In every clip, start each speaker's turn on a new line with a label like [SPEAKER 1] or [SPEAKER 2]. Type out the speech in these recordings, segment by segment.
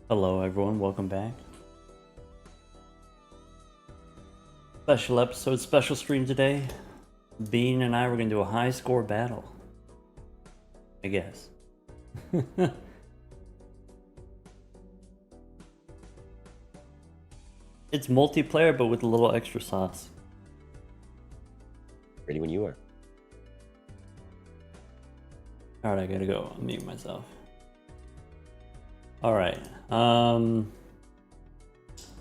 [SPEAKER 1] Hello everyone, welcome back. Special episode, special stream today. Bean and I were gonna do a high score battle. I guess. It's multiplayer but with a little extra sauce.
[SPEAKER 2] Ready when you are.
[SPEAKER 1] Alright, I gotta go mute myself. Alright,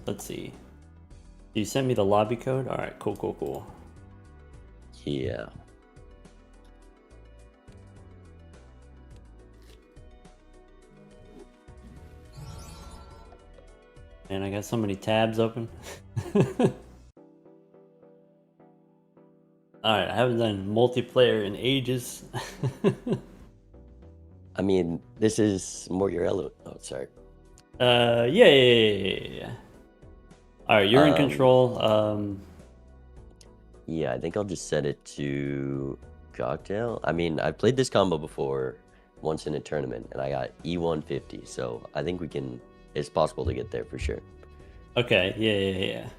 [SPEAKER 1] let's see. You sent me the lobby code? Alright, cool.
[SPEAKER 2] Yeah.
[SPEAKER 1] And I got so many tabs open. Alright, I haven't done multiplayer in ages.
[SPEAKER 2] I mean, this is more your element. Oh, sorry.
[SPEAKER 1] Yeah. Alright, you're in control.
[SPEAKER 2] Yeah, I think I'll just set it to cocktail. I mean, I played this combo before once in a tournament, and I got E150, so I think it's possible to get there for sure.
[SPEAKER 1] Okay, yeah.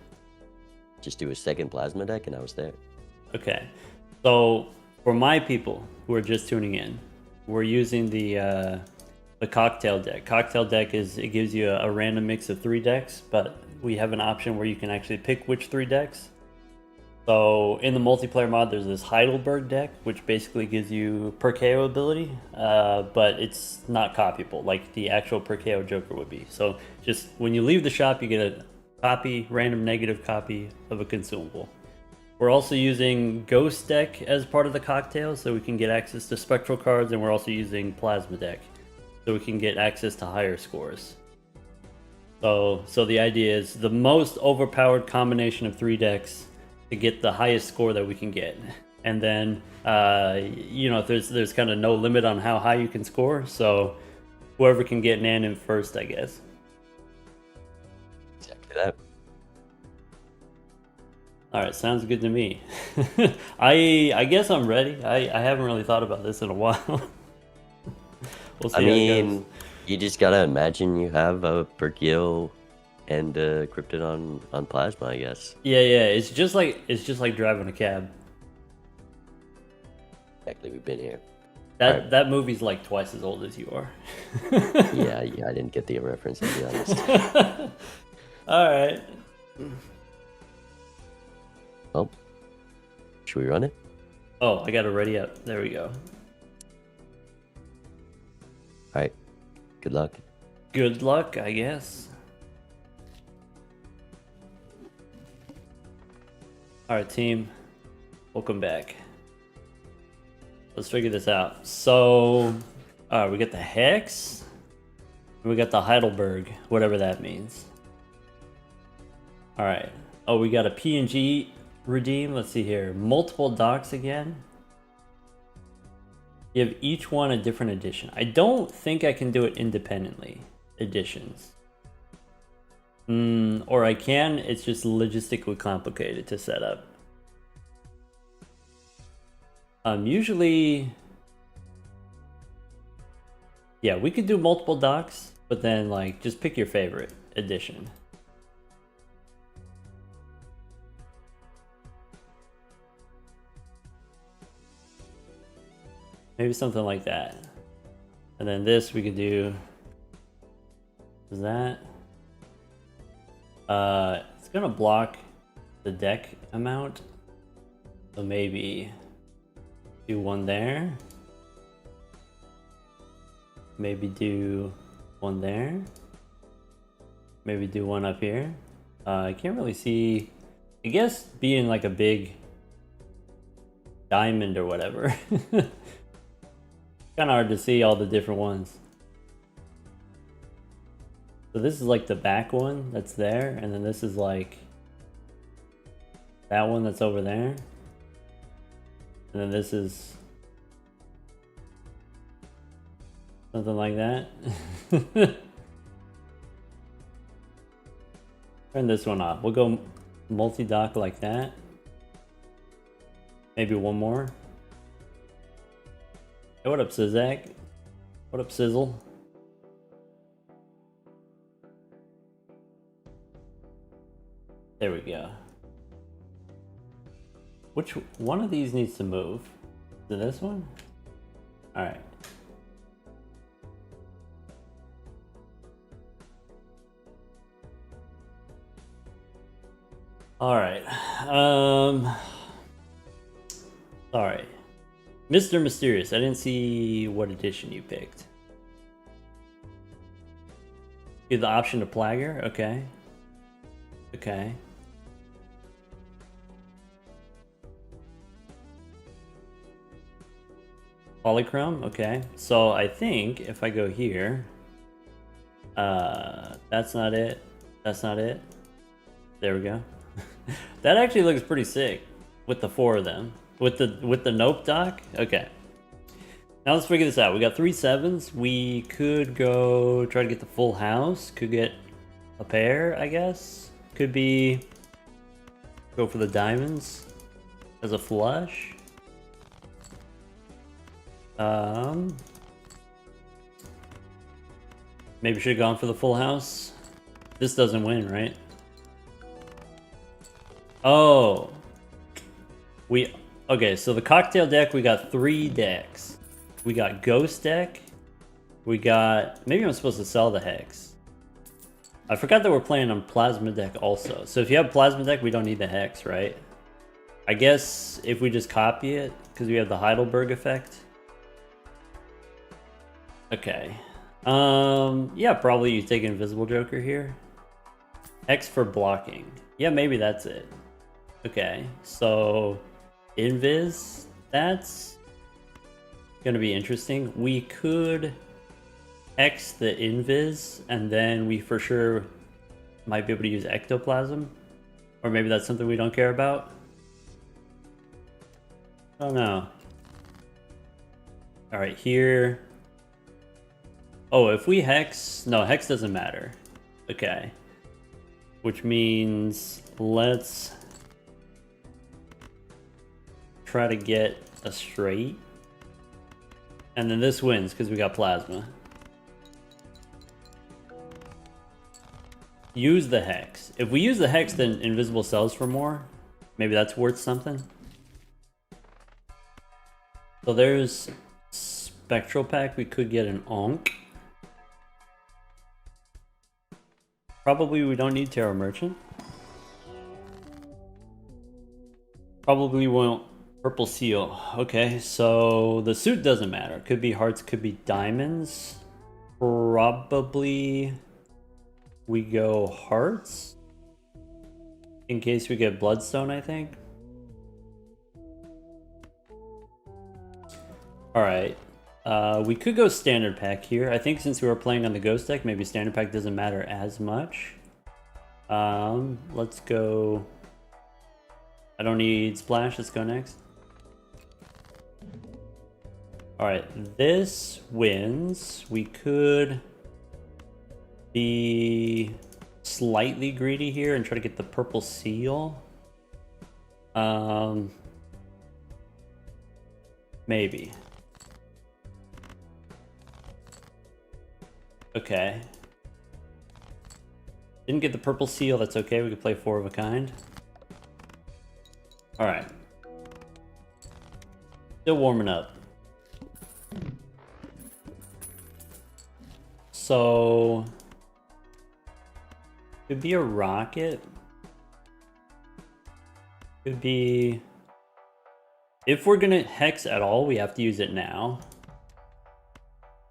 [SPEAKER 2] Just do a second plasma deck, and I was there.
[SPEAKER 1] Okay, so for my people who are just tuning in, we're using the cocktail deck. Cocktail deck it gives you a random mix of 3 decks, but we have an option where you can actually pick which 3 decks. So in the multiplayer mod, there's this Heidelberg deck, which basically gives you per KO ability, but it's not copyable like the actual per KO Joker would be. So just when you leave the shop, you get a random negative copy of a consumable. We're also using Ghost deck as part of the cocktail, so we can get access to spectral cards, and we're also using Plasma deck, so we can get access to higher scores. So the idea is the most overpowered combination of 3 decks to get the highest score that we can get, and then there's kind of no limit on how high you can score. So whoever can get Nan in first, I guess.
[SPEAKER 2] Exactly that.
[SPEAKER 1] All right, sounds good to me. I guess I'm ready. I haven't really thought about this in a while. We'll see
[SPEAKER 2] I
[SPEAKER 1] how it
[SPEAKER 2] mean,
[SPEAKER 1] goes.
[SPEAKER 2] you just gotta imagine you have a Perkyo and Krypton on plasma, I guess.
[SPEAKER 1] Yeah. It's just like driving a cab.
[SPEAKER 2] Exactly, we've been here.
[SPEAKER 1] That movie's like twice as old as you are.
[SPEAKER 2] Yeah, I didn't get the reference, to be honest.
[SPEAKER 1] All right.
[SPEAKER 2] Well, should we run it?
[SPEAKER 1] Oh, I got it ready up. There we go.
[SPEAKER 2] All right. Good luck.
[SPEAKER 1] Good luck, I guess. All right, team. Welcome back. Let's figure this out. So, we got the Hex. We got the Heidelberg, whatever that means. All right. Oh, we got a PNG redeem. Let's see here. Multiple docks again. You have each one a different edition. I don't think I can do it independently. Editions. Or I can, it's just logistically complicated to set up. Usually, yeah, we could do multiple docks, but then like just pick your favorite edition. Maybe something like that. And then this we could do is that. It's gonna block the deck amount. So maybe do one there. Maybe do one there. Maybe do one up here. I can't really see. I guess being like a big diamond or whatever. Kind of hard to see all the different ones. So this is like the back one that's there, and then this is like that one that's over there. And then this is something like that. Turn this one off. We'll go multi-dock like that. Maybe one more. Hey, what up, Sizak? What up, Sizzle? There we go. Which one of these needs to move? Is it this one? All right. All right. Sorry. Mr. Mysterious, I didn't see what edition you picked. You have the option to Plagger? Okay. Okay. Polychrome? Okay. So I think if I go here, that's not it. That's not it. There we go. That actually looks pretty sick with the 4 of them. With the Nope doc? Okay. Now let's figure this out. We got 3 7s. We could go try to get the full house. Could get a pair, I guess. Could be go for the diamonds as a flush. Maybe should have gone for the full house. This doesn't win, right? Oh. Okay, so the cocktail deck, we got 3 decks. We got Ghost deck. We got... Maybe I'm supposed to sell the Hex. I forgot that we're playing on Plasma deck also. So if you have Plasma deck, we don't need the Hex, right? I guess if we just copy it, because we have the Heidelberg effect. Okay. Yeah, probably you take Invisible Joker here. Hex for blocking. Yeah, maybe that's it. Okay, so Invis, that's gonna be interesting. We could Hex the Invis, and then we for sure might be able to use Ectoplasm. Or maybe that's something we don't care about. Oh no. Alright, here. Oh, if we Hex... No, Hex doesn't matter. Okay. Which means let's try to get a straight. And then this wins because we got Plasma. Use the Hex. If we use the Hex, then Invisible sells for more. Maybe that's worth something. So there's Spectral Pack. We could get an Onk. Probably we don't need Tarot Merchant. Probably won't Purple Seal. Okay, so the suit doesn't matter. Could be hearts, could be diamonds. Probably we go hearts. In case we get Bloodstone, I think. Alright. We could go Standard Pack here. I think since we were playing on the Ghost deck, maybe Standard Pack doesn't matter as much. Let's go... I don't need Splash, let's go next. Alright, this wins. We could be slightly greedy here and try to get the Purple Seal. Maybe. Okay. Didn't get the Purple Seal, that's okay. We could play 4 of a kind. Alright. Still warming up. So... could be a rocket. Could be... if we're gonna Hex at all, we have to use it now.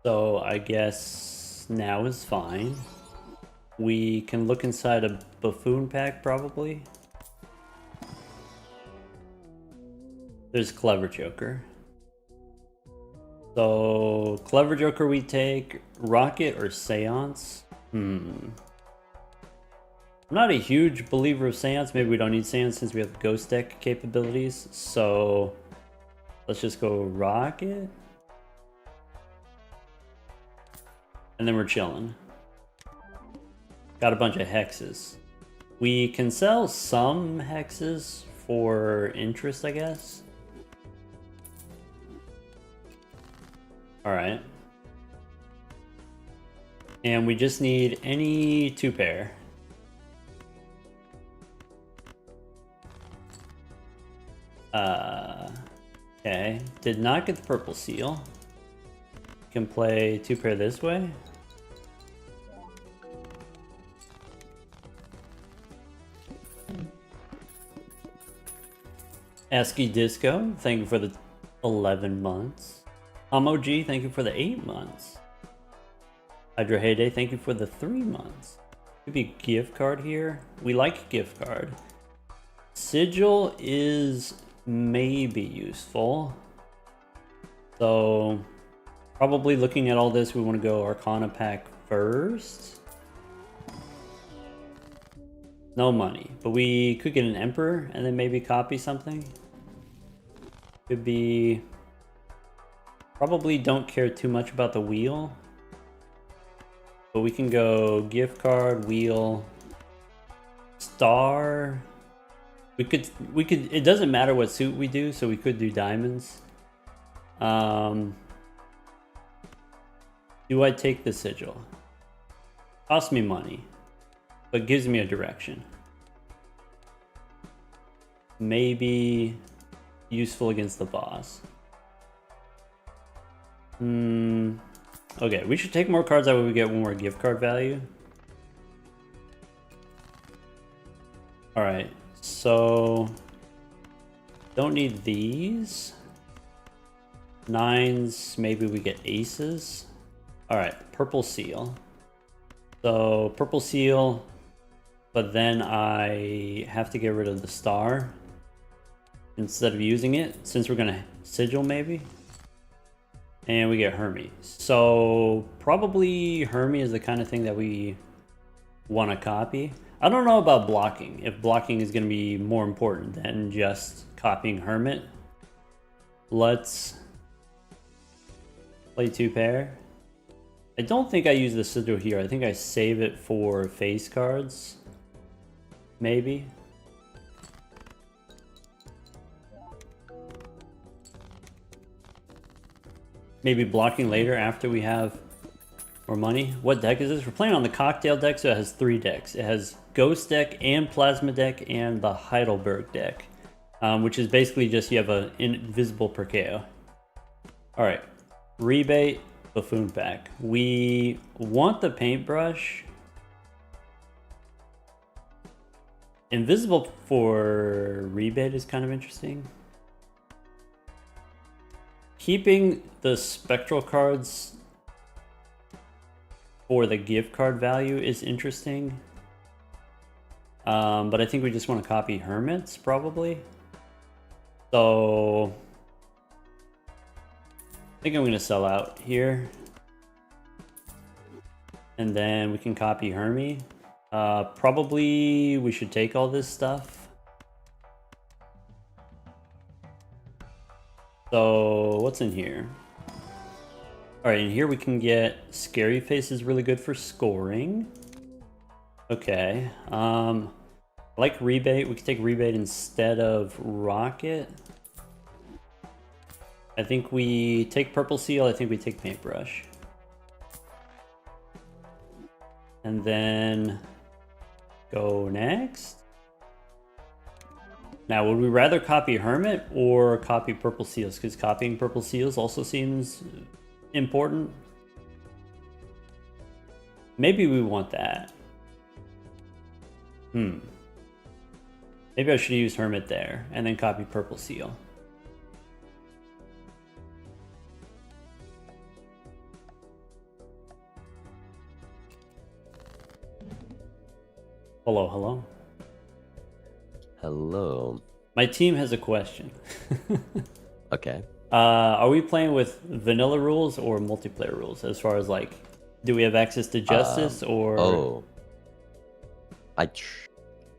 [SPEAKER 1] So I guess now is fine. We can look inside a Buffoon Pack probably. There's Clever Joker. So Clever Joker we take, Rocket or Seance? I'm not a huge believer of Seance. Maybe we don't need Seance since we have Ghost deck capabilities. So let's just go Rocket. And then we're chilling. Got a bunch of hexes. We can sell some hexes for interest, I guess. Alright. And we just need any 2 pair. Okay, did not get the purple seal. Can play 2-pair this way. ASCII Disco, thank you for the 11 months. G, thank you for the 8 months. Hydra Heyday, thank you for the 3 months. Could be a gift card here. We like gift card. Sigil is maybe useful. So probably looking at all this, we want to go Arcana pack first. No money, but we could get an Emperor and then maybe copy something. Could be... Probably don't care too much about the wheel. But we can go gift card, wheel, star. We could, it doesn't matter what suit we do, so we could do diamonds. Do I take the sigil? Costs me money, but gives me a direction. Maybe useful against the boss. Okay, we should take more cards, that way we get one more gift card value. Alright, so don't need these. 9s, maybe we get aces. Alright, purple seal. So purple seal, but then I have to get rid of the star instead of using it, since we're gonna sigil maybe. And we get Hermes. So probably Hermes is the kind of thing that we want to copy. I don't know about blocking, if blocking is going to be more important than just copying Hermit. Let's play 2-pair. I don't think I use the sigil here. I think I save it for face cards. Maybe. Maybe blocking later after we have more money. What deck is this? We're playing on the Cocktail deck, so it has 3 decks. It has Ghost deck and Plasma deck and the Heidelberg deck, which is basically just you have an invisible per KO. Alright, rebate, Buffoon pack. We want the paintbrush. Invisible for rebate is kind of interesting. Keeping the spectral cards for the gift card value is interesting. But I think we just want to copy Hermits, probably. So I think I'm going to sell out here. And then we can copy Hermie. Probably we should take all this stuff. So what's in here? Alright, in here we can get Scary Face is really good for scoring. Okay. I like rebate. We can take rebate instead of rocket. I think we take purple seal. I think we take paintbrush. And then go next. Now, would we rather copy Hermit or copy purple seals? Because copying purple seals also seems important. Maybe we want that. Maybe I should use Hermit there and then copy purple seal. Hello, hello.
[SPEAKER 2] Hello.
[SPEAKER 1] My team has a question.
[SPEAKER 2] Okay.
[SPEAKER 1] Are we playing with vanilla rules or multiplayer rules? As far as like, do we have access to justice or?
[SPEAKER 2] Oh.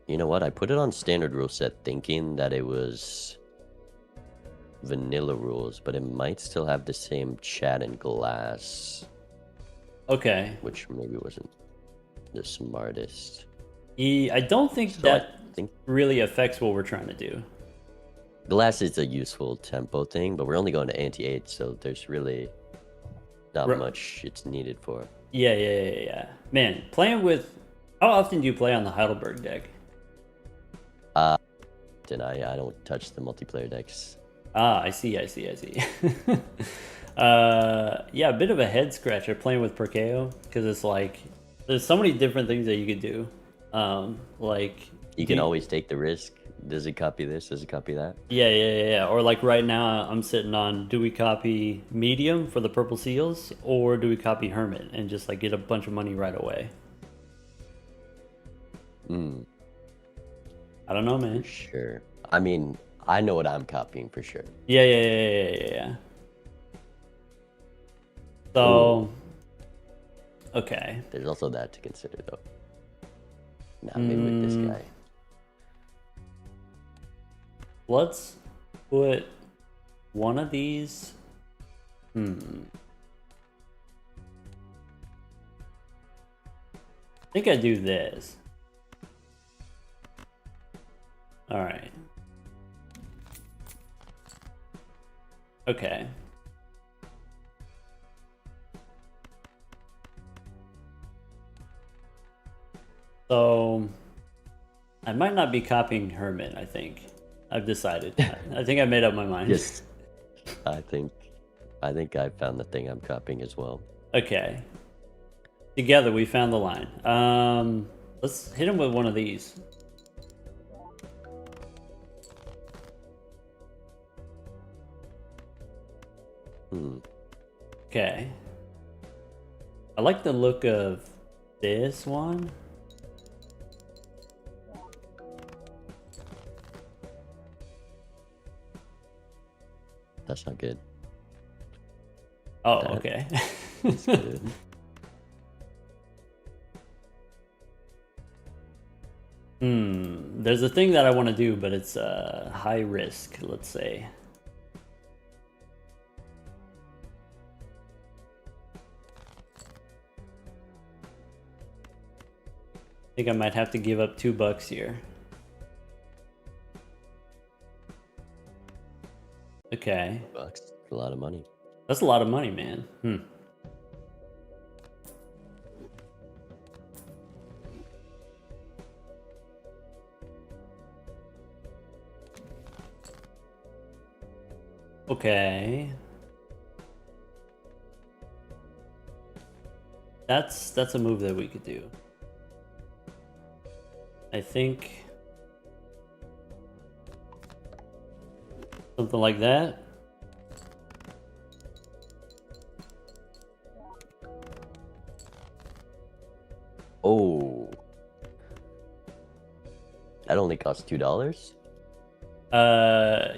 [SPEAKER 2] You know what? I put it on standard rule set thinking that it was vanilla rules, but it might still have the same chat and glass.
[SPEAKER 1] Okay.
[SPEAKER 2] Which maybe wasn't the smartest.
[SPEAKER 1] I don't think
[SPEAKER 2] So
[SPEAKER 1] that
[SPEAKER 2] I think
[SPEAKER 1] really affects what we're trying to do.
[SPEAKER 2] glass is a useful tempo thing, but we're only going to anti-8, so there's really not much it's needed for.
[SPEAKER 1] Yeah. Man, playing with... How often do you play on the Heidelberg deck?
[SPEAKER 2] Then I don't touch the multiplayer decks.
[SPEAKER 1] Ah, I see, I see, I see. Yeah, a bit of a head scratcher playing with Perkeo because it's like there's so many different things that you could do. Like
[SPEAKER 2] You can always take the risk. Does it copy this? Does it copy that?
[SPEAKER 1] yeah. Or like right now, I'm sitting on: do we copy medium for the purple seals, or do we copy hermit and just like get a bunch of money right away?
[SPEAKER 2] Mm,
[SPEAKER 1] I don't know, man.
[SPEAKER 2] sure. I mean, I know what I'm copying for sure.
[SPEAKER 1] Yeah.
[SPEAKER 2] Ooh,
[SPEAKER 1] So, okay.
[SPEAKER 2] there's also that to consider, though. Nah, maybe with this guy.
[SPEAKER 1] Let's put one of these. I think I do this. All right. Okay. So I might not be copying Hermit, I think. I've decided. I think I made up my mind.
[SPEAKER 2] Yes, I think I found the thing I'm copying as well.
[SPEAKER 1] Okay. Together we found the line. Let's hit him with one of these. Okay. I like the look of this one.
[SPEAKER 2] That's not good.
[SPEAKER 1] Oh,
[SPEAKER 2] That
[SPEAKER 1] okay.
[SPEAKER 2] is good.
[SPEAKER 1] There's a thing that I want to do, but it's high risk, let's say. I think I might have to give up $2 here. Okay.
[SPEAKER 2] Bucks, a lot of money.
[SPEAKER 1] That's a lot of money, man. Okay. That's a move that we could do. I think something like that.
[SPEAKER 2] Oh, that only costs $2.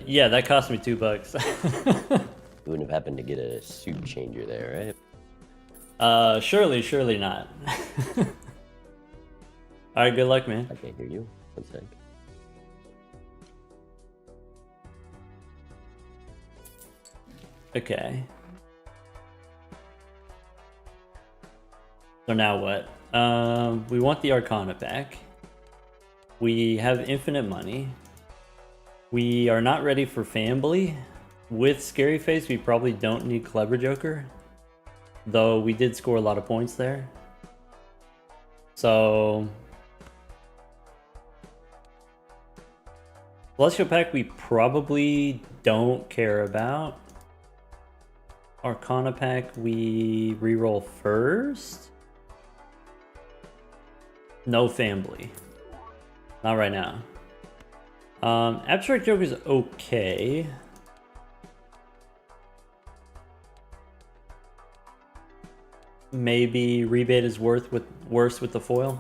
[SPEAKER 1] Yeah, that cost me $2.
[SPEAKER 2] You wouldn't have happened to get a suit changer there, right?
[SPEAKER 1] Surely not. All right, good luck, man.
[SPEAKER 2] I can't hear you. One sec.
[SPEAKER 1] Okay. So now what? We want the Arcana back. We have infinite money. We are not ready for Family. With Scary Face, we probably don't need Clever Joker. Though we did score a lot of points there. So Celestial Pack we probably don't care about. Arcana Pack we reroll first. No Family. Not right now. Abstract Joker's okay. Maybe Rebate is worse with the foil.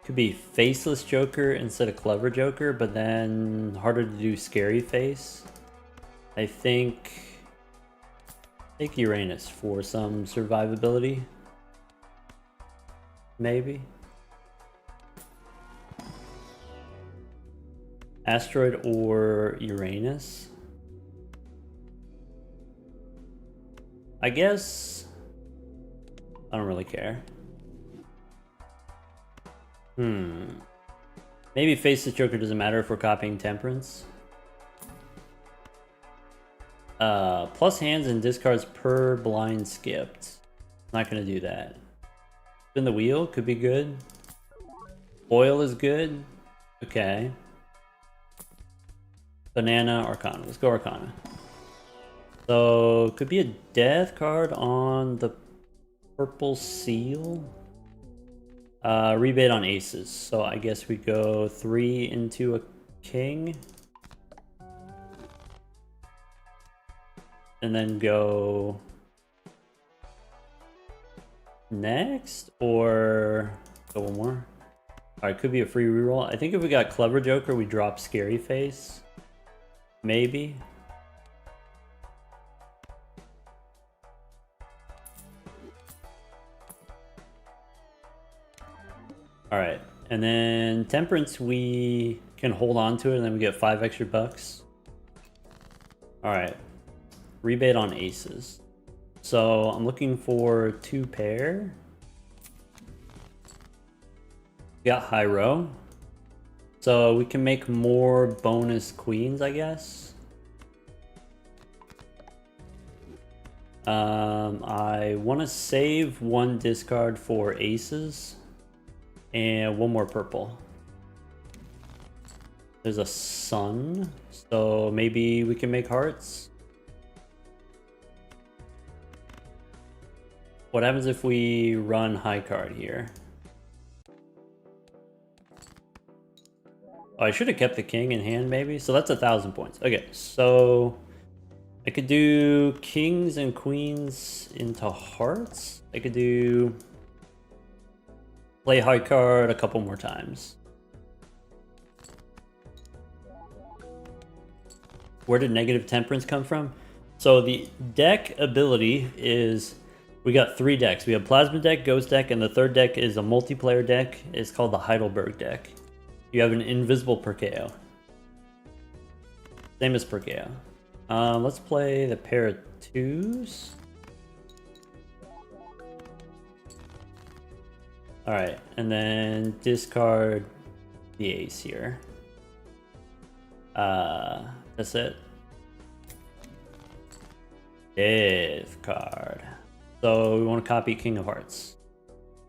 [SPEAKER 1] Could be Faceless Joker instead of Clever Joker, but then harder to do Scary Face. I think take Uranus for some survivability. Maybe. Asteroid or Uranus? I guess I don't really care. Maybe Faceless Joker doesn't matter if we're copying Temperance. Plus hands and discards per blind skipped. Not gonna do that. Spin the wheel could be good. Oil is good. Okay. Banana, Arcana. Let's go Arcana. So, could be a death card on the purple seal. Rebate on aces. So I guess we go 3 into a king. And then go next, or go one more. Alright, could be a free reroll. I think if we got Clever Joker, we drop Scary Face. Maybe. Alright, and then Temperance, we can hold on to it and then we get 5 extra bucks. Alright, rebate on aces. So I'm looking for 2 pair. We got high row. So we can make more bonus queens, I guess. I want to save 1 discard for aces. And 1 more purple. There's a sun, so maybe we can make hearts. What happens if we run high card here? Oh, I should have kept the king in hand maybe. So that's 1,000 points. Okay, so I could do kings and queens into hearts. I could do play high card a couple more times. Where did negative temperance come from? So the deck ability is, we got 3 decks. We have Plasma deck, Ghost deck, and the 3rd deck is a multiplayer deck. It's called the Heidelberg deck. You have an invisible Perkeo. Same as Perkeo. Let's play the pair of 2s. Alright, and then discard the ace here. That's it. Death card. So we want to copy King of Hearts.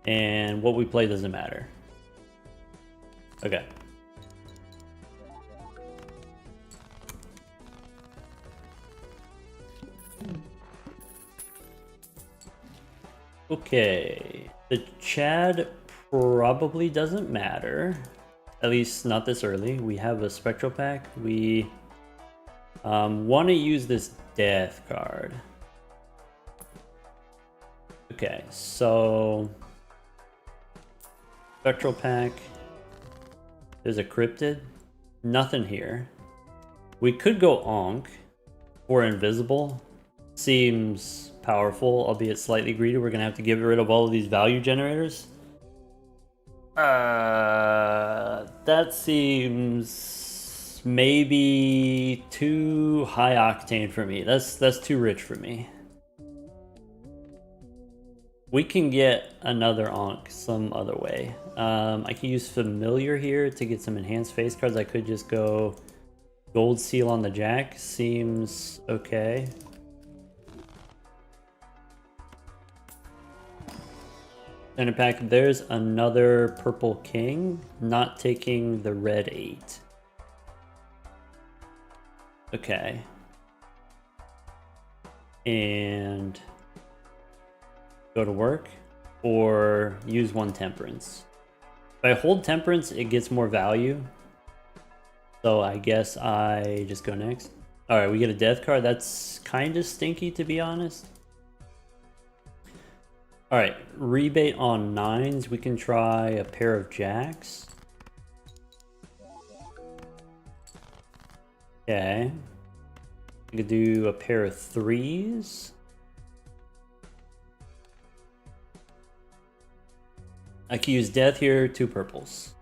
[SPEAKER 1] And what we play doesn't matter. Okay. Okay. The Chad probably doesn't matter. At least not this early. We have a Spectral Pack. We want to use this Death card. Okay, so Spectral Pack. There's a Cryptid. Nothing here. We could go Ankh or Invisible. Seems powerful, albeit slightly greedy. We're gonna have to get rid of all of these value generators. That seems maybe too high octane for me. That's too rich for me. We can get another Ankh some other way. I can use Familiar here to get some enhanced face cards. I could just go Gold Seal on the Jack. Seems okay. Center pack, there's another purple king, not taking the red 8. Okay. And go to work or use 1 temperance. If I hold temperance, it gets more value. So I guess I just go next. All right, we get a death card. That's kind of stinky, to be honest. All right, rebate on 9s. We can try a pair of jacks. Okay. We could do a pair of 3s. I can use death here, 2 purples.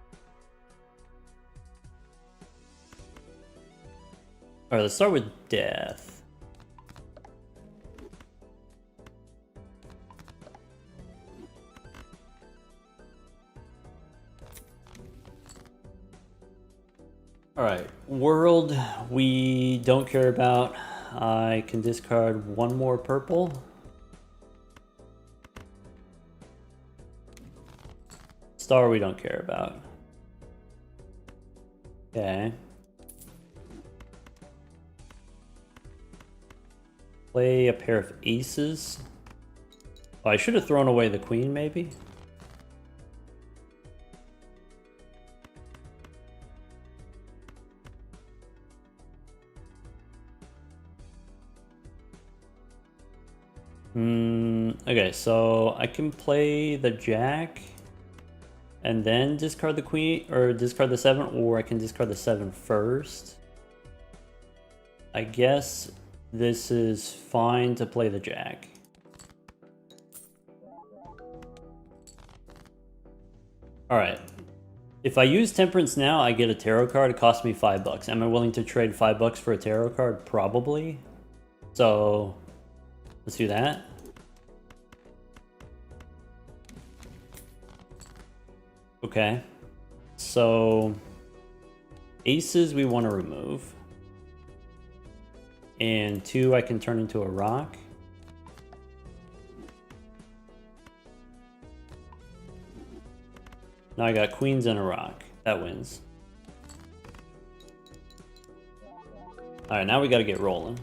[SPEAKER 1] All right, let's start with death. All right, world we don't care about. I can discard 1 more purple. Star we don't care about. Okay. Play a pair of aces. Oh, I should have thrown away the queen, maybe. Okay, so I can play the jack and then discard the queen, or discard the 7, or I can discard the 7 first. I guess this is fine to play the jack. Alright. If I use Temperance now, I get a tarot card. It costs me $5. Am I willing to trade $5 for a tarot card? Probably. So, let's do that. Okay. So, aces we want to remove. And 2 I can turn into a rock. Now I got queens and a rock. That wins. Alright, now we gotta get rolling.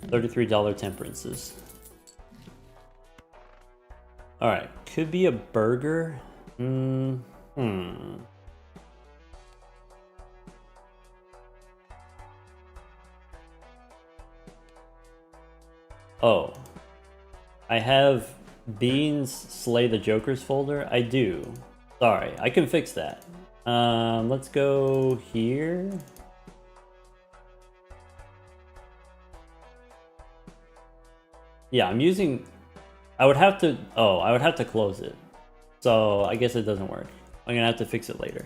[SPEAKER 1] $33 temperances. Alright, could be a burger. Oh. I have Beans Slay the Jokers folder? I do. Sorry, I can fix that. Let's go here. Yeah, I'm using... I would have to close it. So I guess it doesn't work. I'm gonna have to fix it later.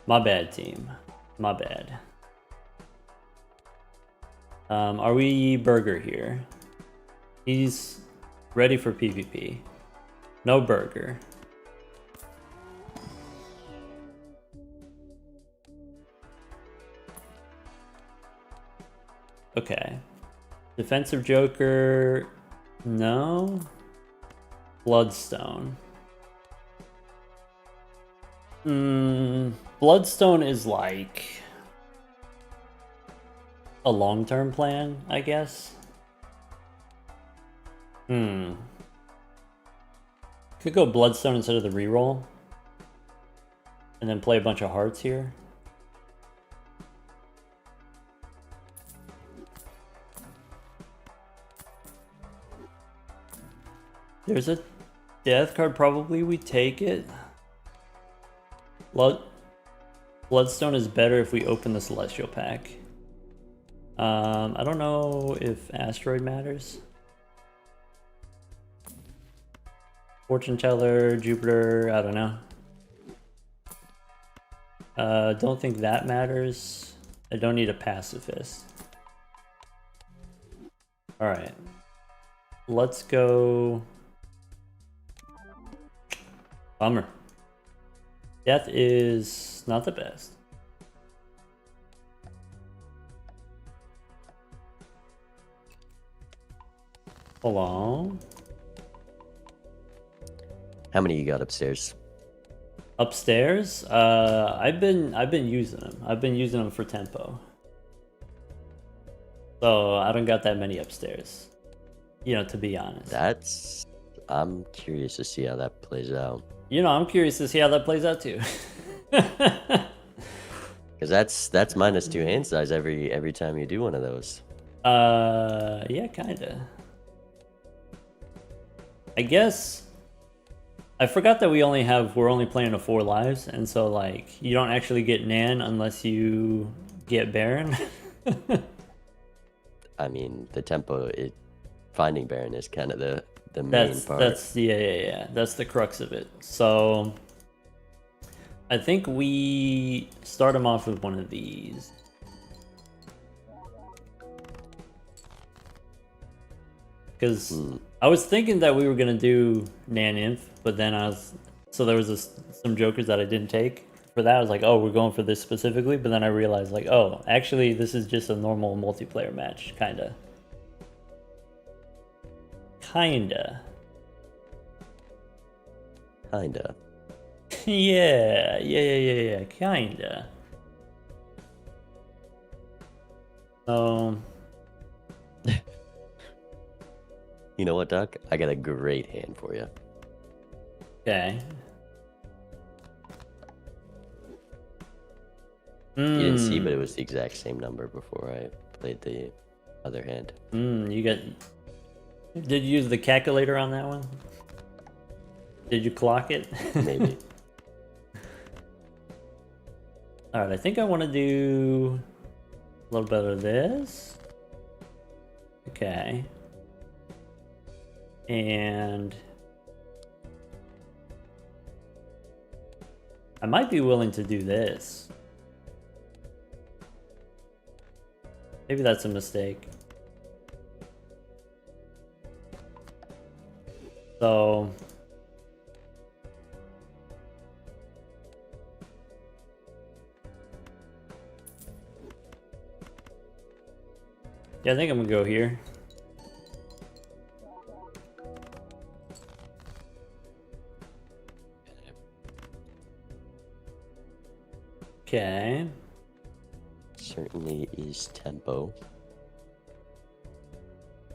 [SPEAKER 1] My bad, team. My bad. Are we burger here? He's ready for PvP. No burger. Okay. Defensive Joker. No. Bloodstone. Bloodstone is like a long-term plan, I guess. Could go Bloodstone instead of the reroll. And then play a bunch of hearts here. There's a death card, probably we take it. Bloodstone is better if we open the Celestial pack. I don't know if Asteroid matters. Fortune Teller, Jupiter, I don't know. Don't think that matters. I don't need a Pacifist. Alright. Let's go... Bummer. Death is not the best. Hold on.
[SPEAKER 2] How many you got upstairs?
[SPEAKER 1] Upstairs? I've been using them. I've been using them for tempo. So I don't got that many upstairs. You know, to be honest.
[SPEAKER 2] I'm curious to see how that plays out.
[SPEAKER 1] You know, I'm curious to see how that plays out too.
[SPEAKER 2] Because that's -2 hand size every time you do one of those.
[SPEAKER 1] Yeah, kinda. I guess I forgot that we're only playing a 4 lives, and so like you don't actually get Nan unless you get Baron.
[SPEAKER 2] I mean, the tempo, finding Baron is kind of the main part.
[SPEAKER 1] Yeah. That's the crux of it. So I think we start him off with one of these. Because I was thinking that we were gonna do Nan Inf, but then there was some jokers that I didn't take. For that, I was like, oh, we're going for this specifically, but then I realized like, oh, actually this is just a normal multiplayer match, kinda. Yeah, kinda. So
[SPEAKER 2] You know what, Doc? I got a great hand for you.
[SPEAKER 1] okay.
[SPEAKER 2] You didn't see, but it was the exact same number before I played the other hand.
[SPEAKER 1] You got. Did you use the calculator on that one? Did you clock it?
[SPEAKER 2] Maybe.
[SPEAKER 1] All right, I think I want to do a little bit of this. Okay. And I might be willing to do this. Maybe that's a mistake. So yeah, I think I'm gonna go here. Okay.
[SPEAKER 2] Certainly is tempo.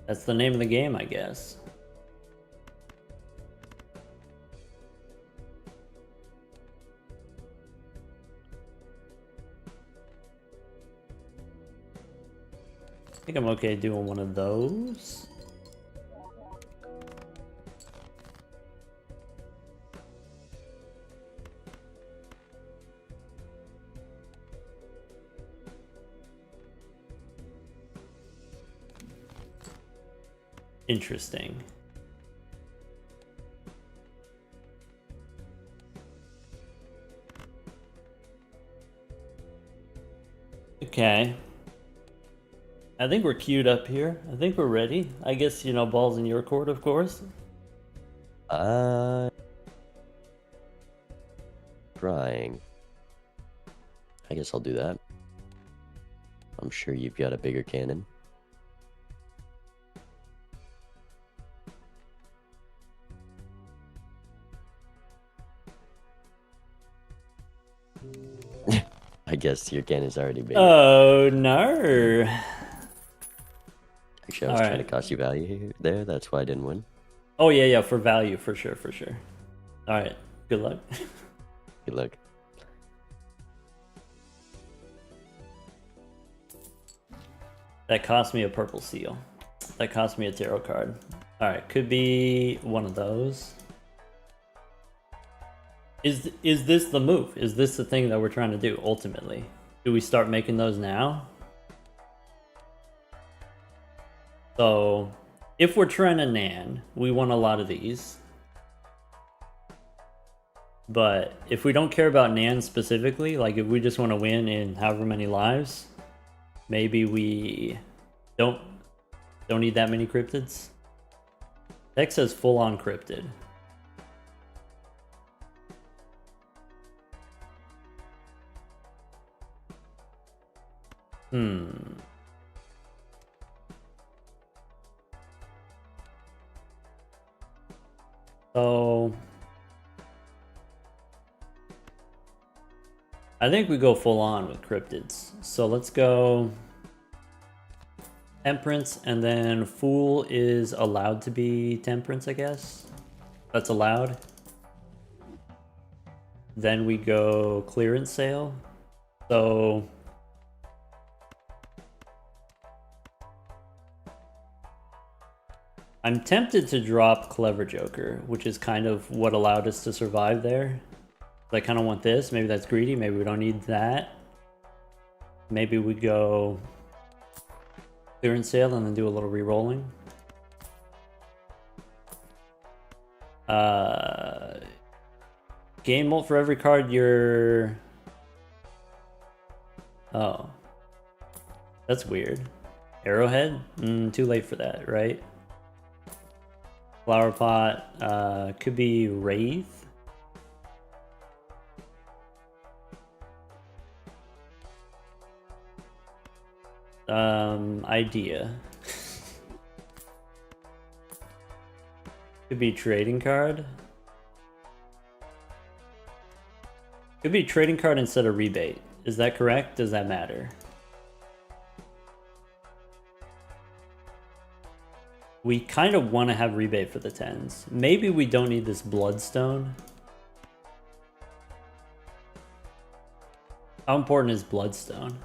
[SPEAKER 1] That's the name of the game, I guess. I think I'm okay doing one of those. Interesting. Okay. I think we're queued up here. I think we're ready. I guess, you know, ball's in your court, of course.
[SPEAKER 2] Trying. I guess I'll do that. I'm sure you've got a bigger cannon. I guess your cannon's already big.
[SPEAKER 1] Oh, no.
[SPEAKER 2] Actually, I was trying to cost you value there. That's why I didn't win.
[SPEAKER 1] Oh, yeah, yeah, for value, for sure, for sure. All right, good luck.
[SPEAKER 2] Good luck.
[SPEAKER 1] That cost me a purple seal. That cost me a tarot card. All right, could be one of those. Is this the move? Is this the thing that we're trying to do ultimately? Do we start making those now? So, if we're trying to Nan, we want a lot of these. But if we don't care about Nan specifically, like if we just want to win in however many lives, maybe we don't need that many cryptids. Deck says full on cryptid. So I think we go full on with cryptids. So let's go Temperance, and then Fool is allowed to be Temperance, I guess. That's allowed. Then we go Clearance Sale. So I'm tempted to drop Clever Joker, which is kind of what allowed us to survive there. I kind of want this. Maybe that's greedy. Maybe we don't need that. Maybe we go Clearance Sale and then do a little re-rolling. Gain mult for every card you're... Oh. That's weird. Arrowhead? Too late for that, right? Flower Pot. Could be Wraith. Idea. Could be trading card. Could be trading card instead of rebate. Is that correct? Does that matter? We kind of want to have rebate for the 10s. Maybe we don't need this Bloodstone. How important is Bloodstone?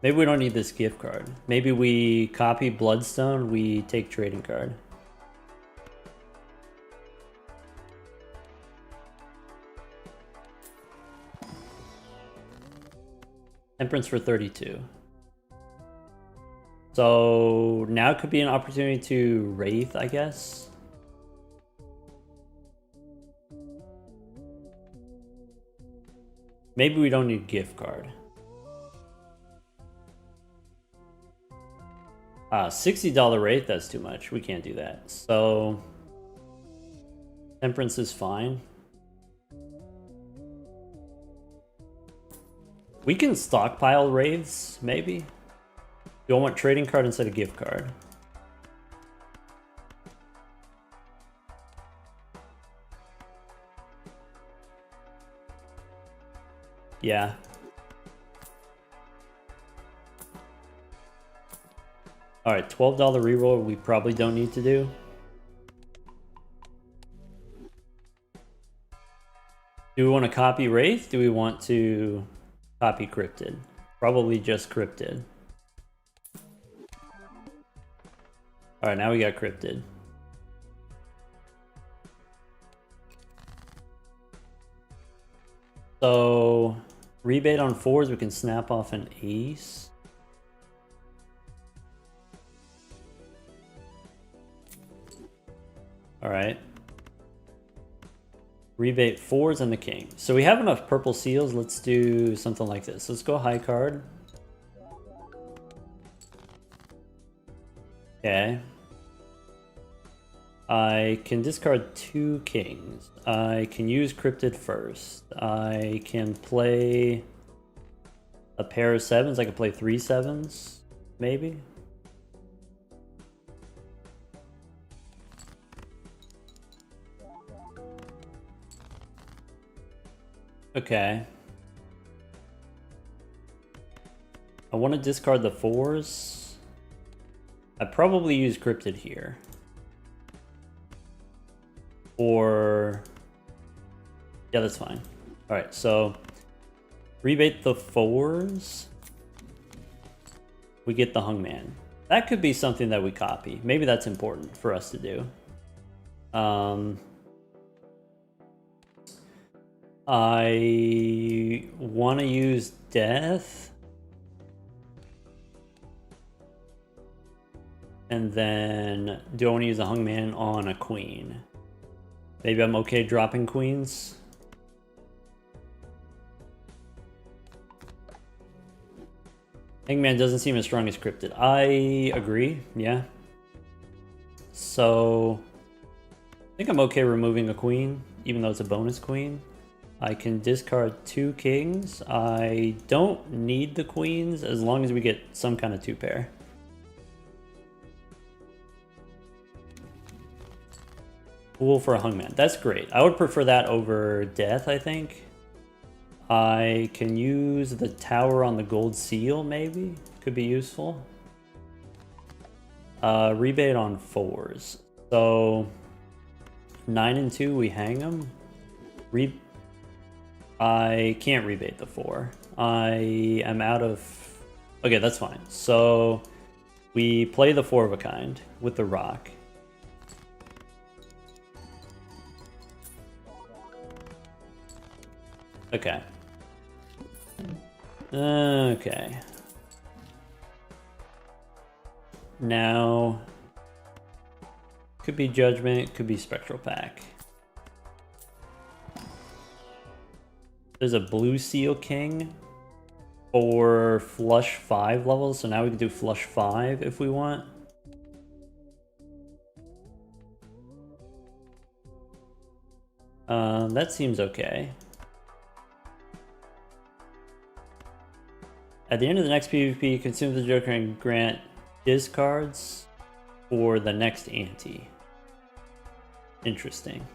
[SPEAKER 1] Maybe we don't need this gift card. Maybe we copy Bloodstone, we take trading card. Temperance for 32. So now could be an opportunity to Wraith, I guess. Maybe we don't need gift card. $60 Wraith, that's too much. We can't do that. So Temperance is fine. We can stockpile Wraiths, maybe. Do I want trading card instead of gift card? Yeah. Alright, $12 reroll we probably don't need to do. Do we want to copy Wraith? Do we want to copy Cryptid? Probably just Cryptid. Alright, now we got Cryptid. So, rebate on 4s, we can snap off an ace. Alright. Rebate 4s and the king. So we have enough purple seals. Let's do something like this. Let's go high card. Okay. I can discard 2 kings. I can use Cryptid first. I can play a pair of 7s. I can play 3 7s, maybe. Okay. I want to discard the 4s. I'd probably use Cryptid here. Or... yeah, that's fine. Alright, so... rebate the 4s. We get the Hungman. That could be something that we copy. Maybe that's important for us to do. I want to use Death. And then, do I want to use a Hungman on a queen? Maybe I'm okay dropping queens. Hangman doesn't seem as strong as Cryptid. I agree, yeah. So, I think I'm okay removing a queen, even though it's a bonus queen. I can discard 2 kings. I don't need the queens as long as we get some kind of 2-pair. Cool for a Hungman. That's great. I would prefer that over Death, I think. I can use the tower on the gold seal, maybe. Could be useful. Rebate on 4s. So 9 and 2, we hang them. I can't rebate the 4. I am out of... okay, that's fine. So we play the 4 of a kind with the rock. Okay. Okay. Now, could be Judgment, could be Spectral Pack. There's a Blue Seal King for flush 5 levels, so now we can do flush 5 if we want. That seems okay. At the end of the next PvP, consume the Joker and grant discards for the next ante. Interesting.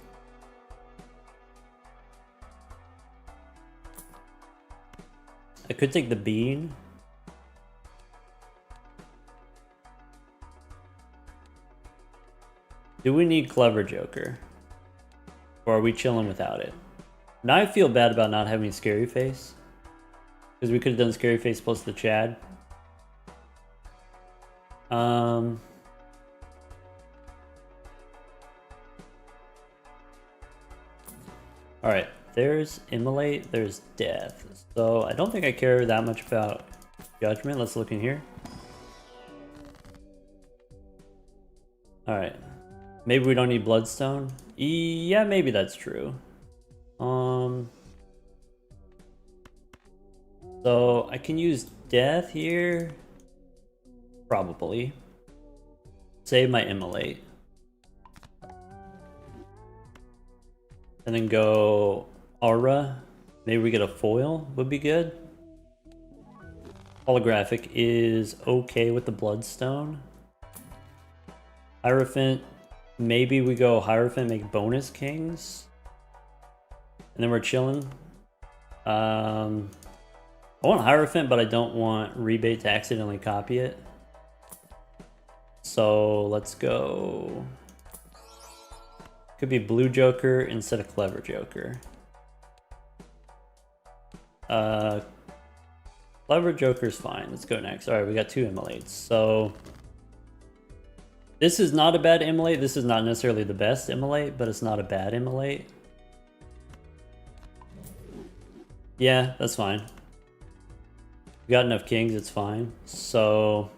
[SPEAKER 1] I could take the bean. Do we need Clever Joker? Or are we chilling without it? Now I feel bad about not having Scary Face. Because we could have done Scary Face plus the Chad. Alright, there's Immolate, there's Death. So I don't think I care that much about Judgment. Let's look in here. Alright. Maybe we don't need Bloodstone? Yeah, maybe that's true. So I can use Death here. Probably. Save my Immolate. And then go Aura. Maybe we get a foil, would be good. Holographic is okay with the Bloodstone. Hierophant, maybe we go Hierophant, make bonus kings. And then we're chilling. I want Hierophant, but I don't want Rebate to accidentally copy it. So let's go. Could be Blue Joker instead of Clever Joker. Clever Joker's fine. Let's go next. Alright, we got 2 Immolates. So this is not a bad Immolate. This is not necessarily the best Immolate, but it's not a bad Immolate. Yeah, that's fine. We got enough kings, it's fine. So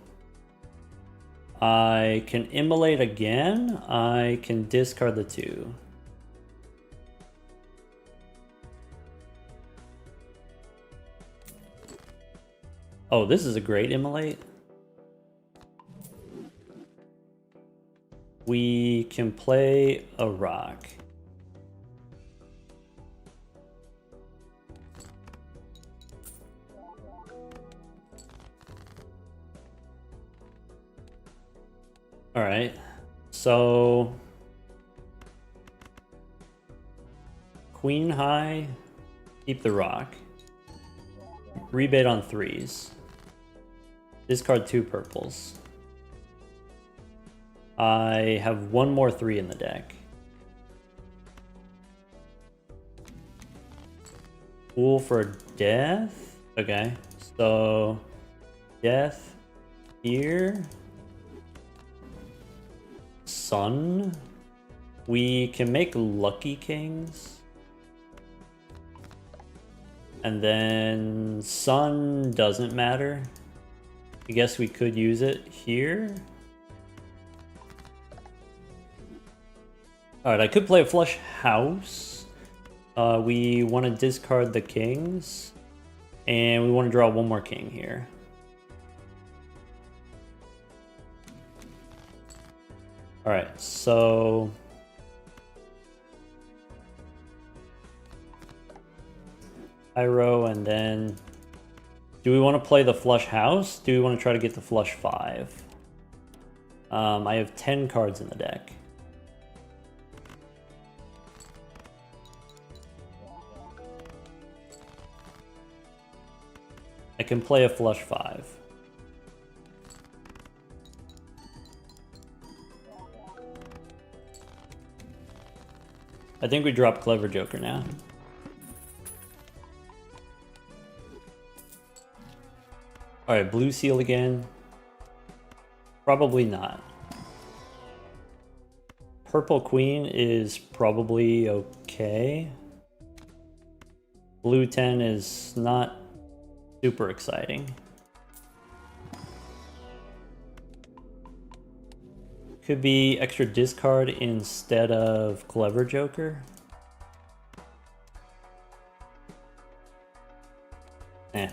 [SPEAKER 1] I can Immolate again. I can discard the 2. Oh, this is a great Immolate. We can play a rock. All right, so Queen High, keep the rock. Rebate on 3s. Discard 2 purples. I have 1 more 3 in the deck. Pool for Death. Okay, so Death here. Sun. We can make Lucky Kings. And then Sun doesn't matter. I guess we could use it here. Alright, I could play a flush house. We want to discard the kings. And we want to draw 1 more king here. Alright, so Pyro, and then do we want to play the flush house? Do we want to try to get the flush 5? I have 10 cards in the deck. I can play a flush 5. I think we drop Clever Joker now. Alright, Blue Seal again. Probably not. Purple Queen is probably okay. Blue 10 is not super exciting. Could be extra discard instead of Clever Joker. Eh.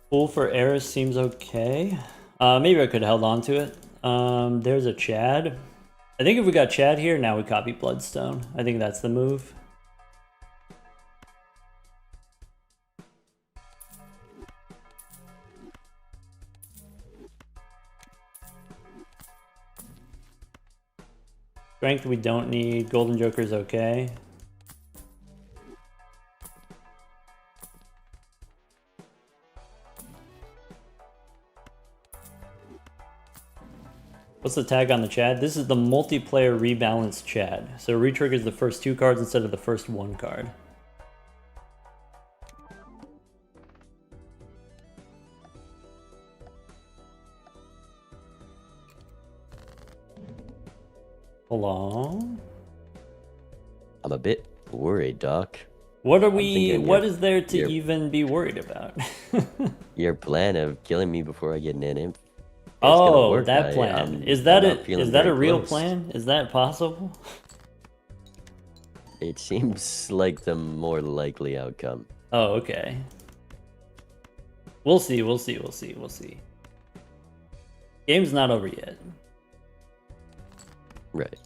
[SPEAKER 1] Pool for Eris seems okay. Maybe I could have held on to it. There's a Chad. I think if we got Chad here, now we copy Bloodstone. I think that's the move. Strength we don't need. Golden Joker's okay. What's the tag on the Chad? This is the multiplayer rebalance Chad. So retriggers the first 2 cards instead of the first 1 card. Hold on.
[SPEAKER 2] I'm a bit worried, Doc.
[SPEAKER 1] What are we?
[SPEAKER 2] thinking
[SPEAKER 1] What
[SPEAKER 2] your-
[SPEAKER 1] is there to
[SPEAKER 2] your-
[SPEAKER 1] even be worried about?
[SPEAKER 2] Your plan of killing me before I get an imp.
[SPEAKER 1] Oh, that plan. Is that
[SPEAKER 2] I'm not
[SPEAKER 1] it?
[SPEAKER 2] feeling
[SPEAKER 1] Is that a
[SPEAKER 2] very
[SPEAKER 1] real
[SPEAKER 2] close.
[SPEAKER 1] plan? Is that possible?
[SPEAKER 2] It seems like the more likely outcome.
[SPEAKER 1] Oh, okay. We'll see. We'll see. We'll see. We'll see. Game's not over yet.
[SPEAKER 2] Right.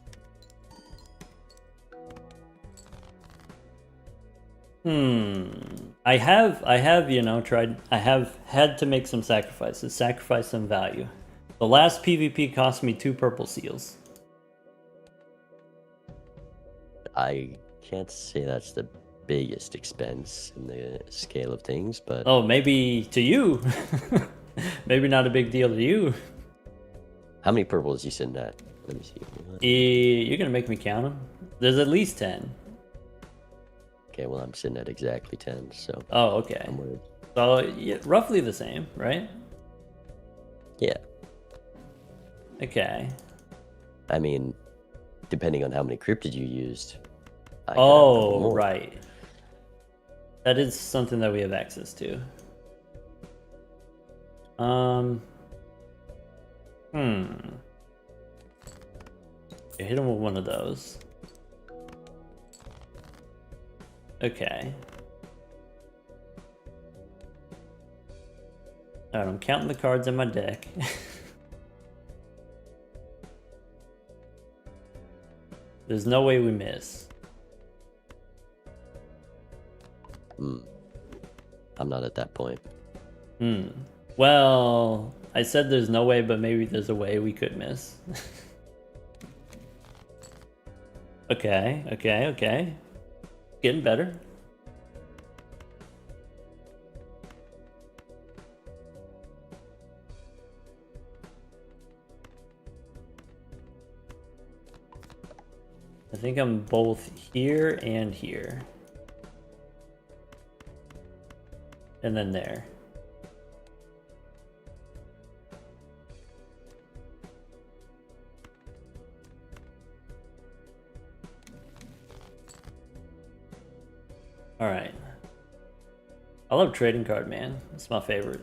[SPEAKER 1] I have, you know, I have had to make some sacrifices, sacrifice some value. The last PvP cost me 2 purple seals.
[SPEAKER 2] I can't say that's the biggest expense in the scale of things, but
[SPEAKER 1] Oh, maybe to you. Maybe not a big deal to you.
[SPEAKER 2] how many purples you sitting at? Let me see.
[SPEAKER 1] You're gonna make me count them. There's at least 10.
[SPEAKER 2] Okay, well I'm sitting at exactly 10, so
[SPEAKER 1] Oh, okay.
[SPEAKER 2] I'm worried.
[SPEAKER 1] So yeah, roughly the same, right?
[SPEAKER 2] Yeah,
[SPEAKER 1] Okay.
[SPEAKER 2] I mean, depending on how many cryptids you used. I could have a couple
[SPEAKER 1] Oh,
[SPEAKER 2] more.
[SPEAKER 1] right. That is something that we have access to. Okay, hit him with one of those. Okay. Alright, I'm counting the cards in my deck. There's no way we miss.
[SPEAKER 2] I'm not at that point.
[SPEAKER 1] Well, I said there's no way, but maybe there's a way we could miss. Okay, okay, okay. Getting better. I think I'm both here and here. And then there. Alright. I love trading card, man. It's my favorite.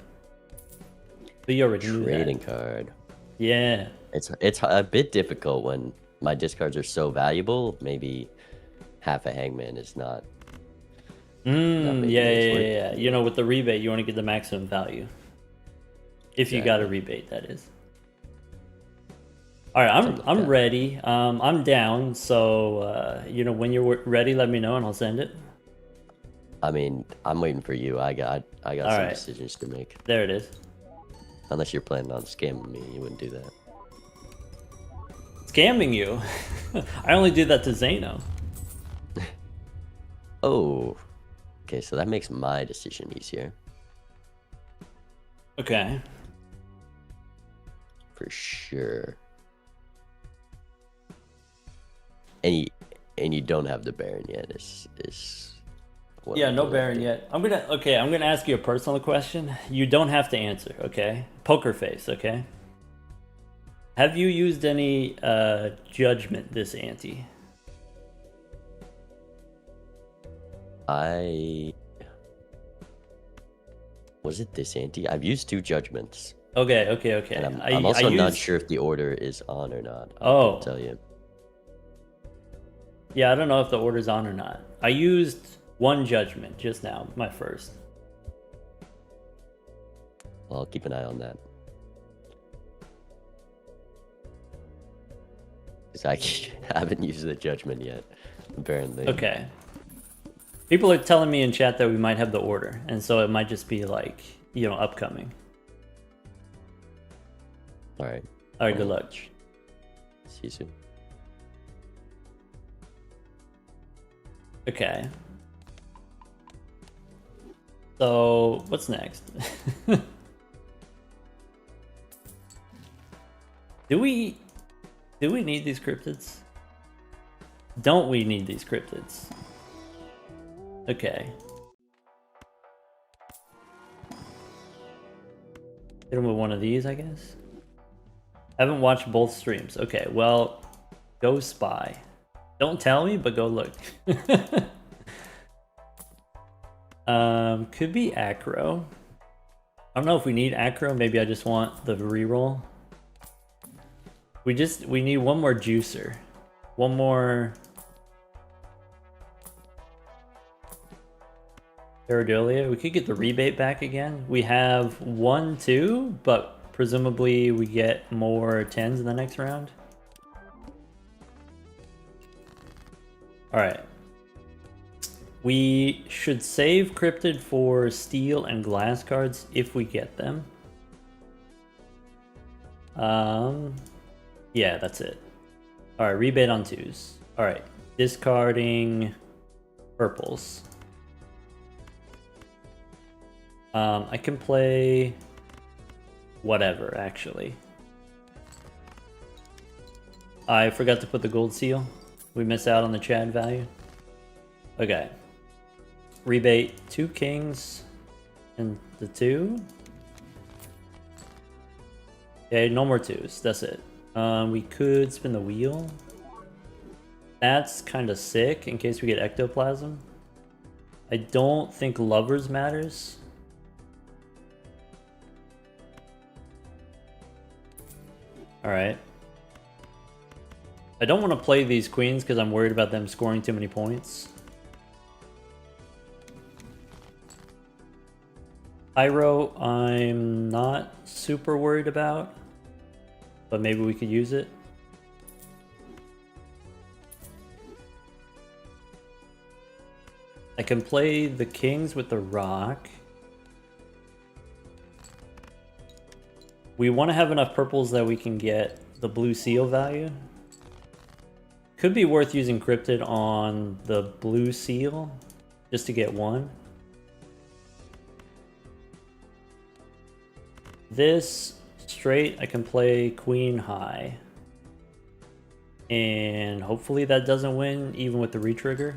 [SPEAKER 1] But you already knew that.
[SPEAKER 2] Trading card.
[SPEAKER 1] Yeah.
[SPEAKER 2] It's a bit difficult when my discards are so valuable. Maybe half a hangman is not.
[SPEAKER 1] Yeah,
[SPEAKER 2] making
[SPEAKER 1] yeah,
[SPEAKER 2] this
[SPEAKER 1] yeah,
[SPEAKER 2] work.
[SPEAKER 1] yeah. You know, with the rebate, you want to get the maximum value. If you got a rebate, that is. All right, I'm ready. I'm down. So you know, when you're ready, let me know and I'll send it.
[SPEAKER 2] I mean, I'm waiting for you. I got some
[SPEAKER 1] right.
[SPEAKER 2] decisions to make.
[SPEAKER 1] There it is.
[SPEAKER 2] Unless you're planning on scamming me, you wouldn't do that.
[SPEAKER 1] Scamming you. I only did that to Zeno.
[SPEAKER 2] Oh, okay. So that makes my decision easier
[SPEAKER 1] Okay.
[SPEAKER 2] for sure. And you don't have the Baron yet. Is what
[SPEAKER 1] Yeah,
[SPEAKER 2] I'm
[SPEAKER 1] no
[SPEAKER 2] collecting.
[SPEAKER 1] Baron yet. I'm gonna ask you a personal question. You don't have to answer, okay? Poker face, okay? Have you used any judgment this ante?
[SPEAKER 2] Was it this ante? I've used 2 judgments,
[SPEAKER 1] Okay, okay, okay.
[SPEAKER 2] and I'm also not
[SPEAKER 1] used-
[SPEAKER 2] sure if the order is on or not.
[SPEAKER 1] Oh.
[SPEAKER 2] I'll tell you.
[SPEAKER 1] Yeah, I don't know if the order's on or not. I used 1 judgment just now, my first.
[SPEAKER 2] Well, I'll keep an eye on that. Because I haven't used the judgment yet, apparently.
[SPEAKER 1] Okay. People are telling me in chat that we might have the order, and so it might just be like, you know, upcoming.
[SPEAKER 2] All right.
[SPEAKER 1] All right, good luck.
[SPEAKER 2] See you soon.
[SPEAKER 1] Okay. So, what's next? Do we... Do we need these cryptids? Don't we need these cryptids? Okay. Hit him with one of these, I guess. Haven't watched both streams. Okay, well, go spy. Don't tell me, but go look. Could be acro. I don't know if we need acro. Maybe I just want the reroll. We need one more juicer. One more Pareidolia. We could get the rebate back again. We have 1, 2, but presumably we get more 10s in the next round. Alright. We should save Cryptid for steel and glass cards if we get them. Yeah, that's it. Alright, rebate on 2s. Alright, discarding purples. I can play whatever, actually. I forgot to put the gold seal. We missed out on the Chad value. Okay. Rebate 2 kings and the 2. Okay, no more 2s. That's it. We could spin the wheel. That's kind of sick in case we get ectoplasm. I don't think lovers matters. Alright. I don't want to play these queens because I'm worried about them scoring too many points. Pyro, I'm not super worried about, but maybe we could use it. I can play the kings with the rock. We want to have enough purples that we can get the blue seal value. Could be worth using Cryptid on the blue seal just to get 1. This straight, I can play queen high. And hopefully that doesn't win even with the retrigger.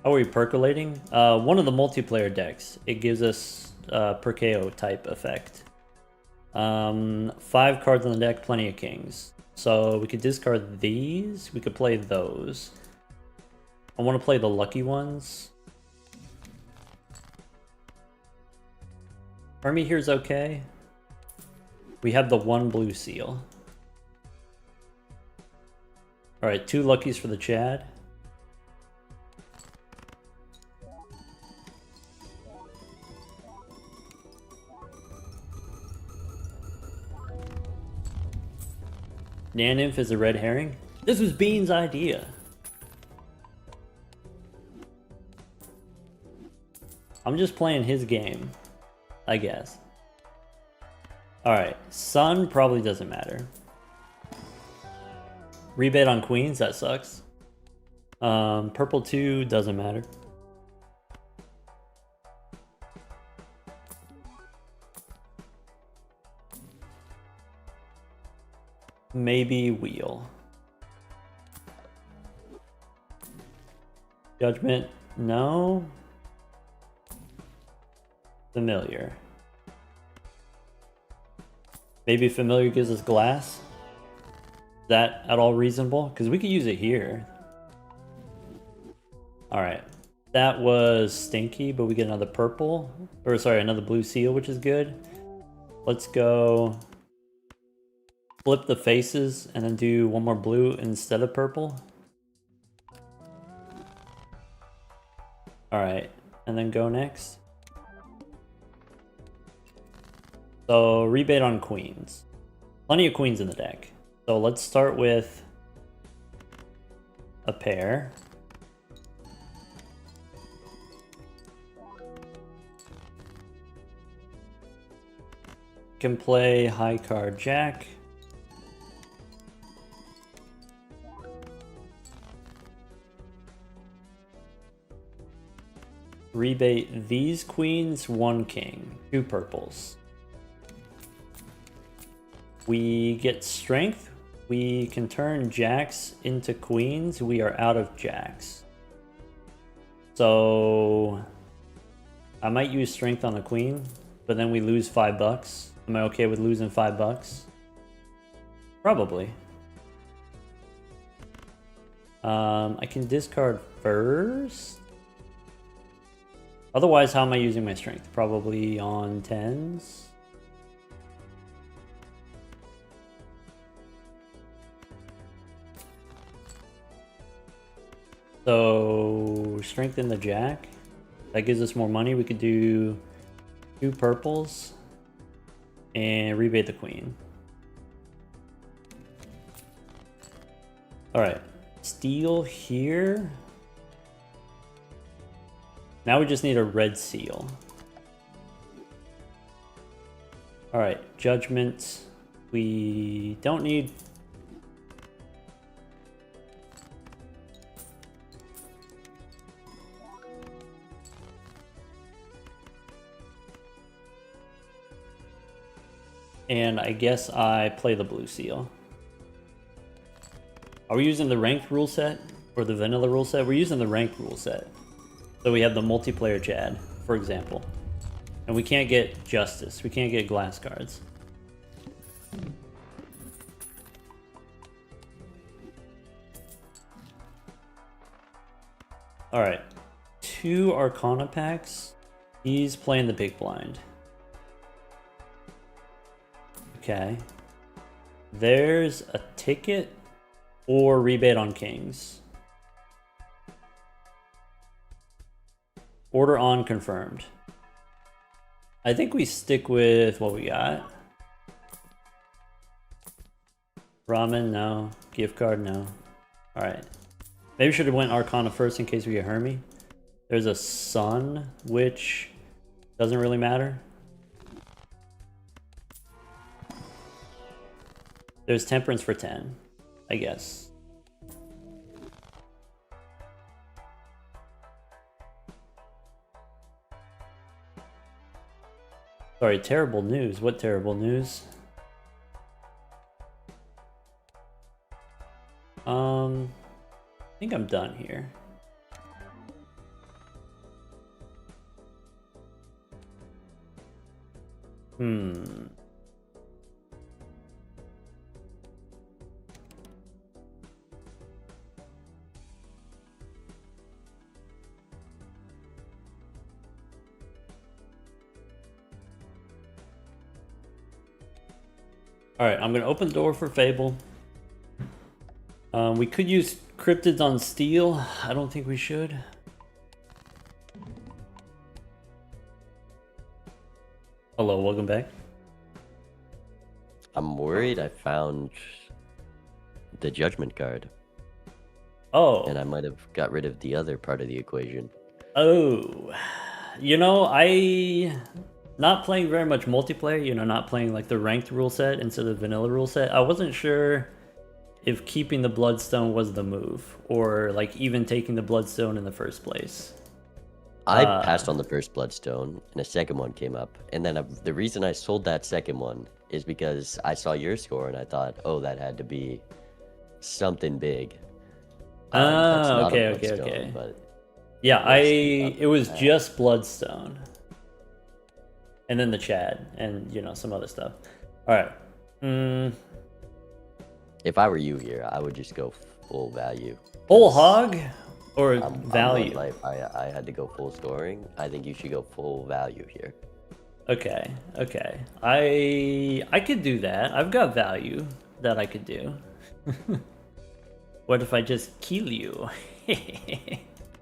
[SPEAKER 1] How are we percolating? One of the multiplayer decks. It gives us Perkeo type effect. 5 cards on the deck, plenty of kings. So we could discard these. We could play those. I want to play the lucky ones. Army here's okay. We have the 1 blue seal. Alright, 2 luckies for the Chad. Nanymph is a red herring? This was Bean's idea. I'm just playing his game, I guess. Alright, sun probably doesn't matter. Rebate on queens, that sucks. Purple 2 doesn't matter. Maybe wheel. Judgment, no. Familiar. Maybe familiar gives us glass. Is that at all reasonable? Because we could use it here. Alright. That was stinky, but we get another purple. Or sorry, another blue seal, which is good. Let's go flip the faces and then do 1 more blue instead of purple. Alright, and then go next. So rebate on queens. Plenty of queens in the deck. So let's start with a pair. Can play high card jack. Rebate these queens, 1 king, 2 purples. We get strength. We can turn jacks into queens. We are out of jacks. So I might use strength on a queen, but then we lose $5. Am I okay with losing $5? Probably. I can discard first. Otherwise, how am I using my strength? Probably on 10s. So, strengthen the jack. That gives us more money. We could do 2 purples and rebate the queen. Alright, steal here. Now we just need a red seal. Alright, judgment. We don't need... And I guess I play the blue seal. Are we using the ranked rule set or the vanilla rule set? We're using the ranked rule set. So we have the multiplayer Chad, for example. And we can't get justice. We can't get glass cards. Alright. 2 Arcana packs. He's playing the big blind. Okay. There's a ticket or rebate on kings. Order on confirmed. I think we stick with what we got. Ramen, no. Gift card, no. Alright. Maybe we should have went Arcana first in case we get Hermie. There's a sun, which doesn't really matter. There's Temperance for 10, I guess. Sorry, terrible news. What terrible news? I think I'm done here. Alright, I'm going to open the door for Fable. We could use Cryptids on Steel. I don't think we should. Hello, welcome back.
[SPEAKER 2] I'm worried I found the judgment card.
[SPEAKER 1] Oh.
[SPEAKER 2] And I might have got rid of the other part of the equation.
[SPEAKER 1] Oh. You know, not playing very much multiplayer, you know, not playing like the ranked rule set instead of the vanilla rule set. I wasn't sure if keeping the Bloodstone was the move, or like even taking the Bloodstone in the first place.
[SPEAKER 2] I passed on the first Bloodstone, and a second one came up. And then the reason I sold that second one is because I saw your score, and I thought, oh, that had to be something big. That's not a Bloodstone, but
[SPEAKER 1] yeah, it was just Bloodstone. And then the Chad, and, you know, some other stuff. Alright.
[SPEAKER 2] If I were you here, I would just go full value.
[SPEAKER 1] Whole hog? Or
[SPEAKER 2] I'm
[SPEAKER 1] value?
[SPEAKER 2] I had to go full scoring. I think you should go full value here.
[SPEAKER 1] Okay, okay. I could do that. I've got value that I could do. What if I just kill you?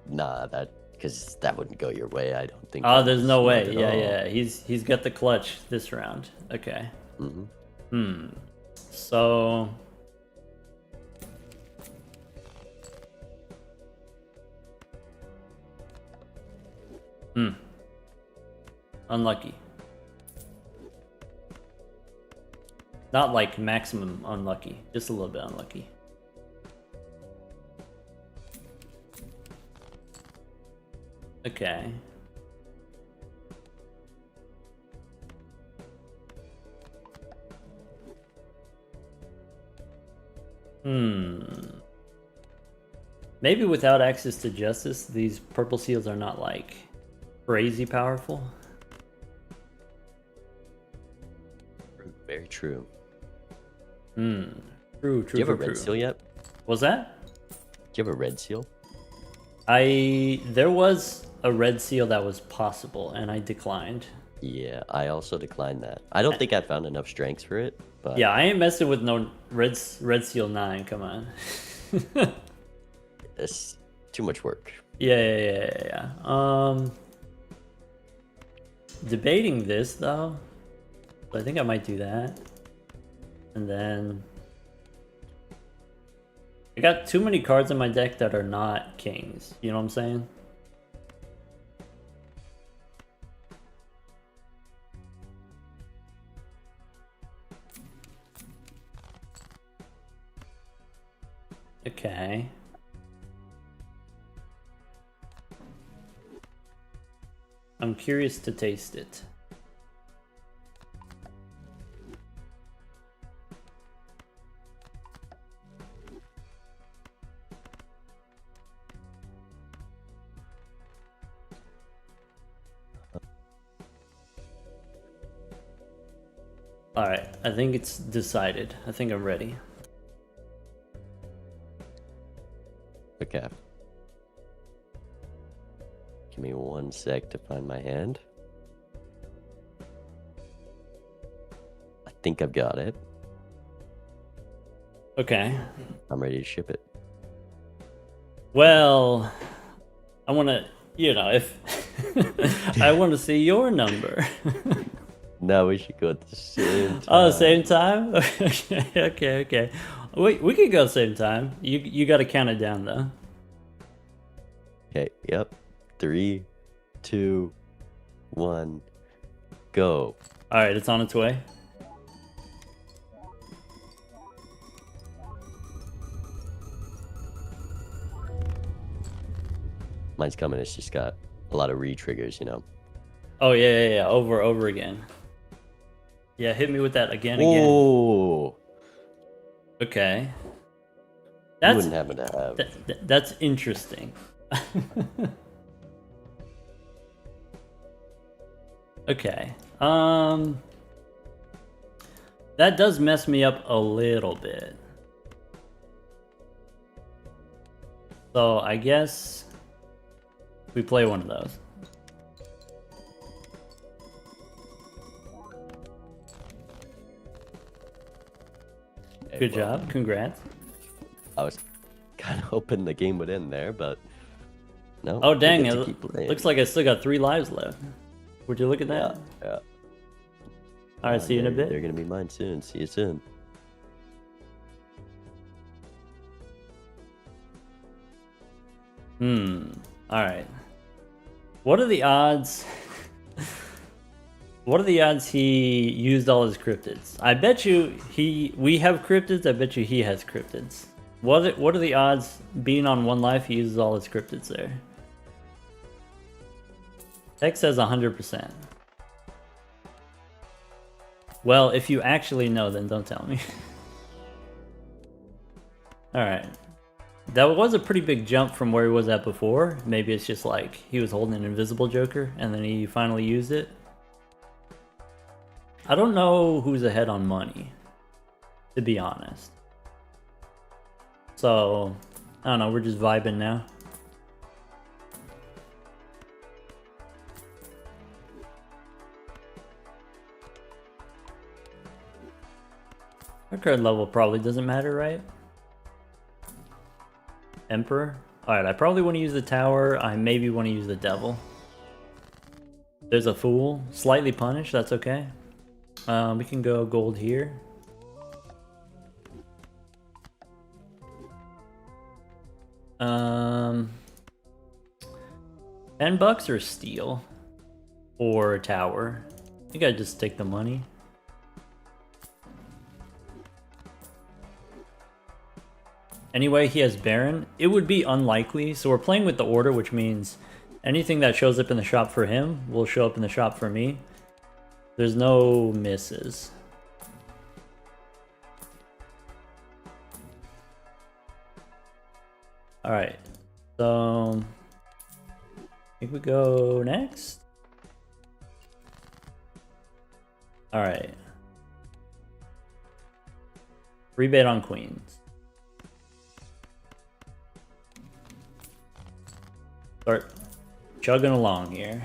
[SPEAKER 2] Nah, because that wouldn't go your way. I don't think.
[SPEAKER 1] Oh, there's no way. Yeah. He's got the clutch this round. Okay. So. Unlucky. Not like maximum unlucky, just a little bit unlucky. Okay. Maybe without access to justice, these purple seals are not like crazy powerful.
[SPEAKER 2] Very true.
[SPEAKER 1] True.
[SPEAKER 2] Do you have a red seal yet?
[SPEAKER 1] Was that?
[SPEAKER 2] Do you have a red seal?
[SPEAKER 1] There was a red seal that was possible, and I declined.
[SPEAKER 2] Yeah, I also declined that. I don't think I found enough strengths for it, but
[SPEAKER 1] Yeah, I ain't messing with no red seal 9. Come on.
[SPEAKER 2] it's too much work.
[SPEAKER 1] Yeah. Debating this though. I think I might do that. And then I got too many cards in my deck that are not kings. You know what I'm saying? Okay. I'm curious to taste it. Alright, I think it's decided. I think I'm ready.
[SPEAKER 2] Okay. Give me 1 sec to find my hand. I think I've got it.
[SPEAKER 1] Okay.
[SPEAKER 2] I'm ready to ship it.
[SPEAKER 1] Well, I want to, if I want to see your number.
[SPEAKER 2] No, we should go at the same time.
[SPEAKER 1] Oh, same time? Okay. We could go same time. You got to count it down though.
[SPEAKER 2] Okay, yep. 3, 2, 1, go.
[SPEAKER 1] All right, it's on its way.
[SPEAKER 2] Mine's coming. It's just got a lot of re-triggers, you know.
[SPEAKER 1] Oh yeah. Over again. Yeah, hit me with that again.
[SPEAKER 2] Oh.
[SPEAKER 1] Okay.
[SPEAKER 2] You wouldn't happen to have.
[SPEAKER 1] That's interesting. Okay. That does mess me up a little bit. So I guess we play one of those. Good job. Congrats.
[SPEAKER 2] I was kind of hoping the game would end there, but no.
[SPEAKER 1] Oh, dang.
[SPEAKER 2] we get to
[SPEAKER 1] It
[SPEAKER 2] keep playing.
[SPEAKER 1] looks like I still got 3 lives left. Would you look at that?
[SPEAKER 2] Yeah.
[SPEAKER 1] All right, see you in a bit.
[SPEAKER 2] They're going to be mine soon. See you soon.
[SPEAKER 1] All right. What are the odds? What are the odds he used all his cryptids? I bet you we have cryptids. I bet you he has cryptids. What are the odds being on 1 life he uses all his cryptids there? Tech says 100%. Well, if you actually know, then don't tell me. Alright. That was a pretty big jump from where he was at before. Maybe it's just like he was holding an invisible Joker and then he finally used it. I don't know who's ahead on money, to be honest. So, I don't know, we're just vibing now. Our card level probably doesn't matter, right? Emperor? Alright, I probably want to use the tower. I maybe want to use the devil. There's a fool. Slightly punished, that's okay. We can go gold here. $10 or steel? Or tower? I think I'd just take the money. Anyway, he has Baron. It would be unlikely, so we're playing with the order, which means anything that shows up in the shop for him will show up in the shop for me. There's no misses. Alright. So I think we go next. Alright. Rebate on queens. Start chugging along here.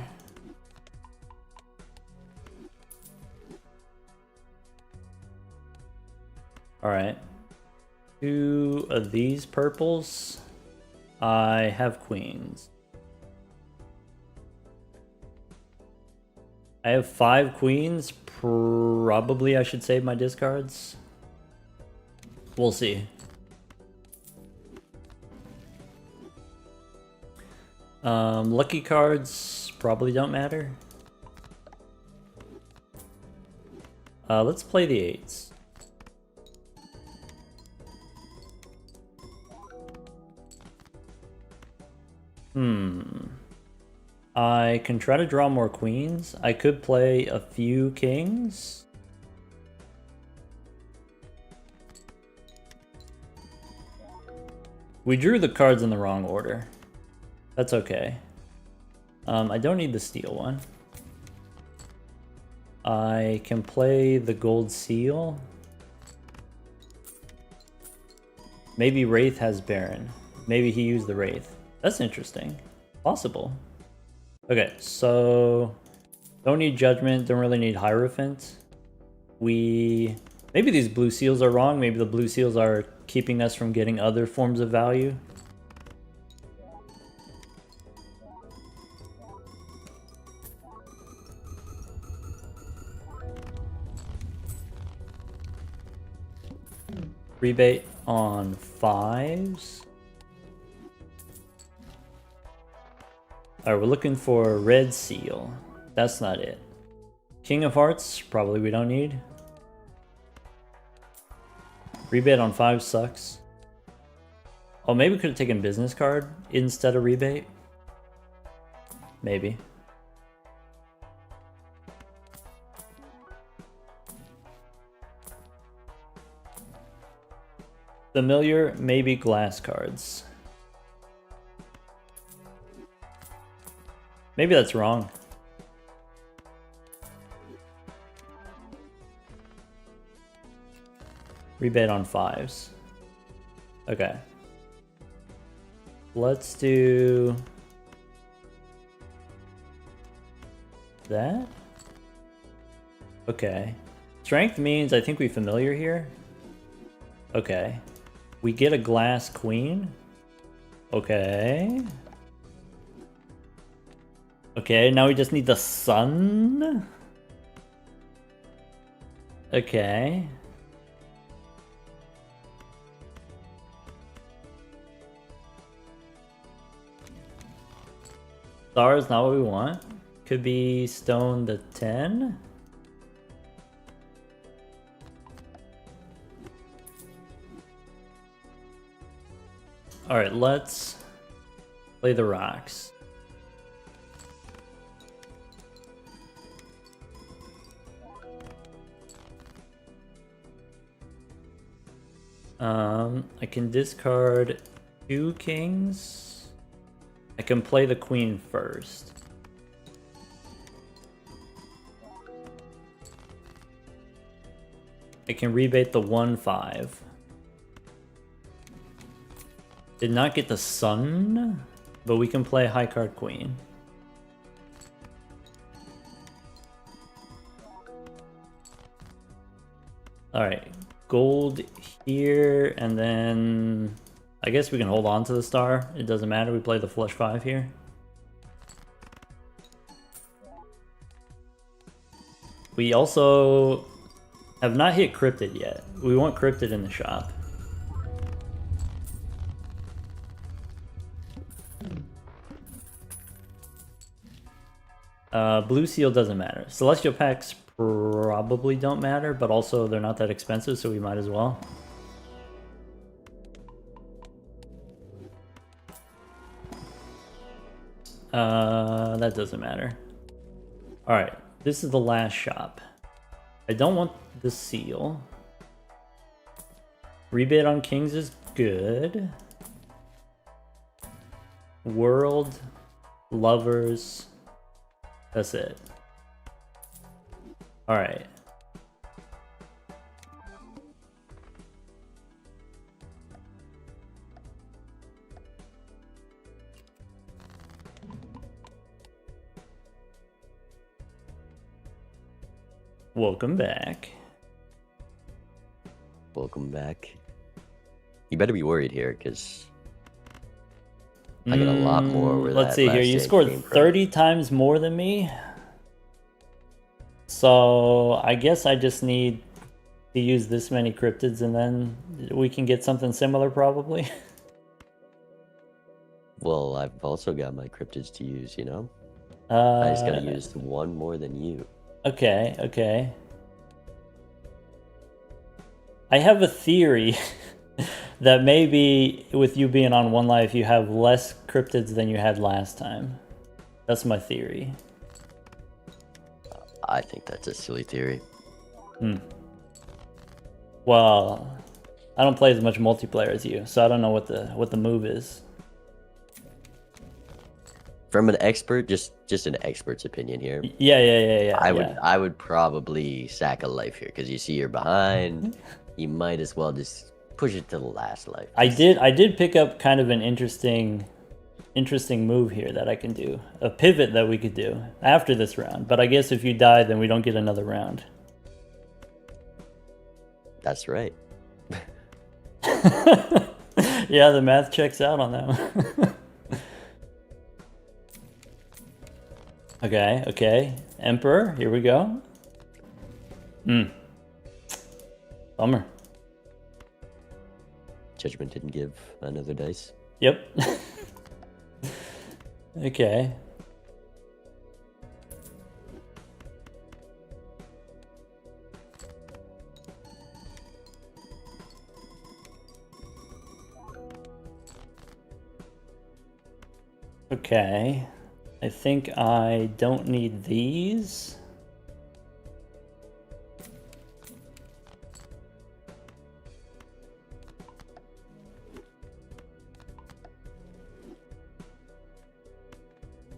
[SPEAKER 1] Alright. 2 of these purples. I have queens. I have 5 queens. Probably I should save my discards. We'll see. Lucky cards probably don't matter. Let's play the 8s. I can try to draw more queens. I could play a few kings. We drew the cards in the wrong order. That's okay. I don't need the steel one. I can play the gold seal. Maybe Wraith has Baron. Maybe he used the Wraith. That's interesting. Possible. Okay, so don't need Judgment, don't really need Hierophant. Maybe these blue seals are wrong. Maybe the blue seals are keeping us from getting other forms of value. Rebate on 5s. Alright, we're looking for red seal. That's not it. King of Hearts, probably we don't need. Rebate on 5 sucks. Oh, maybe we could have taken business card instead of rebate. Maybe. Familiar, maybe glass cards. Maybe that's wrong. Rebate on 5s. Okay. Let's do that. Okay. Strength means I think we familiar here. Okay. We get a glass queen. Okay. Okay, now we just need the sun. Okay. Star is not what we want. Could be stone the 10. Alright, let's play the rocks. I can discard 2 kings. I can play the queen first. I can rebate the 1-5. Did not get the sun, but we can play high card queen. Alright, gold here, and then I guess we can hold on to the star. It doesn't matter, we play the flush 5 here. We also have not hit Cryptid yet. We want Cryptid in the shop. Blue seal doesn't matter. Celestial packs probably don't matter, but also they're not that expensive, so we might as well. That doesn't matter. Alright, this is the last shop. I don't want the seal. Rebate on kings is good. World, Lovers. That's it. All right. Welcome back.
[SPEAKER 2] Welcome back. You better be worried here, because I get a lot more where
[SPEAKER 1] Let's
[SPEAKER 2] that
[SPEAKER 1] see here.
[SPEAKER 2] last
[SPEAKER 1] You
[SPEAKER 2] egg
[SPEAKER 1] scored
[SPEAKER 2] came from.
[SPEAKER 1] 30 times more than me. So I guess I just need to use this many cryptids and then we can get something similar probably.
[SPEAKER 2] Well, I've also got my cryptids to use, you know? I just gotta use one more than you.
[SPEAKER 1] Okay, okay. I have a theory that maybe with you being on one life, you have less cryptids than you had last time. That's my theory.
[SPEAKER 2] I think that's a silly theory.
[SPEAKER 1] Well, I don't play as much multiplayer as you, so I don't know what the move is.
[SPEAKER 2] From an expert, just an expert's opinion here.
[SPEAKER 1] Yeah.
[SPEAKER 2] I would probably sack a life here, because you see you're behind. You might as well just push it to the last life.
[SPEAKER 1] I did pick up kind of an interesting move here that I can do. A pivot that we could do after this round. But I guess if you die, then we don't get another round.
[SPEAKER 2] That's right.
[SPEAKER 1] Yeah, the math checks out on that one. Okay. Emperor, here we go. Bummer.
[SPEAKER 2] Judgment didn't give another dice.
[SPEAKER 1] Yep. Okay. Okay. I think I don't need these.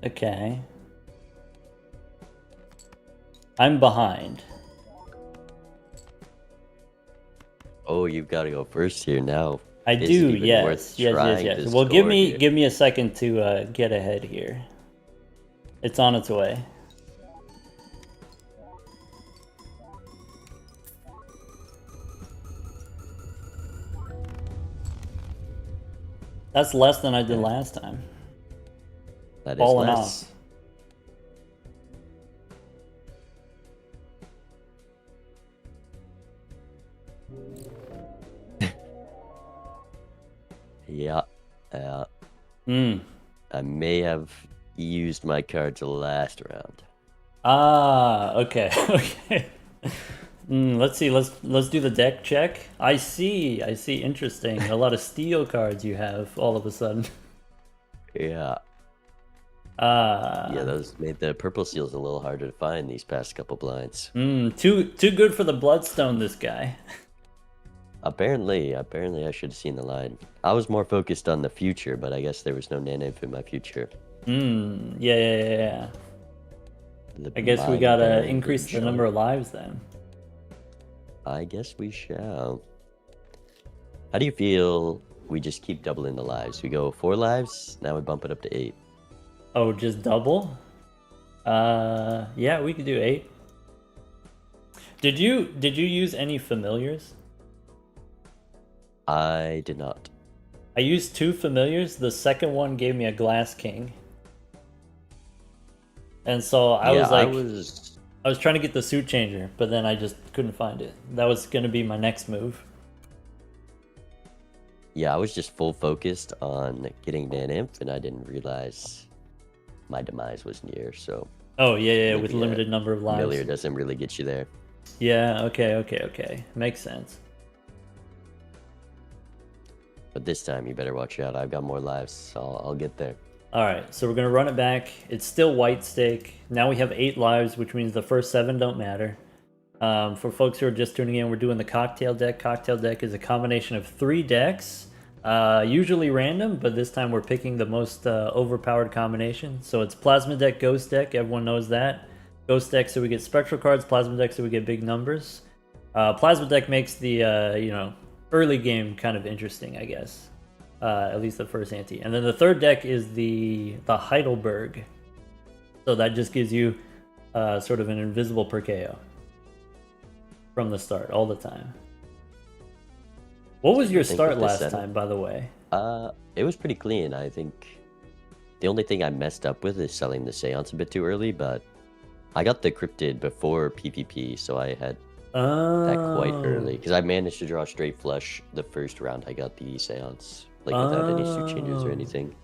[SPEAKER 1] Okay. I'm behind.
[SPEAKER 2] Oh, you've got to go first here now.
[SPEAKER 1] I
[SPEAKER 2] Is it
[SPEAKER 1] do,
[SPEAKER 2] even
[SPEAKER 1] yes.
[SPEAKER 2] worth
[SPEAKER 1] Yes.
[SPEAKER 2] trying to
[SPEAKER 1] Well, give
[SPEAKER 2] score
[SPEAKER 1] me
[SPEAKER 2] here?
[SPEAKER 1] a second to get ahead here. It's on its way. That's less than I did last time.
[SPEAKER 2] That is
[SPEAKER 1] Falling
[SPEAKER 2] less. Yeah. I may have used my cards last round.
[SPEAKER 1] Ah, okay, okay. Let's see. Let's do the deck check. I see. Interesting. A lot of steel cards you have all of a sudden.
[SPEAKER 2] Yeah.
[SPEAKER 1] Ah.
[SPEAKER 2] Yeah, those made the purple seals a little harder to find these past couple blinds.
[SPEAKER 1] Too good for the bloodstone. This guy.
[SPEAKER 2] Apparently I should have seen the line. I was more focused on the future, but I guess there was no Nanimp in my future.
[SPEAKER 1] Yeah.
[SPEAKER 2] The
[SPEAKER 1] I guess we
[SPEAKER 2] mind
[SPEAKER 1] gotta
[SPEAKER 2] bearing
[SPEAKER 1] increase the
[SPEAKER 2] didn't
[SPEAKER 1] number
[SPEAKER 2] show.
[SPEAKER 1] of lives then.
[SPEAKER 2] I guess we shall. How do you feel we just keep doubling the lives? We go 4 lives, now we bump it up to 8.
[SPEAKER 1] Oh, just double? Yeah, we could do 8. Did you use any familiars?
[SPEAKER 2] I did not.
[SPEAKER 1] I used 2 familiars. The second one gave me a Glass King. And so I was like, I was trying to get the suit changer, but then I just couldn't find it. That was going to be my next move.
[SPEAKER 2] Yeah, I was just full focused on getting Nanimp, and I didn't realize my demise was near, so...
[SPEAKER 1] Oh, yeah, with
[SPEAKER 2] maybe
[SPEAKER 1] limited number of lives.
[SPEAKER 2] Familiar doesn't really get you there.
[SPEAKER 1] Yeah, okay. Makes sense.
[SPEAKER 2] But this time, you better watch out. I've got more lives, so I'll get there.
[SPEAKER 1] Alright, so we're going to run it back. It's still white stake. Now we have 8 lives, which means the first 7 don't matter. For folks who are just tuning in, we're doing the Cocktail deck. Cocktail deck is a combination of 3 decks. Usually random, but this time we're picking the most overpowered combination. So it's Plasma Deck, Ghost Deck. Everyone knows that. Ghost Deck, so we get Spectral cards. Plasma Deck, so we get big numbers. Plasma Deck makes the early game kind of interesting, I guess. At least the first ante. And then the third deck is the Heidelberg. So that just gives you sort of an invisible per KO from the start, all the time. What was your start last time, by the way?
[SPEAKER 2] It was pretty clean. I think the only thing I messed up with is selling the Seance a bit too early, but I got the Cryptid before PvP, so I had that quite early. Because I managed to draw straight flush the first round. I got the Seance, like without any suit changes or anything.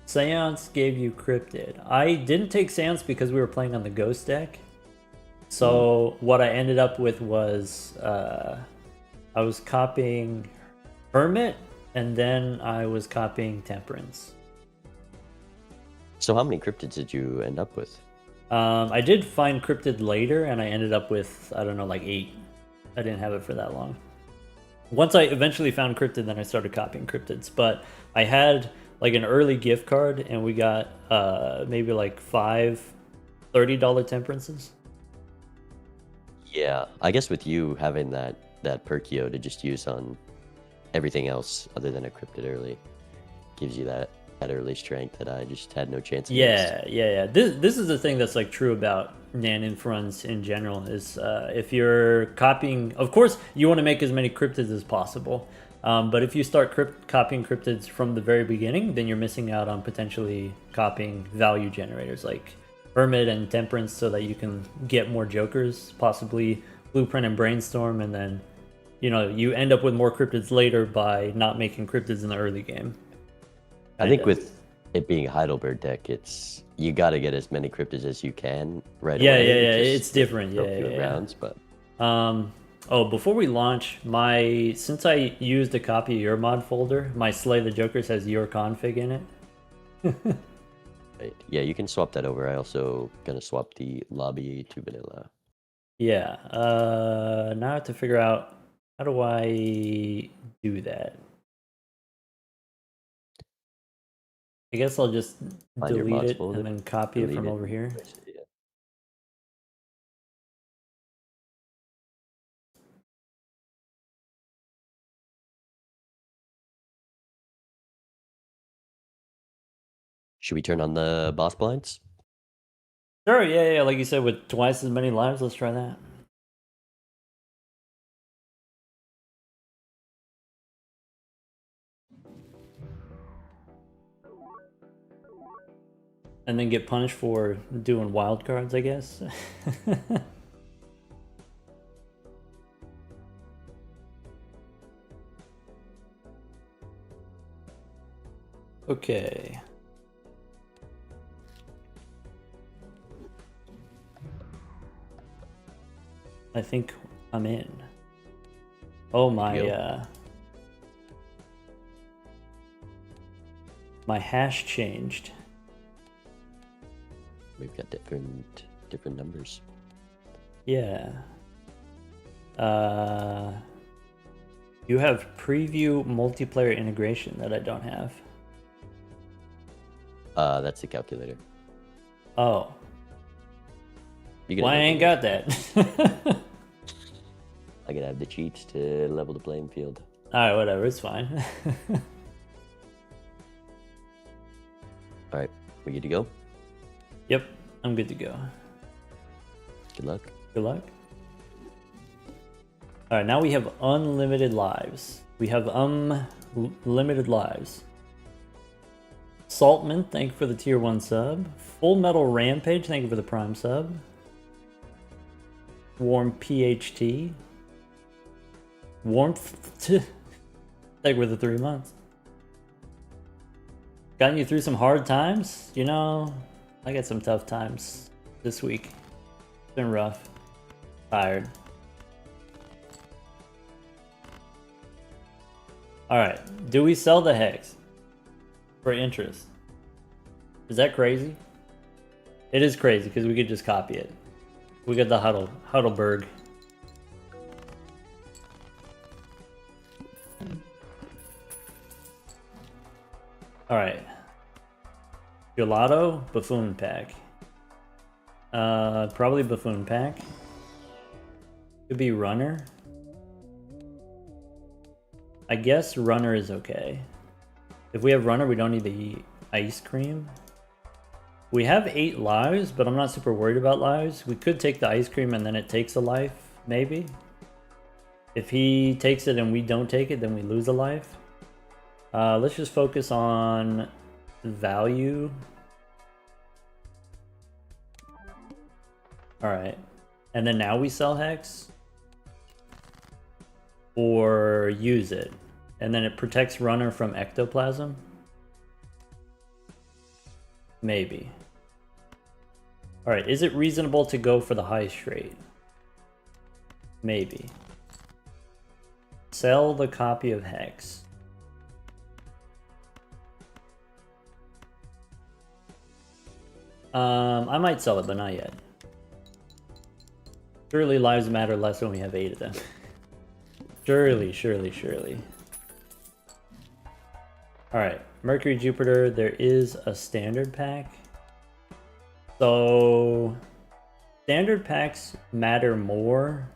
[SPEAKER 1] Seance gave you Cryptid. I didn't take Seance because we were playing on the Ghost deck. So what I ended up with was I was copying Hermit, and then I was copying Temperance.
[SPEAKER 2] So how many Cryptids did you end up with?
[SPEAKER 1] I did find Cryptid later, and I ended up with, I don't know, like 8. I didn't have it for that long. Once I eventually found Cryptid, then I started copying Cryptids. But I had like an early gift card, and we got maybe like 5 $30 Temperances.
[SPEAKER 2] Yeah, I guess with you having that Perkio to just use on everything else other than a Cryptid early gives you that early strength that I just had no chance against.
[SPEAKER 1] Yeah. This is the thing that's like true about Nan-Inf runs in general is if you're copying, of course you want to make as many Cryptids as possible, but if you start copying Cryptids from the very beginning, then you're missing out on potentially copying value generators like Hermit and Temperance, so that you can get more Jokers, possibly Blueprint and Brainstorm, and then you end up with more Cryptids later by not making Cryptids in the early game.
[SPEAKER 2] I think with it being a Heidelberg deck, you got to get as many Cryptids as you can right away.
[SPEAKER 1] Yeah, it's different. Yeah.
[SPEAKER 2] Rounds, but
[SPEAKER 1] before we launch, since I used a copy of your mod folder, my Slay the Jokers has your config in it.
[SPEAKER 2] Right. Yeah, you can swap that over. I also gonna swap the lobby to vanilla.
[SPEAKER 1] Yeah. Now I have to figure out, how do I do that? I guess I'll just delete it and then copy it from over here.
[SPEAKER 2] Yeah. Should we turn on the boss blinds?
[SPEAKER 1] Sure, yeah. Like you said, with twice as many lives, let's try that. And then get punished for doing wild cards, I guess. Okay. I think I'm in. Oh, my my hash changed.
[SPEAKER 2] We've got different numbers.
[SPEAKER 1] Yeah. You have preview multiplayer integration that I don't have.
[SPEAKER 2] That's the calculator.
[SPEAKER 1] Oh.
[SPEAKER 2] Well,
[SPEAKER 1] I ain't got that.
[SPEAKER 2] I gotta have the cheats to level the playing field.
[SPEAKER 1] Alright, whatever, it's fine.
[SPEAKER 2] Alright, we good to go?
[SPEAKER 1] Yep, I'm good to go.
[SPEAKER 2] Good luck.
[SPEAKER 1] Good luck. Alright, now we have unlimited lives. We have unlimited lives. Saltman, thank you for the tier 1 sub. Full Metal Rampage, thank you for the prime sub. Warm PHT. Warmth. Thank you for the 3 months. Gotten you through some hard times? I got some tough times this week. It's been rough. Tired. Alright, do we sell the Hex for interest? Is that crazy? It is crazy because we could just copy it. We got the Heidelberg. Alright. Gelato, Buffoon Pack. Probably Buffoon Pack. Could be Runner. I guess Runner is okay. If we have Runner, we don't need the Ice Cream. We have 8 lives, but I'm not super worried about lives. We could take the Ice Cream and then it takes a life, maybe. If he takes it and we don't take it, then we lose a life. Let's just focus on value. Alright. And then now we sell Hex. Or use it. And then it protects Runner from Ectoplasm. Maybe. Alright, is it reasonable to go for the high straight? Maybe. Sell the copy of Hex. I might sell it, but not yet. Surely lives matter less when we have 8 of them. Surely. Alright, Mercury, Jupiter, there is a standard pack. So, standard packs matter more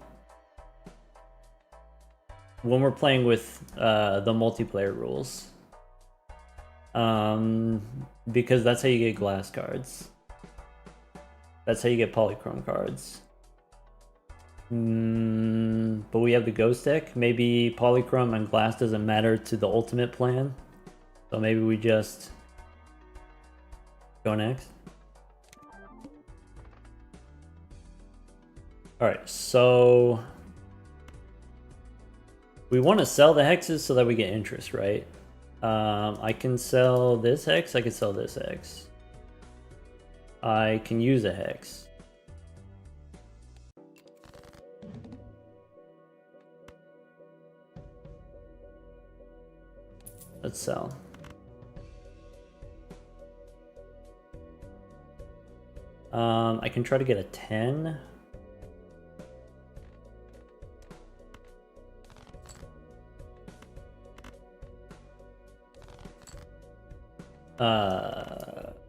[SPEAKER 1] when we're playing with the multiplayer rules. Because that's how you get glass cards. That's how you get polychrome cards. But we have the ghost deck. Maybe polychrome and glass doesn't matter to the ultimate plan. So maybe we just go next. Alright, so we want to sell the hexes so that we get interest, right? I can sell this hex, I can sell this hex. I can use a hex. Let's sell. I can try to get a 10.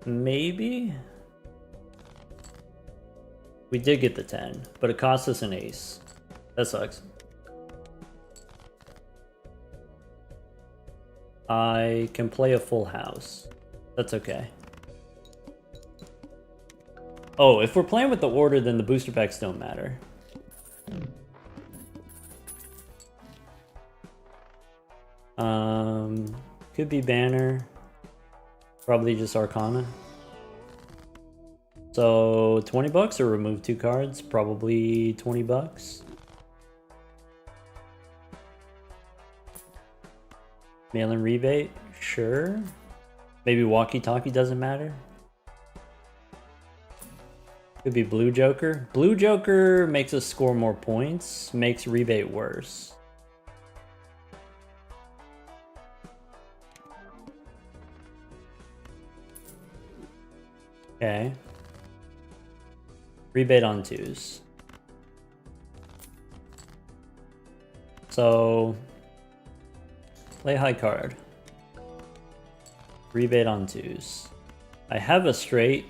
[SPEAKER 1] Maybe? We did get the 10, but it cost us an ace. That sucks. I can play a full house. That's okay. Oh, if we're playing with the order, then the booster packs don't matter. Could be Banner. Probably just Arcana. So 20 bucks or remove 2 cards? Probably 20 bucks. Mail-in rebate? Sure. Maybe walkie-talkie doesn't matter. Could be Blue Joker. Blue Joker makes us score more points, makes rebate worse. Okay. Rebate on 2s. So play high card. Rebate on 2s. I have a straight,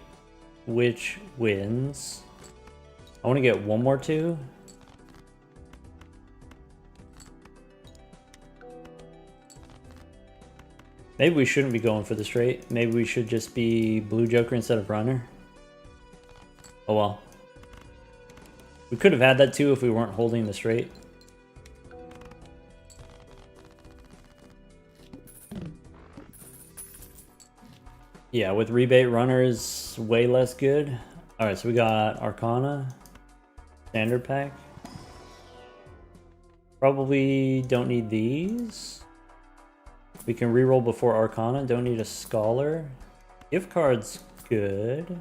[SPEAKER 1] which wins. I want to get one more 2. Maybe we shouldn't be going for the straight. Maybe we should just be Blue Joker instead of Runner. Oh well. We could have had that too if we weren't holding the straight. Yeah, with rebate, Runner is way less good. Alright, so we got Arcana. Standard pack. Probably don't need these. We can reroll before Arcana. Don't need a Scholar. Gift card's good.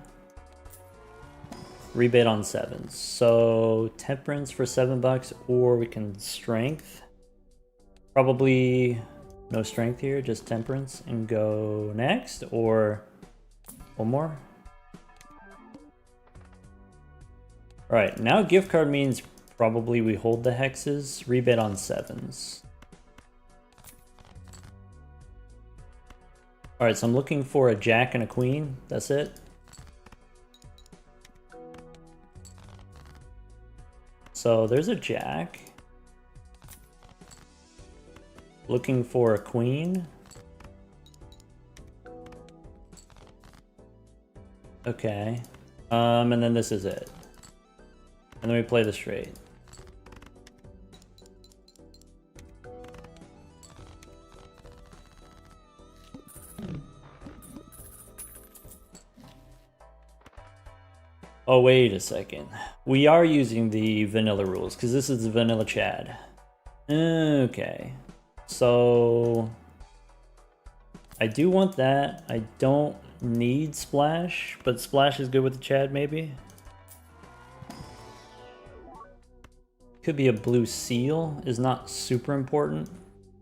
[SPEAKER 1] Rebate on 7s. So Temperance for 7 bucks, or we can Strength. Probably no Strength here, just Temperance, and go next, or one more. Alright, now gift card means probably we hold the hexes. Rebate on 7s. Alright, so I'm looking for a jack and a queen. That's it. So there's a jack. Looking for a queen. Okay. And then this is it. And then we play the straight. Oh, wait a second. We are using the vanilla rules, because this is the vanilla Chad. Okay. So... I do want that. I don't need Splash, but Splash is good with the Chad, maybe? Could be a blue seal. Is not super important,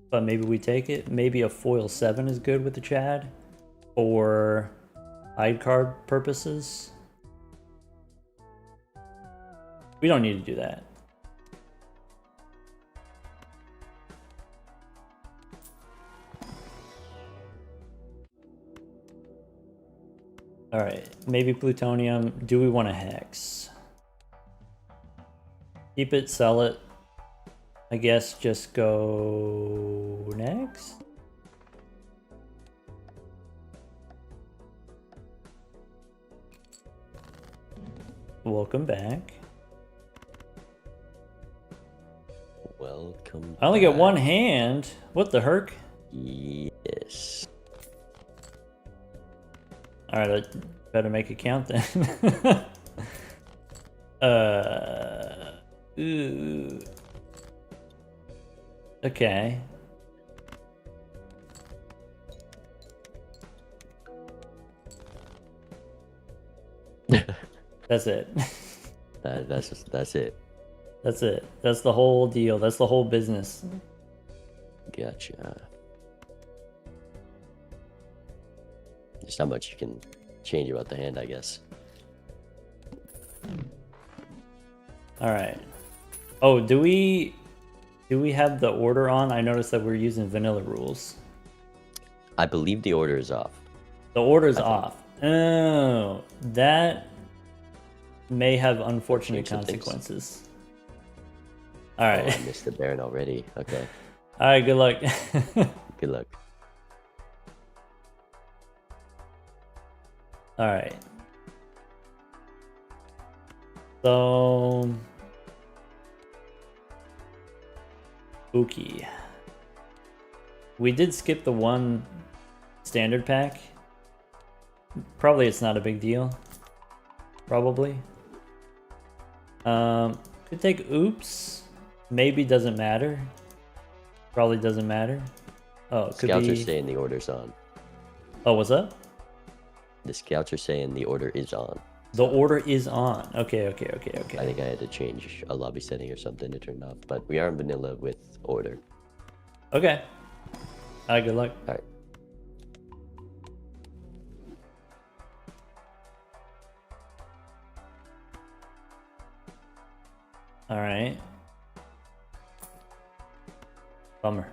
[SPEAKER 1] but maybe we take it. Maybe a foil 7 is good with the Chad for hide card purposes. We don't need to do that. Alright, maybe plutonium. Do we want a hex? Keep it, sell it. I guess just go next. Welcome back.
[SPEAKER 2] Welcome.
[SPEAKER 1] I only get
[SPEAKER 2] back.
[SPEAKER 1] one hand. What the herc?
[SPEAKER 2] Yes.
[SPEAKER 1] Alright, I better make it count then. Ooh. Okay. That's it.
[SPEAKER 2] That's it.
[SPEAKER 1] That's it. That's the whole deal. That's the whole business.
[SPEAKER 2] Gotcha. There's not much you can change about the hand, I guess.
[SPEAKER 1] All right. Oh, do we have the order on? I noticed that we're using vanilla rules.
[SPEAKER 2] I believe the order is off.
[SPEAKER 1] The order's off. Oh, that may have unfortunate
[SPEAKER 2] Change some things.
[SPEAKER 1] consequences. All
[SPEAKER 2] Oh,
[SPEAKER 1] right.
[SPEAKER 2] I missed the Baron already. Okay.
[SPEAKER 1] All right. Good luck.
[SPEAKER 2] Good luck.
[SPEAKER 1] All right. So, spooky. We did skip the one standard pack. Probably it's not a big deal. Probably. Could take oops. Maybe doesn't matter. Probably doesn't matter. Oh, it could
[SPEAKER 2] Scouts are
[SPEAKER 1] be.
[SPEAKER 2] saying the order's on.
[SPEAKER 1] Oh, what's up?
[SPEAKER 2] The scouts are saying the order is on.
[SPEAKER 1] The order is on. Okay.
[SPEAKER 2] I think I had to change a lobby setting or something to turn it off, but we are in vanilla with order.
[SPEAKER 1] Okay. All right. Good luck.
[SPEAKER 2] All right.
[SPEAKER 1] All right. Bummer.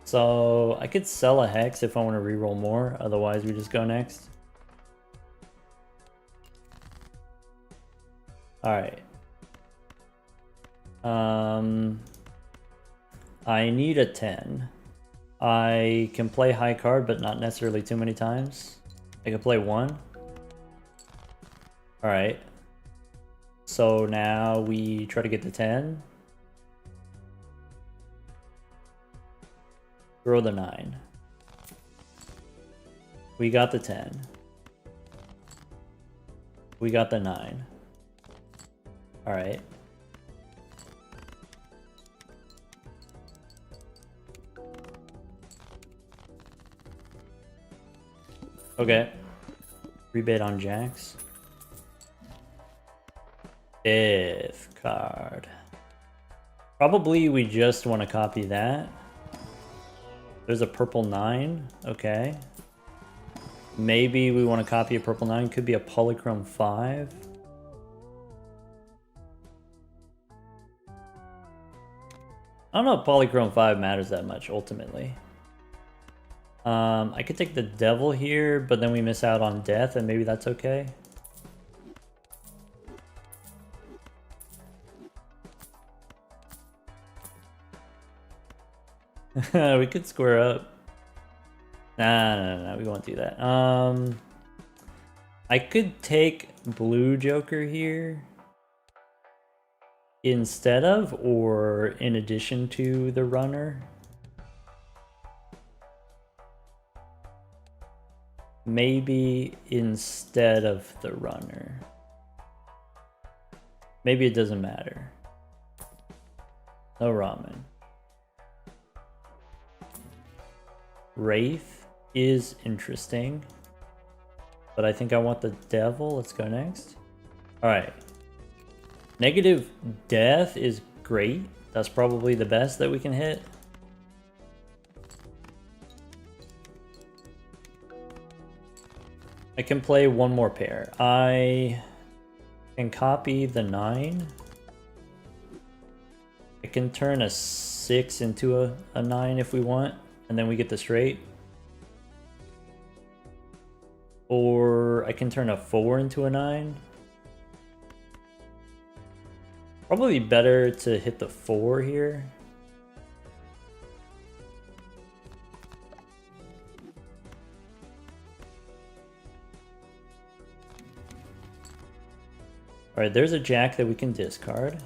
[SPEAKER 1] So I could sell a hex if I want to reroll more. Otherwise, we just go next. All right. I need a 10. I can play high card, but not necessarily too many times. I can play 1. All right. So now we try to get the 10. Throw the 9. We got the 10. We got the 9. All right. Okay. Rebate on jacks. 5th card. Probably we just want to copy that. There's a purple 9. Okay. Maybe we want to copy a purple 9. Could be a polychrome 5. I don't know if Polychrome 5 matters that much, ultimately. I could take the Devil here, but then we miss out on Death, and maybe that's okay. We could square up. Nah, we won't do that. I could take Blue Joker here instead of or in addition to the runner. Maybe instead of the runner. Maybe it doesn't matter. No ramen. Wraith is interesting, but I think I want the Devil. Let's go next. All right. Negative Death is great. That's probably the best that we can hit. I can play one more pair. I can copy the 9. I can turn a 6 into a 9 if we want, and then we get the straight. Or I can turn a 4 into a 9. Probably better to hit the 4 here. Alright, there's a Jack that we can discard.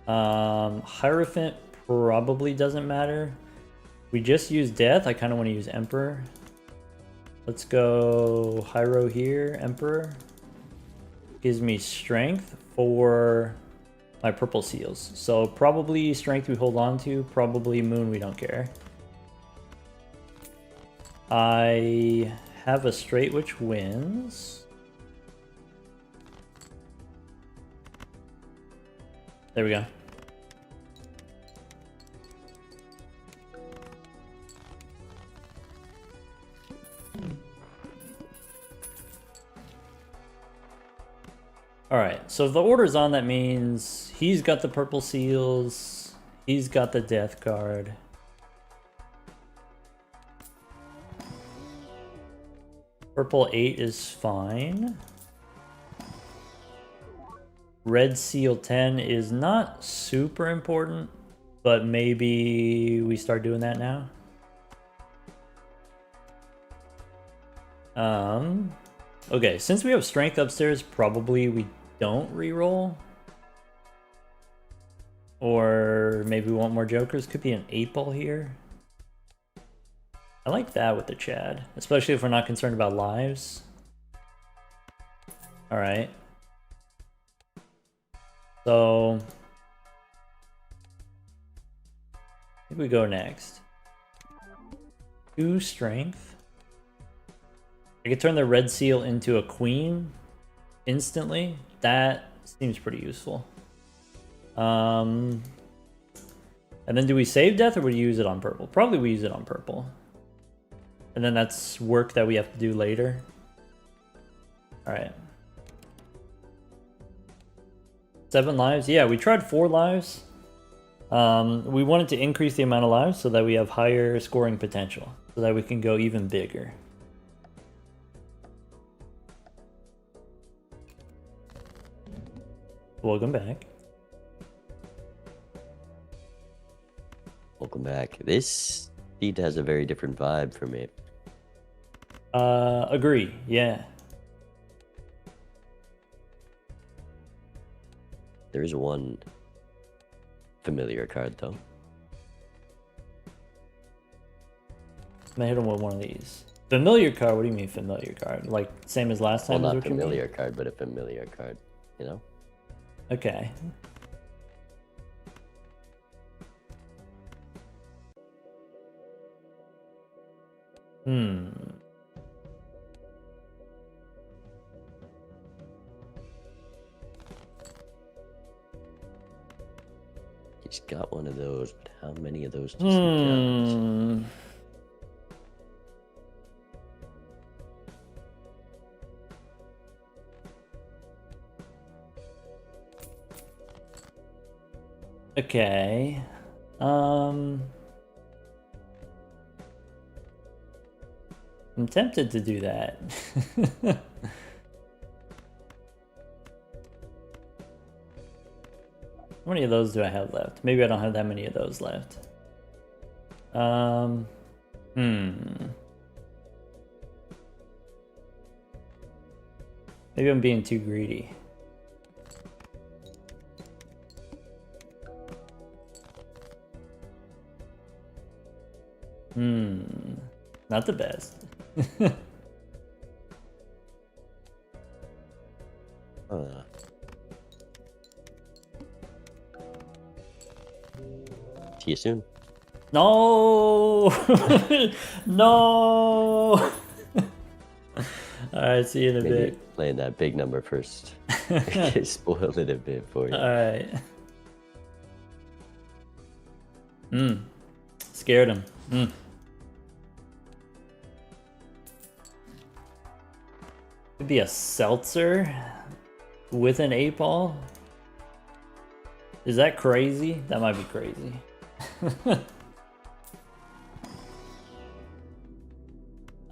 [SPEAKER 1] Hierophant probably doesn't matter. We just use Death. I kind of want to use Emperor. Let's go Hyro here, Emperor. Gives me Strength for my purple seals. So probably Strength we hold on to, probably Moon we don't care. I have a straight which wins. There we go. Alright, so if the order's on, that means he's got the purple seals, he's got the death card. Purple 8 is fine. Red seal 10 is not super important, but maybe we start doing that now. Okay, since we have strength upstairs, probably we don't reroll. Or maybe we want more jokers. Could be an 8-ball here. I like that with the Chad, especially if we're not concerned about lives. Alright. So I think we go next. 2 strength. I could turn the red seal into a queen instantly. That seems pretty useful. And then do we save death or would we use it on purple? Probably we use it on purple. And then that's work that we have to do later. Alright. 7 lives. Yeah, we tried 4 lives. We wanted to increase the amount of lives so that we have higher scoring potential. So that we can go even bigger. Welcome back.
[SPEAKER 2] Welcome back. This feed has a very different vibe for me.
[SPEAKER 1] Agree. Yeah.
[SPEAKER 2] There is one familiar card though.
[SPEAKER 1] I'm gonna hit him with one of these. Familiar card? What do you mean familiar card? Like same as last time?
[SPEAKER 2] Well,
[SPEAKER 1] is
[SPEAKER 2] not
[SPEAKER 1] what you mean?
[SPEAKER 2] familiar card, but a familiar card, you know?
[SPEAKER 1] Okay.
[SPEAKER 2] He's got one of those, but how many of those does he got?
[SPEAKER 1] Okay. I'm tempted to do that. How many of those do I have left? Maybe I don't have that many of those left. Maybe I'm being too greedy. Not the best.
[SPEAKER 2] See you soon.
[SPEAKER 1] No! No! Alright, see you in a
[SPEAKER 2] Maybe
[SPEAKER 1] bit.
[SPEAKER 2] playing that big number first. Spoiled it a bit for you.
[SPEAKER 1] Alright. Scared him. Could be a seltzer with an 8-ball. Is that crazy? That might be crazy.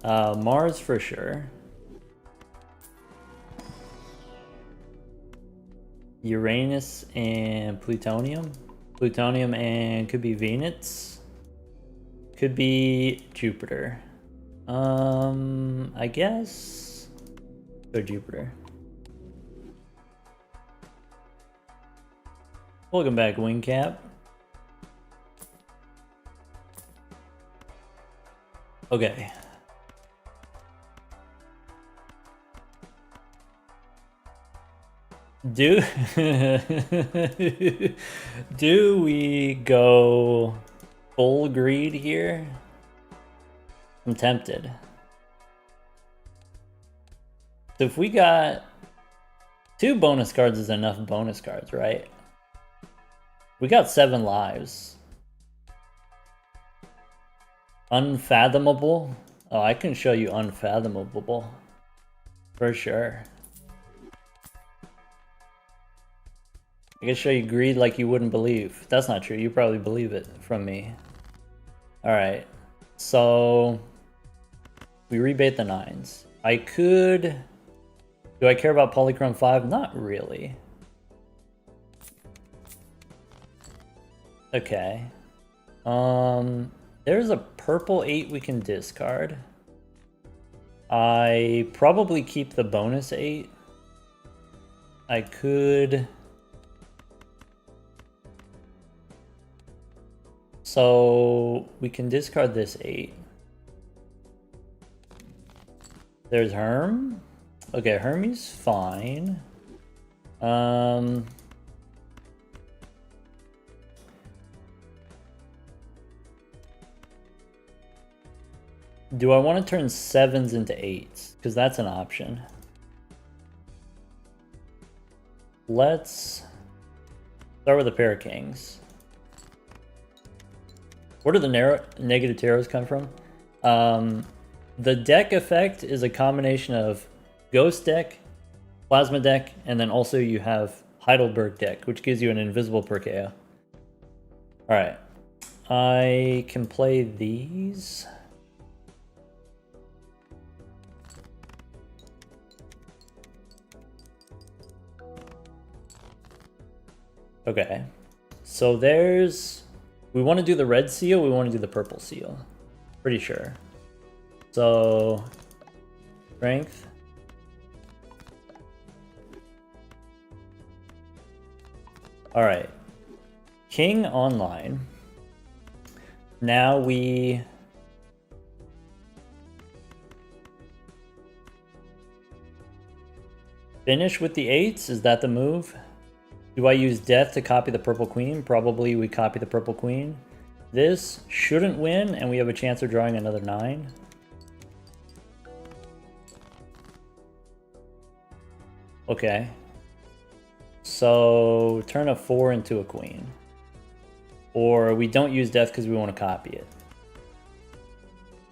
[SPEAKER 1] Mars for sure. Uranus and plutonium. Plutonium and could be Venus. Could be Jupiter. I guess. Or Jupiter. Welcome back, Wingcap. Okay. Do we go full greed here? I'm tempted. So if we got 2 bonus cards is enough bonus cards, right? We got 7 lives. Unfathomable? Oh, I can show you unfathomable. For sure. I can show you greed like you wouldn't believe. That's not true. You probably believe it from me. Alright. So we rebait the 9s. I could... Do I care about Polychrome 5? Not really. Okay. There's a purple 8 we can discard. I probably keep the bonus 8. I could... So we can discard this 8. There's Herm. Okay, Hermes fine. Do I want to turn 7s into 8s? Because that's an option. Let's start with a pair of kings. Where do the negative tarots come from? The deck effect is a combination of Ghost deck, Plasma deck, and then also you have Heidelberg deck, which gives you an invisible per KO. Alright. I can play these. Okay. So there's... We want to do the red seal, we want to do the purple seal. Pretty sure. So... Strength. Alright. King online. Now we... Finish with the 8s? Is that the move? Do I use death to copy the purple queen? Probably we copy the purple queen. This shouldn't win, and we have a chance of drawing another 9. Okay. So turn a 4 into a queen. Or we don't use death because we want to copy it.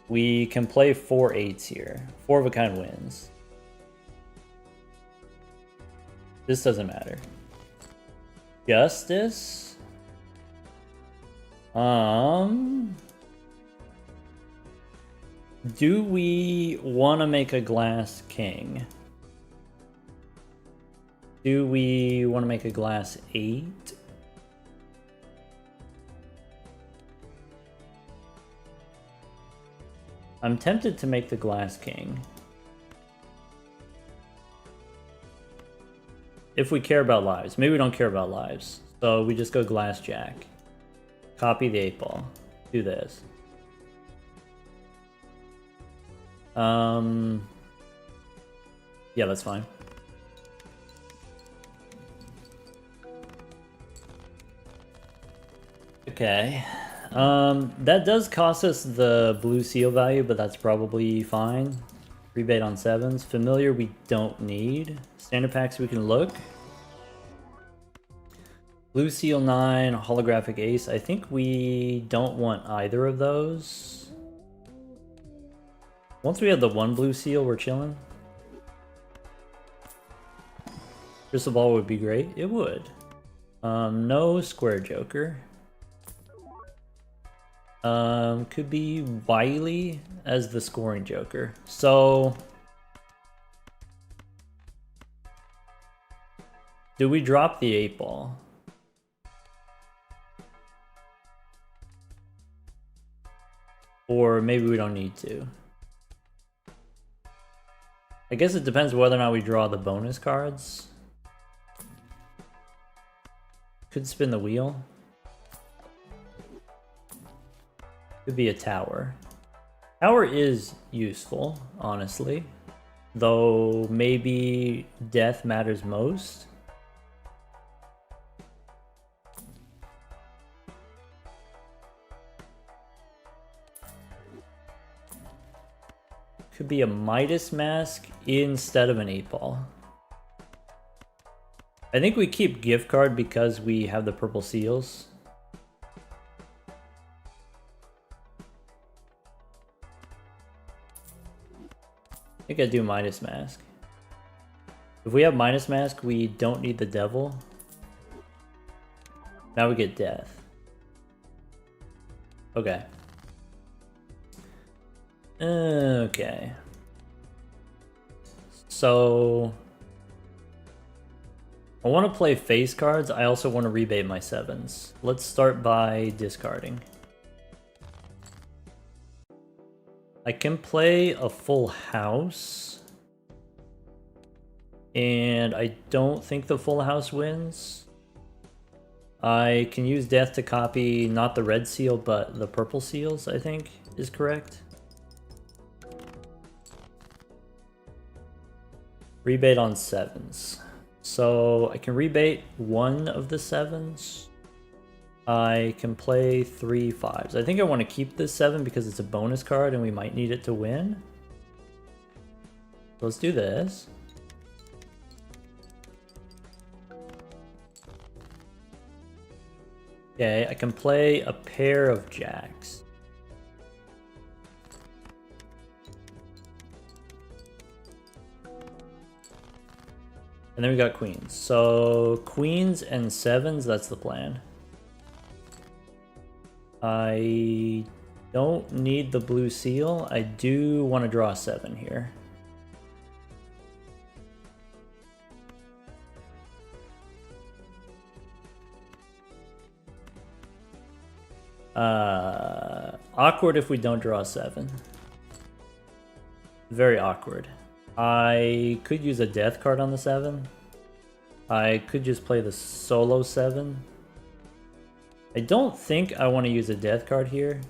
[SPEAKER 1] We can play 4 8s here. 4 of a kind wins. This doesn't matter. Justice. Do we want to make a glass king? Do we want to make a glass 8? I'm tempted to make the glass king. If we care about lives. Maybe we don't care about lives. So we just go glass jack. Copy the 8 ball. Do this. Yeah, that's fine. Okay. That does cost us the blue seal value, but that's probably fine. Rebate on 7s. Familiar we don't need. Standard packs we can look. Blue seal 9, holographic ace. I think we don't want either of those. Once we have the 1 blue seal, we're chilling. Crystal ball would be great. It would. No square joker. Could be Wiley as the scoring joker. So, do we drop the 8 ball? Or maybe we don't need to. I guess it depends whether or not we draw the bonus cards. Could spin the wheel. Could be a tower. Tower is useful, honestly. Though maybe death matters most. Could be a Midas mask instead of an 8 ball. I think we keep gift card because we have the purple seals. I think I do Midas mask. If we have Midas mask, we don't need the devil. Now we get death. Okay. Okay. So I want to play face cards. I also want to rebate my 7s. Let's start by discarding. I can play a full house. And I don't think the full house wins. I can use death to copy not the red seal, but the purple seals, I think is correct. Rebate on 7s. So I can rebate 1 of the 7s. I can play 3 5s. I think I want to keep this 7 because it's a bonus card and we might need it to win. Let's do this. Okay, I can play a pair of jacks. And then we got queens. So queens and 7s, that's the plan. I don't need the blue seal. I do want to draw a 7 here. Awkward if we don't draw a 7. Very awkward. I could use a death card on the 7. I could just play the solo 7. I don't think I want to use a death card here.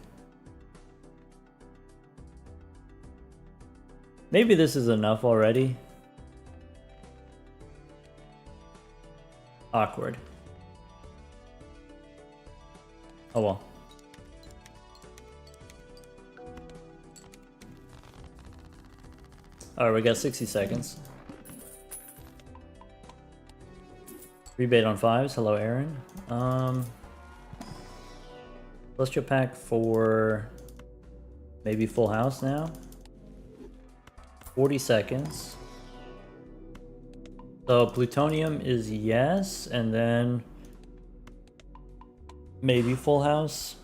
[SPEAKER 1] Maybe this is enough already. Awkward. Oh well. Alright, we got 60 seconds. Rebate on 5s. Hello, Aaron. Celestial pack for maybe full house now. 40 seconds. So plutonium is yes, and then maybe full house.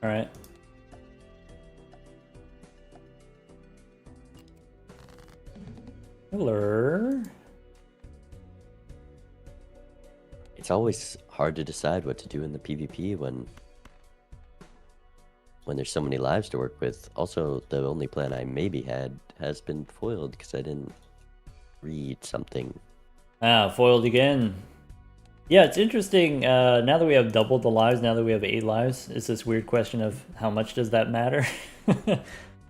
[SPEAKER 1] All right. Hello.
[SPEAKER 2] It's always hard to decide what to do in the PvP when there's so many lives to work with. Also, the only plan I maybe had has been foiled because I didn't read something.
[SPEAKER 1] Ah, foiled again. Yeah, it's interesting. Now that we have double the lives, now that we have 8 lives, it's this weird question of how much does that matter?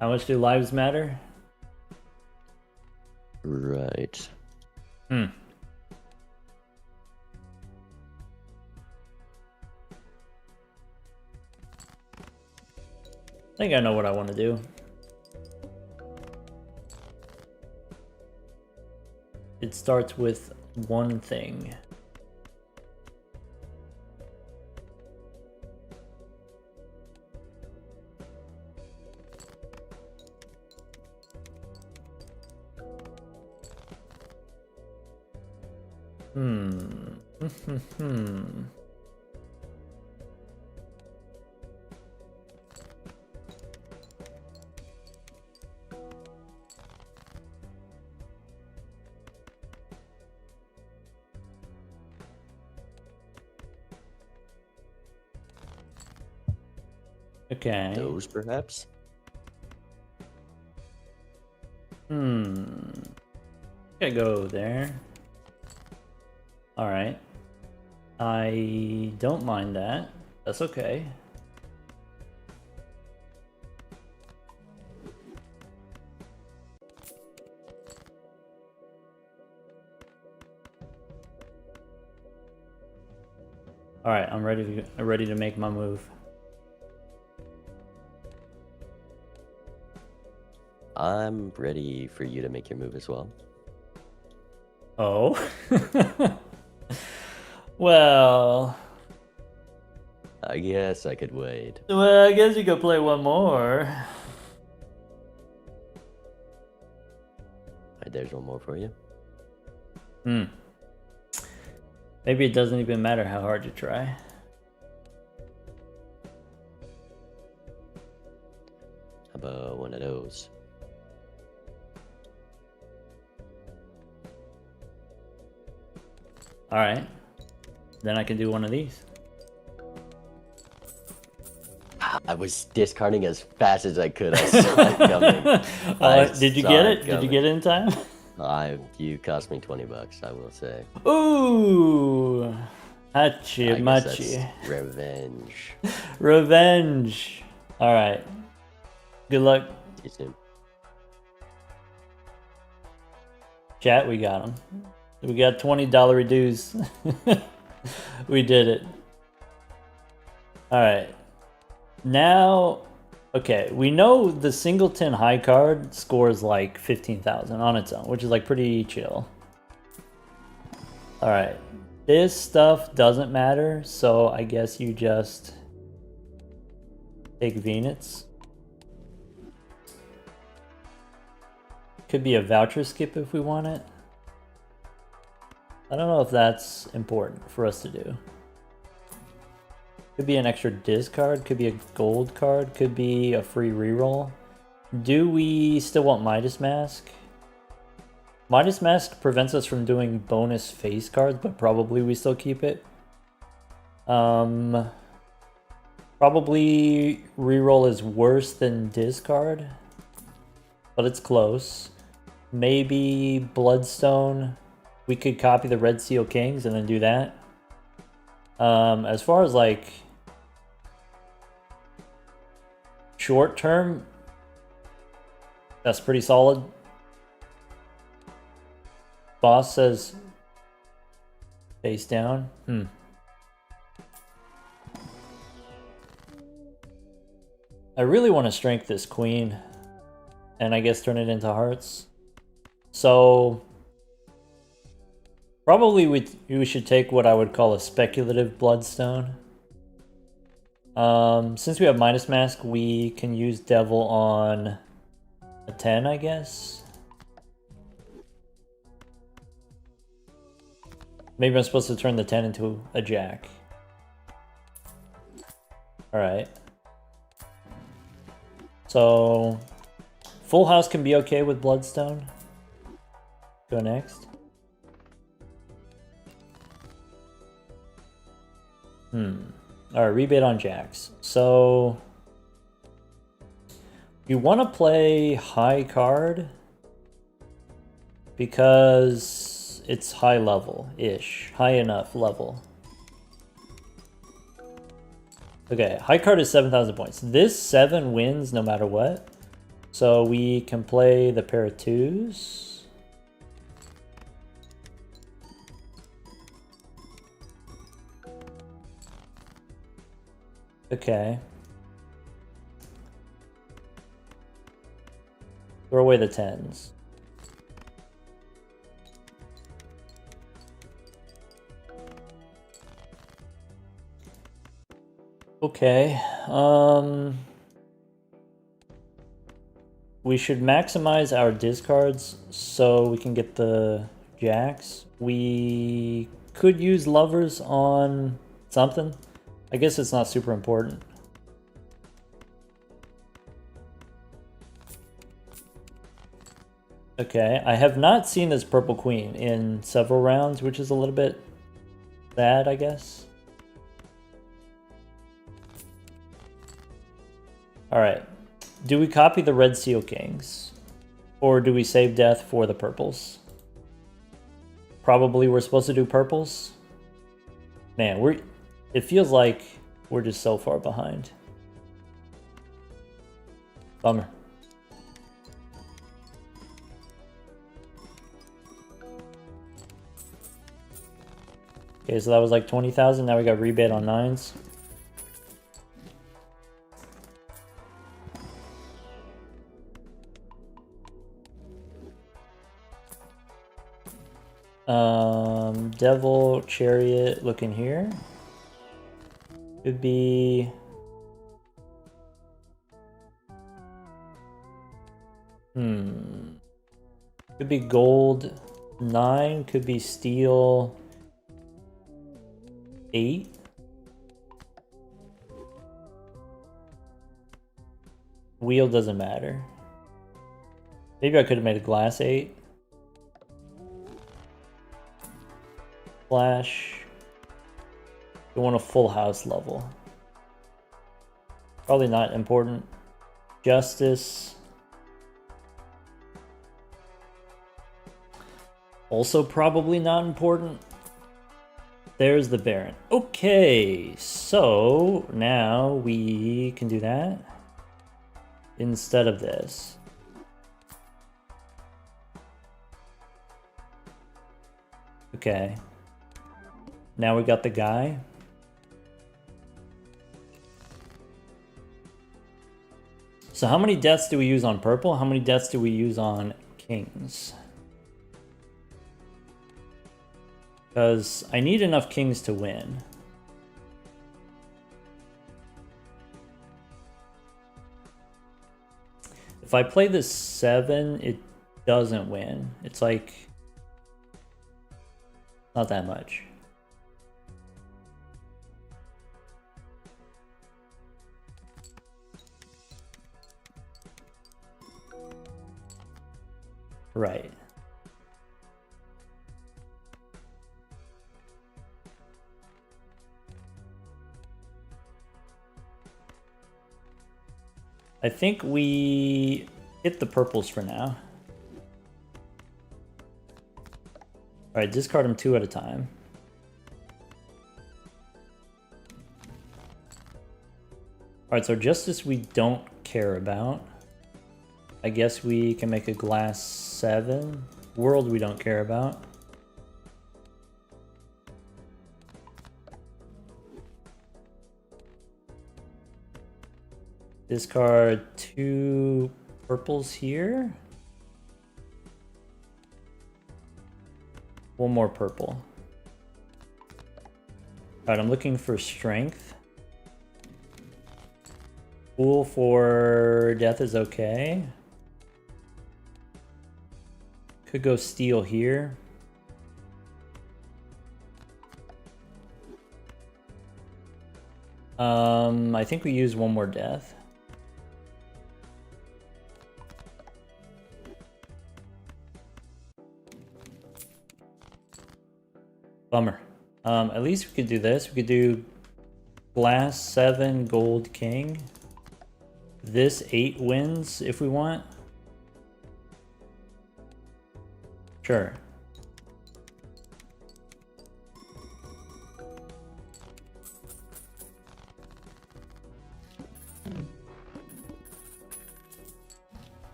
[SPEAKER 1] How much do lives matter?
[SPEAKER 2] Right.
[SPEAKER 1] Hmm. I think I know what I want to do. It starts with one thing. Okay.
[SPEAKER 2] Those, perhaps?
[SPEAKER 1] I go there. Alright. I don't mind that. That's okay. Alright, I'm ready to make my move.
[SPEAKER 2] I'm ready for you to make your move as well.
[SPEAKER 1] Oh? Well...
[SPEAKER 2] I guess I could wait.
[SPEAKER 1] Well, I guess you could play one more.
[SPEAKER 2] Alright, there's one more for you.
[SPEAKER 1] Maybe it doesn't even matter how hard you try.
[SPEAKER 2] How about one of those?
[SPEAKER 1] Alright. Then I can do one of these.
[SPEAKER 2] I was discarding as fast as I could. I saw it coming.
[SPEAKER 1] Did you get it? Did you get it in time?
[SPEAKER 2] You cost me $20, I will say.
[SPEAKER 1] Ooh! Hachi
[SPEAKER 2] I guess
[SPEAKER 1] machi.
[SPEAKER 2] that's revenge.
[SPEAKER 1] Revenge! Alright. Good luck.
[SPEAKER 2] See you soon.
[SPEAKER 1] Chat, we got him. We got $20 dues. We did it. Alright. Now, okay, we know the singleton high card scores like 15,000 on its own, which is like pretty chill. Alright. This stuff doesn't matter, so I guess you just take Venus. Could be a voucher skip if we want it. I don't know if that's important for us to do. Could be an extra discard, could be a gold card, could be a free reroll. Do we still want Midas Mask? Midas Mask prevents us from doing bonus face cards, but probably we still keep it. Probably reroll is worse than discard, but it's close. Maybe Bloodstone. We could copy the Red Seal Kings and then do that. As far as like short term, that's pretty solid. Boss says face down. I really want to strength this queen and I guess turn it into hearts. So probably we should take what I would call a speculative bloodstone. Since we have Midas Mask, we can use Devil on a 10, I guess. Maybe I'm supposed to turn the 10 into a jack. Alright.
[SPEAKER 3] So full house can be okay with Bloodstone. Go next. Alright, rebate on jacks. So you want to play high card because it's high level-ish. High enough level. Okay, high card is 7,000 points. This 7 wins no matter what. So we can play the pair of 2s. Okay. Throw away the 10s. Okay. We should maximize our discards so we can get the jacks. We could use lovers on something. I guess it's not super important. Okay, I have not seen this purple queen in several rounds, which is a little bit sad, I guess. Alright, do we copy the red seal kings? Or do we save death for the purples? Probably we're supposed to do purples. Man, it feels like we're just so far behind. Bummer. Okay, so that was like 20,000. Now we got rebate on 9s. Devil Chariot looking here. Could be could be gold 9, could be steel 8. Wheel doesn't matter. Maybe I could have made a glass 8. Flash. You want a full house level. Probably not important. Justice. Also probably not important. There's the Baron. Okay, so now we can do that instead of this. Okay. Now we got the guy. So how many deaths do we use on purple? How many deaths do we use on kings? Because I need enough kings to win. If I play this 7, it doesn't win. It's like not that much. Right. I think we hit the purples for now. Alright, discard them 2 at a time. Alright, so Justice we don't care about. I guess we can make a glass 7. World we don't care about. Discard 2 purples here. 1 more purple. Alright, I'm looking for strength. Fool for death is okay. Could go steel here. I think we use 1 more death. Bummer. At least we could do this. We could do glass 7 gold king. This 8 wins if we want. Sure.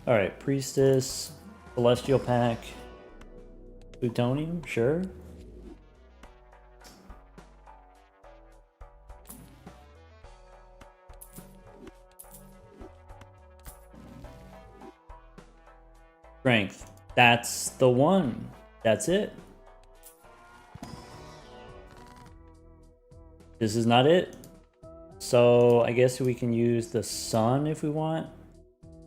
[SPEAKER 3] Alright, Priestess, Celestial Pack, Plutonium, sure. Strength, that's the one. That's it. This is not it. So I guess we can use the Sun if we want.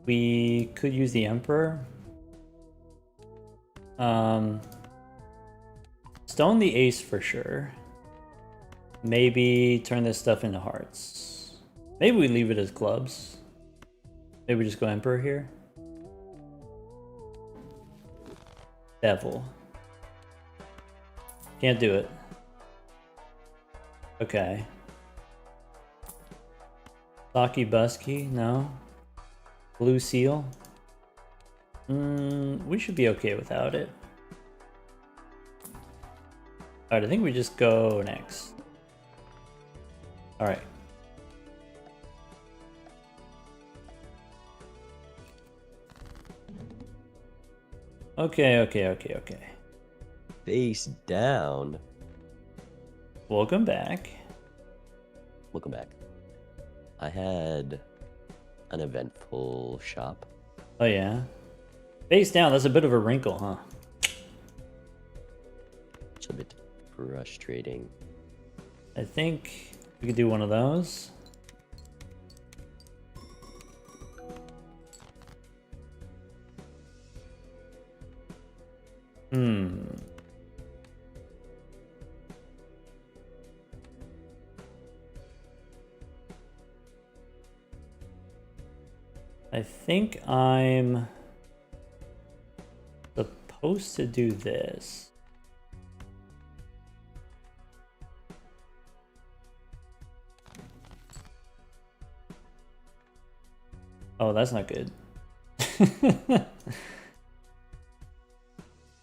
[SPEAKER 3] We could use the Emperor. Stone the Ace for sure. Maybe turn this stuff into hearts. Maybe we leave it as clubs. Maybe we just go Emperor here. Devil. Can't do it. Okay. Saki Busky, no. Blue Seal. We should be okay without it. Alright, I think we just go next. Alright. Okay.
[SPEAKER 2] Face down.
[SPEAKER 3] Welcome back.
[SPEAKER 2] Welcome back. I had an eventful shop.
[SPEAKER 3] Oh yeah. Face down, that's a bit of a wrinkle, huh?
[SPEAKER 2] It's a bit frustrating.
[SPEAKER 3] I think we could do one of those. I think I'm supposed to do this. Oh, that's not good.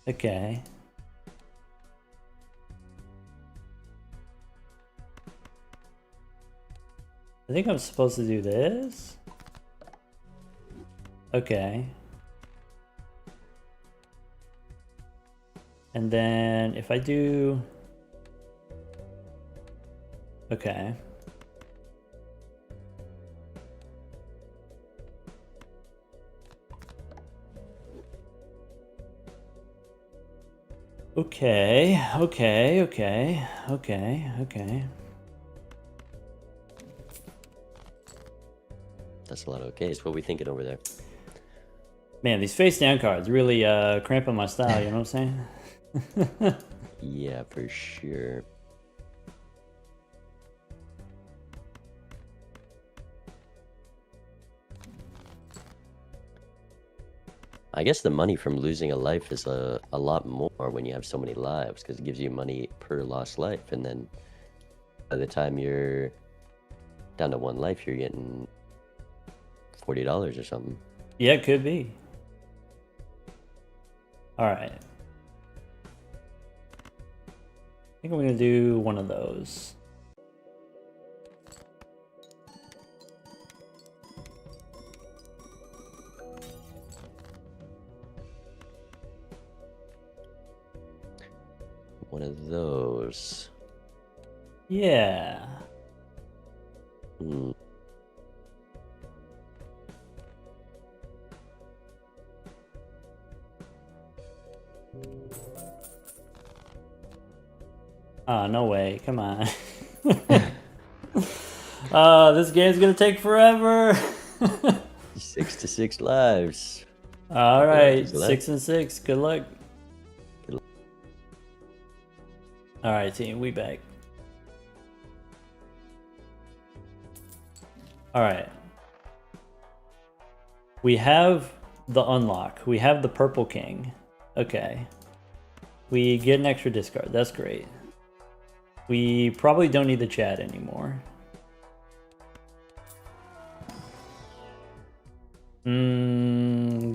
[SPEAKER 3] Okay. I think I'm supposed to do this. Okay. And then if I do... Okay. Okay.
[SPEAKER 2] That's a lot of okays. What are we thinking over there?
[SPEAKER 3] Man, these face down cards really cramping my style, you know what I'm saying?
[SPEAKER 2] Yeah, for sure. I guess the money from losing a life is a lot more when you have so many lives, because it gives you money per lost life, and then by the time you're down to one life, you're getting $40 or something.
[SPEAKER 3] Yeah, it could be. Alright. I think I'm gonna do one of those.
[SPEAKER 2] One of those.
[SPEAKER 3] Yeah.
[SPEAKER 2] Hmm.
[SPEAKER 3] Ah, no way. Come on. This game's gonna take forever.
[SPEAKER 2] 6 to 6 lives.
[SPEAKER 3] All right,
[SPEAKER 2] Good luck.
[SPEAKER 3] 6 and 6. Good luck.
[SPEAKER 2] Good luck.
[SPEAKER 3] All right, team. We back. All right. We have the unlock. We have the Purple King. Okay. We get an extra discard. That's great. We probably don't need the chat anymore.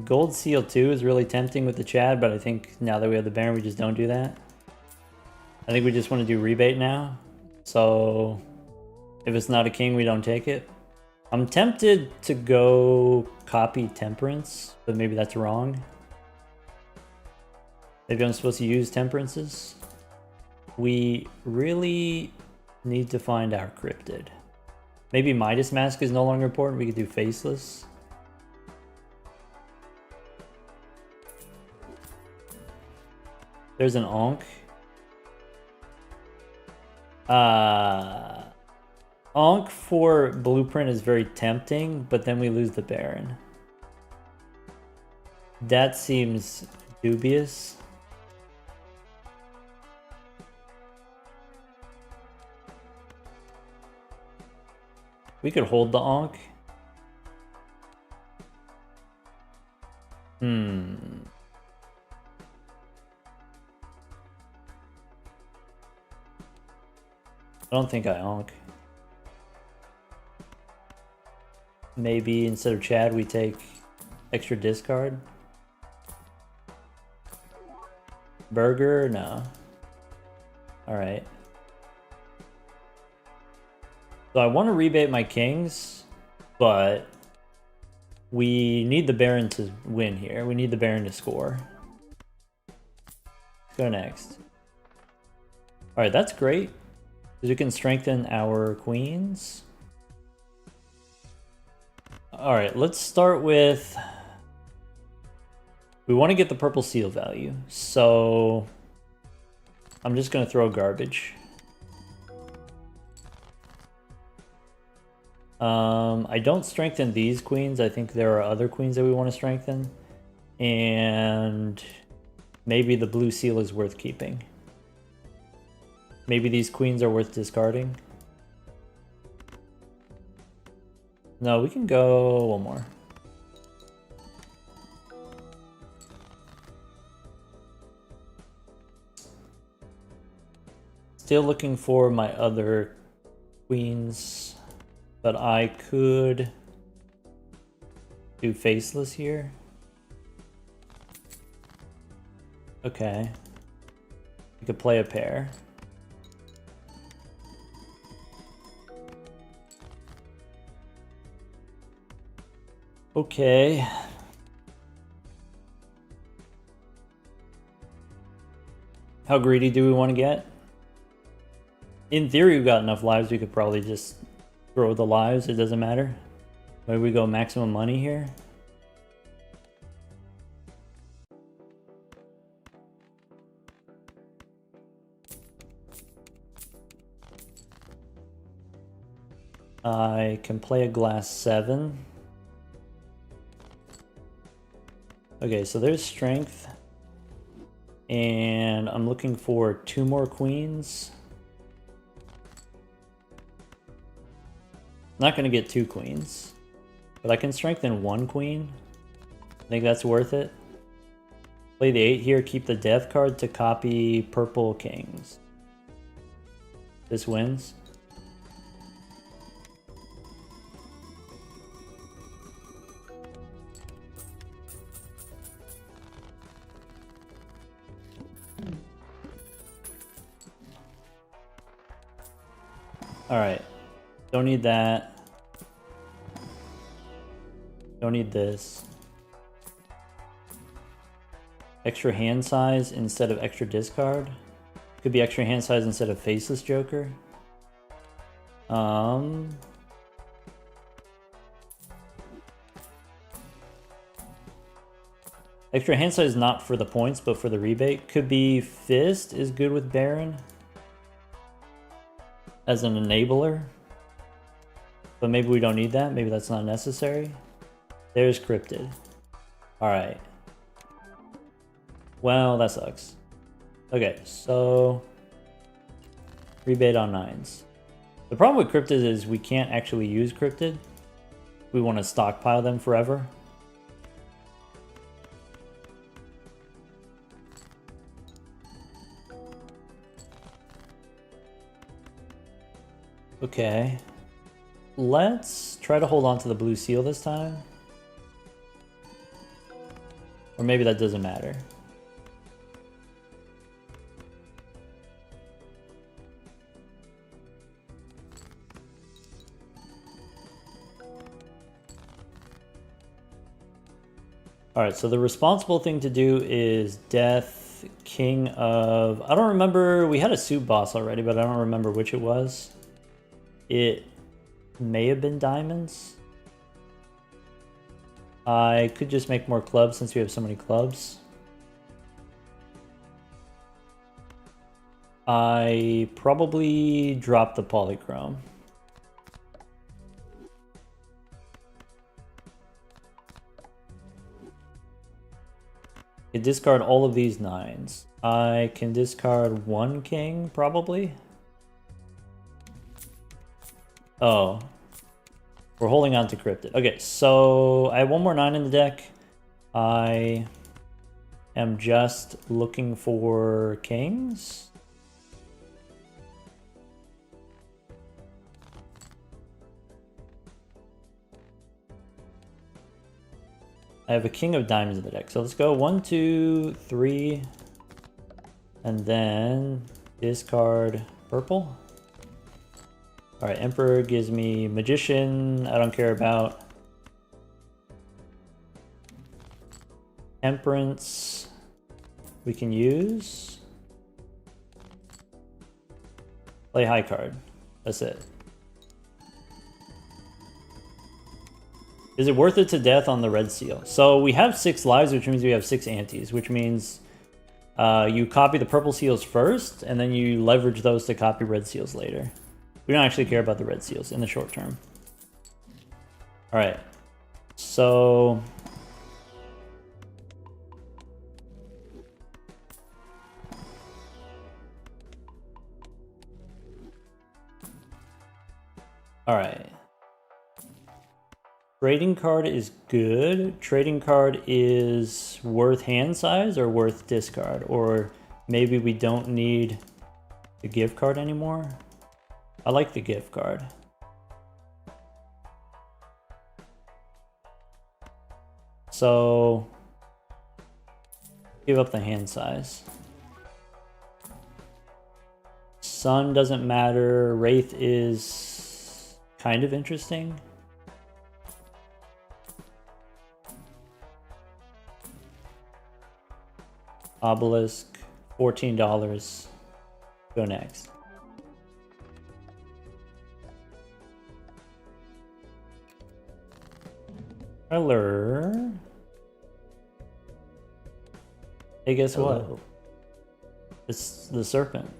[SPEAKER 3] Gold Seal 2 is really tempting with the Chad, but I think now that we have the Baron, we just don't do that. I think we just want to do rebate now. So if it's not a king, we don't take it. I'm tempted to go copy Temperance, but maybe that's wrong. Maybe I'm supposed to use Temperances. We really need to find our Cryptid. Maybe Midas Mask is no longer important. We could do Faceless. There's an Ankh. Ankh for Blueprint is very tempting, but then we lose the Baron. That seems dubious. We could hold the Ankh. I don't think I Ankh. Maybe instead of Chad, we take extra discard. Burger? No. Alright. So I want to rebate my kings, but we need the Baron to win here. We need the Baron to score. Let's go next. Alright, that's great. Because we can strengthen our queens. Alright, let's start with... We want to get the purple seal value, so... I'm just going to throw garbage. I don't strengthen these queens. I think there are other queens that we want to strengthen. And... maybe the blue seal is worth keeping. Maybe these queens are worth discarding. No, we can go one more. Still looking for my other queens, but I could do Faceless here. Okay. We could play a pair. Okay. How greedy do we want to get? In theory, we've got enough lives, we could probably just throw the lives, it doesn't matter. Maybe we go maximum money here. I can play a glass 7. Okay, so there's strength. And I'm looking for 2 more queens. Not going to get 2 queens. But I can strengthen 1 queen. I think that's worth it. Play the 8 here, keep the death card to copy purple kings. This wins. Alright, don't need that. Don't need this. Extra hand size instead of extra discard. Could be extra hand size instead of Faceless Joker. Extra hand size not for the points, but for the rebate. Could be Fist is good with Baron. As an enabler, but maybe we don't need that. Maybe that's not necessary. There's Cryptid. Alright. Well, that sucks. Okay, so rebate on 9s. The problem with Cryptid is we can't actually use Cryptid. We want to stockpile them forever. Okay. Let's try to hold on to the blue seal this time. Or maybe that doesn't matter. Alright, so the responsible thing to do is death, king of... I don't remember... We had a suit boss already, but I don't remember which it was. It may have been diamonds. I could just make more clubs since we have so many clubs. I probably dropped the polychrome. I discard all of these 9s. I can discard 1 king, probably. Oh. We're holding on to cryptid. Okay, so I have 1 more 9 in the deck. I am just looking for kings. I have a king of diamonds in the deck. So let's go 1, 2, 3. And then discard purple. Alright, Emperor gives me Magician. I don't care about. Temperance. We can use. Play high card. That's it. Is it worth it to death on the red seal? So we have 6 lives, which means we have 6 antes, which means you copy the purple seals first, and then you leverage those to copy red seals later. We don't actually care about the red seals in the short term. Alright. So... Alright. Trading card is good. Trading card is worth hand size or worth discard. Or maybe we don't need the gift card anymore. I like the gift card. So give up the hand size. Sun doesn't matter. Wraith is kind of interesting. Obelisk, $14. Go next. Hello. Hey, guess
[SPEAKER 2] Hello.
[SPEAKER 3] what? It's the serpent.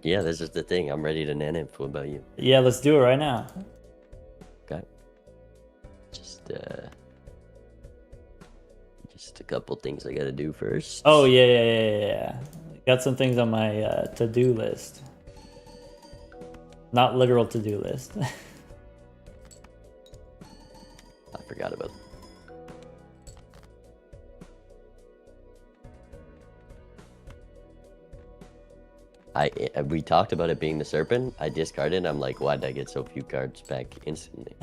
[SPEAKER 2] Yeah, this is the thing. I'm ready to nanimp. What about you?
[SPEAKER 3] Yeah, let's do it right now.
[SPEAKER 2] Okay. Just a couple things I gotta do first.
[SPEAKER 3] Oh, yeah. Got some things on my to-do list. Not literal to-do list.
[SPEAKER 2] I forgot about. We talked about it being the serpent. I discarded. I'm like, why did I get so few cards back instantly?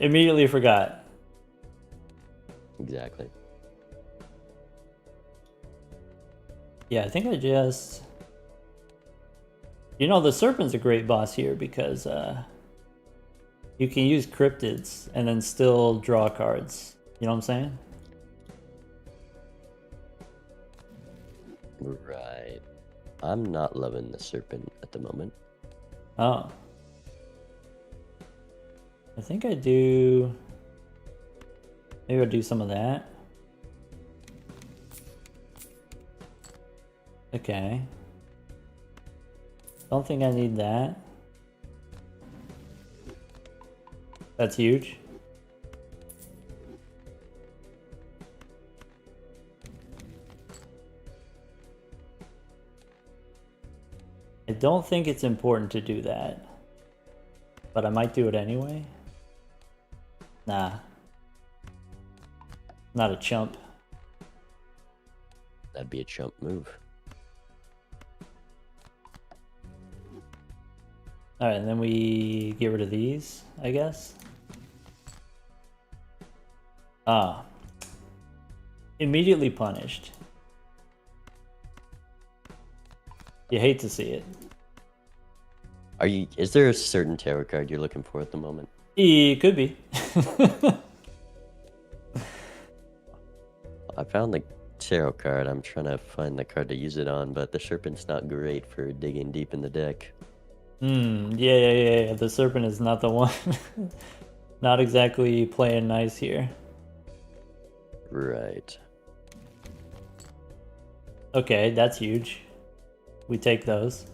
[SPEAKER 3] Immediately forgot.
[SPEAKER 2] Exactly.
[SPEAKER 3] Yeah, I think I just... You know, the serpent's a great boss here because you can use cryptids and then still draw cards. You know what I'm saying?
[SPEAKER 2] Right. I'm not loving the serpent at the moment.
[SPEAKER 3] Oh. I think I do... Maybe I'll do some of that. Okay. Don't think I need that. That's huge. I don't think it's important to do that, but I might do it anyway. Nah. Not a chump.
[SPEAKER 2] That'd be a chump move.
[SPEAKER 3] Alright, and then we get rid of these, I guess. Ah. Immediately punished. You hate to see it.
[SPEAKER 2] Is there a certain tarot card you're looking for at the moment?
[SPEAKER 3] It could be.
[SPEAKER 2] I found the tarot card. I'm trying to find the card to use it on, but the serpent's not great for digging deep in the deck.
[SPEAKER 3] Yeah. The serpent is not the one. Not exactly playing nice here.
[SPEAKER 2] Right.
[SPEAKER 3] Okay, that's huge. We take those.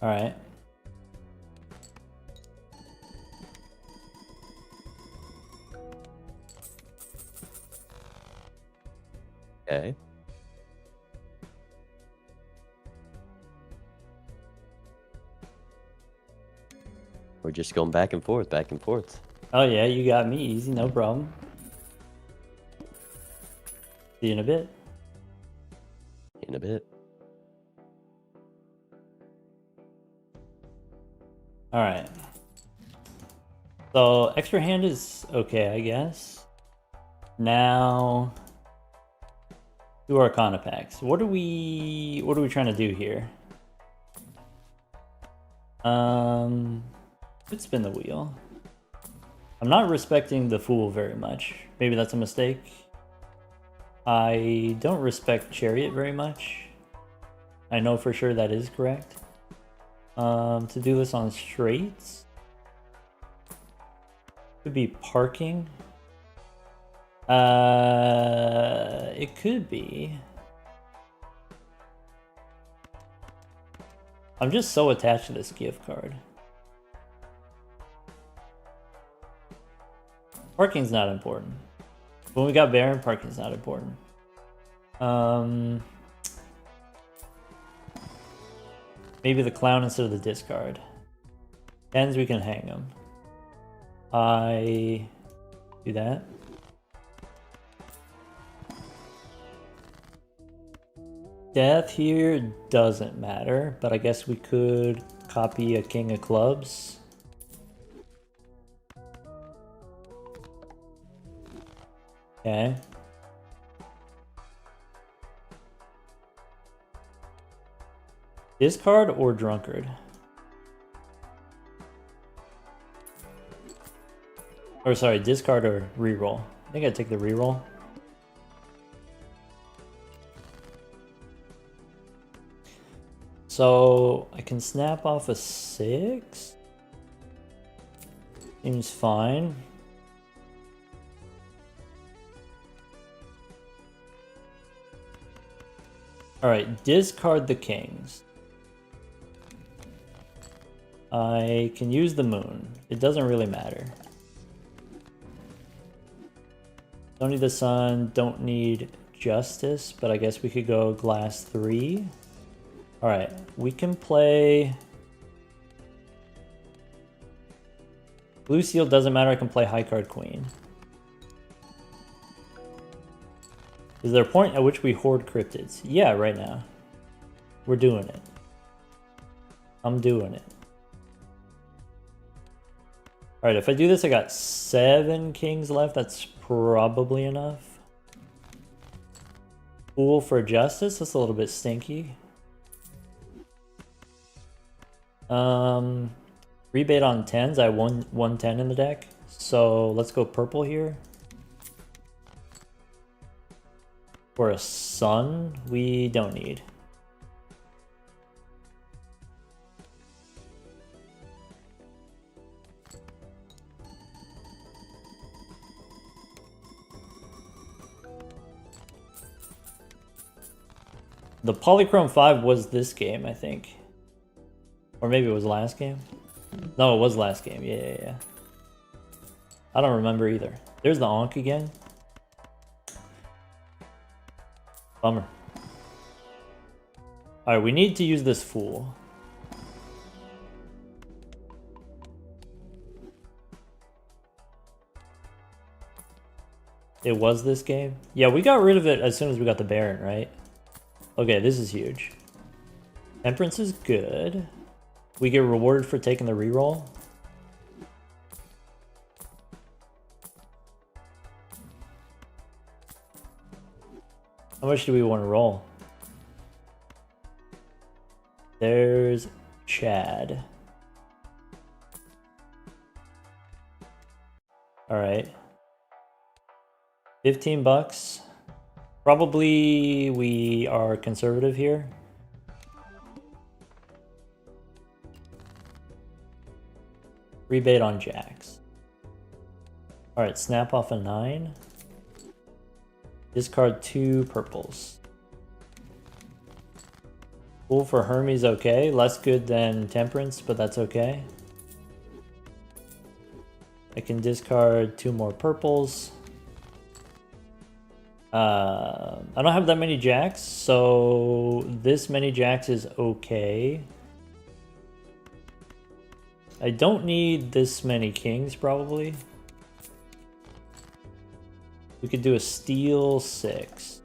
[SPEAKER 3] All right.
[SPEAKER 2] Okay. We're just going back and forth, back and forth.
[SPEAKER 3] Oh yeah, you got me easy, no problem. See you in a bit.
[SPEAKER 2] In a bit.
[SPEAKER 3] All right. So extra hand is okay, I guess. Now, two Arcana packs. What are we trying to do here? Could spin the wheel. I'm not respecting the Fool very much. Maybe that's a mistake. I don't respect Chariot very much. I know for sure that is correct. To do this on straights. Could be parking. It could be. I'm just so attached to this gift card. Parking's not important. When we got Baron, parking's not important. Maybe the clown instead of the discard. Tens, we can hang them. I do that. Death here doesn't matter, but I guess we could copy a King of Clubs. Okay. Discard or Drunkard? Or sorry, discard or reroll. I think I'd take the reroll. So I can snap off a 6. Seems fine. Alright, discard the kings. I can use the moon. It doesn't really matter. Don't need the sun, don't need justice, but I guess we could go glass 3. Alright, we can play... Blue seal doesn't matter, I can play high card queen. Is there a point at which we hoard cryptids? Yeah, right now. We're doing it. I'm doing it. Alright, if I do this, I got 7 kings left. That's probably enough. Fool for justice. That's a little bit stinky. Rebate on 10s. I have one 10 in the deck. So let's go purple here. For a sun, we don't need. The Polychrome 5 was this game, I think. Or maybe it was last game. No, it was last game. Yeah. I don't remember either. There's the Ankh again. Bummer. Alright, we need to use this Fool. It was this game? Yeah, we got rid of it as soon as we got the Baron, right? Okay, this is huge. Temperance is good. We get rewarded for taking the reroll. How much do we want to roll? There's Chad. All right. 15 bucks. Probably we are conservative here. Rebate on jacks. All right, snap off a 9. Discard 2 purples. Cool for Hermes, okay. Less good than Temperance, but that's okay. I can discard 2 more purples. I don't have that many jacks, so this many jacks is okay. I don't need this many kings, probably. We could do a steel 6.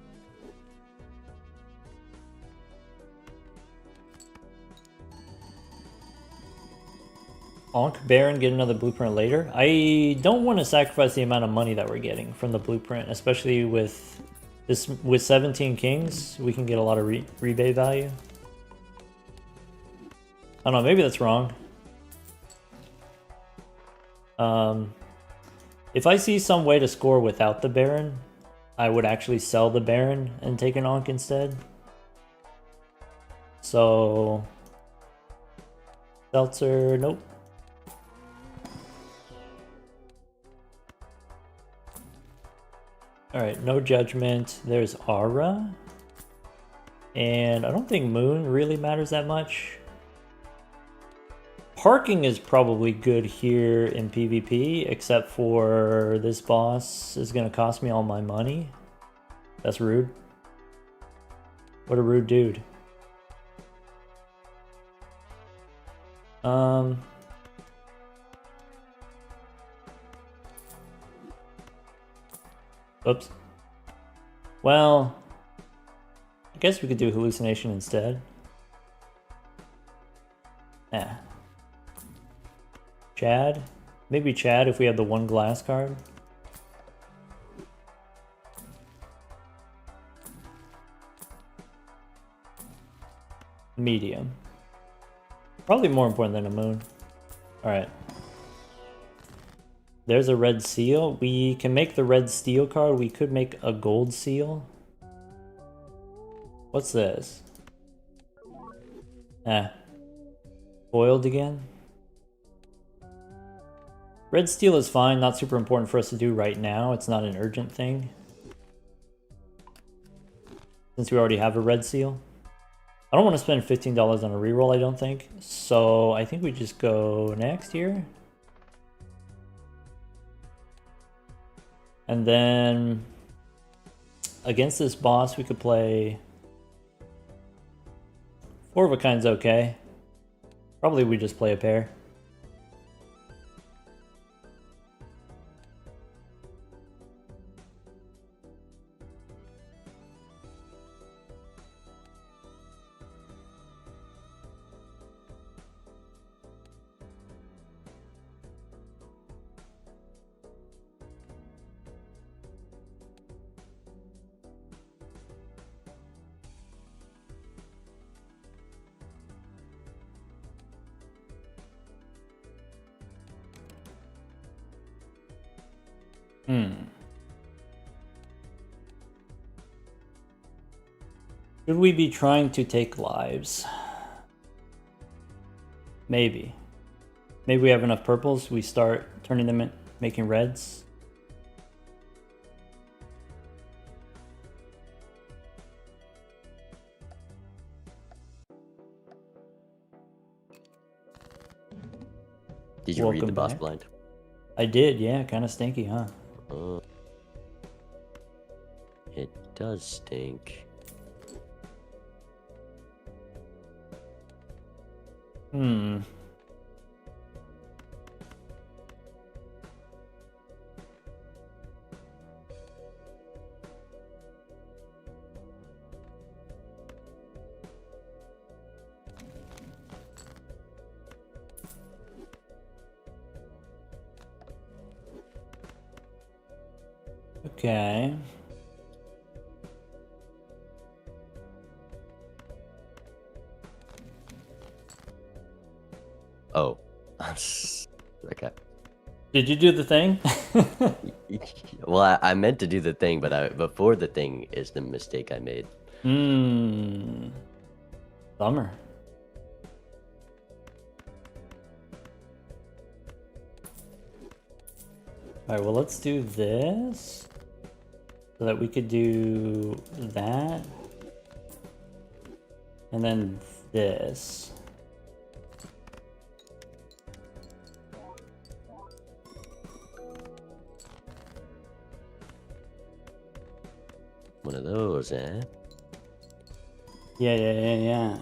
[SPEAKER 3] Onk Baron, get another blueprint later. I don't want to sacrifice the amount of money that we're getting from the blueprint, especially with this. With 17 kings, we can get a lot of rebate value. I don't know, maybe that's wrong. If I see some way to score without the Baron, I would actually sell the Baron and take an Onk instead. So Seltzer, nope. Alright, no judgment. There's Aura. And I don't think Moon really matters that much. Parking is probably good here in PvP, except for this boss is going to cost me all my money. That's rude. What a rude dude. Oops. Well, I guess we could do hallucination instead. Yeah. Chad? Maybe Chad if we have the 1 glass card. Medium. Probably more important than a moon. Alright. There's a red seal. We can make the red steel card. We could make a gold seal. What's this? Foiled again? Red steel is fine. Not super important for us to do right now. It's not an urgent thing. Since we already have a red seal. I don't want to spend $15 on a reroll, I don't think. So I think we just go next here. And then against this boss, we could play 4 of a kind's okay. Probably we just play a pair. Should we be trying to take lives? Maybe. Maybe we have enough purples. We start turning them in, making reds.
[SPEAKER 2] Did you read the
[SPEAKER 3] Welcome
[SPEAKER 2] boss
[SPEAKER 3] back.
[SPEAKER 2] blind?
[SPEAKER 3] I did, yeah. Kind of stinky, huh?
[SPEAKER 2] It does stink.
[SPEAKER 3] Okay.
[SPEAKER 2] Oh. Okay.
[SPEAKER 3] Did you do the thing?
[SPEAKER 2] Well, I meant to do the thing, but before the thing is the mistake I made.
[SPEAKER 3] Bummer. Alright, well, let's do this so that we could do that. And then this.
[SPEAKER 2] One of those, eh?
[SPEAKER 3] Yeah.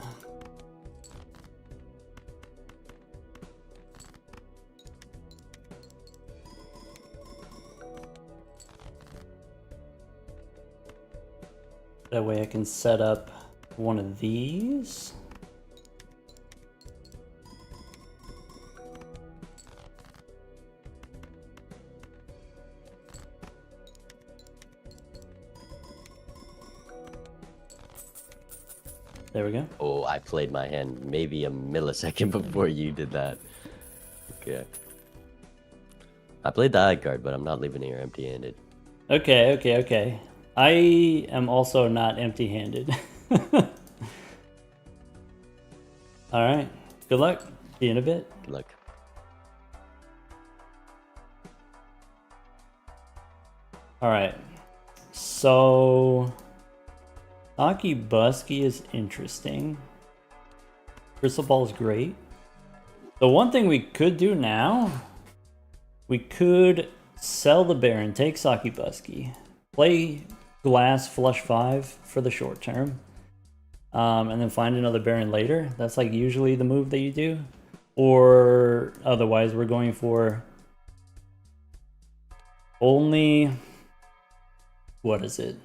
[SPEAKER 3] That way I can set up one of these. There we go.
[SPEAKER 2] Oh, I played my hand maybe a millisecond before you did that. Okay. I played the high card, but I'm not leaving here empty-handed.
[SPEAKER 3] Okay. I am also not empty-handed. Alright. Good luck. See you in a bit.
[SPEAKER 2] Good luck.
[SPEAKER 3] Alright. So Aki Busky is interesting. Crystal Ball is great. The one thing we could do now, we could sell the Baron, take Saki Busky, play Glass Flush 5 for the short term, and then find another Baron later. That's like usually the move that you do. Or otherwise we're going for only, what is it?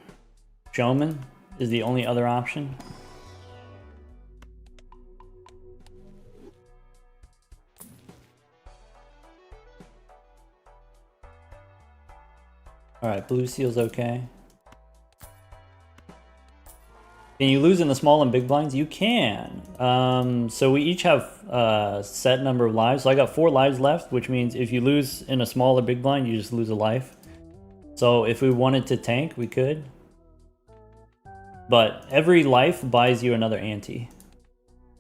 [SPEAKER 3] Showman is the only other option. Alright, Blue Seal's okay. Can you lose in the small and big blinds? You can. So we each have a set number of lives. So I got 4 lives left, which means if you lose in a small or big blind, you just lose a life. So if we wanted to tank, we could. But every life buys you another ante.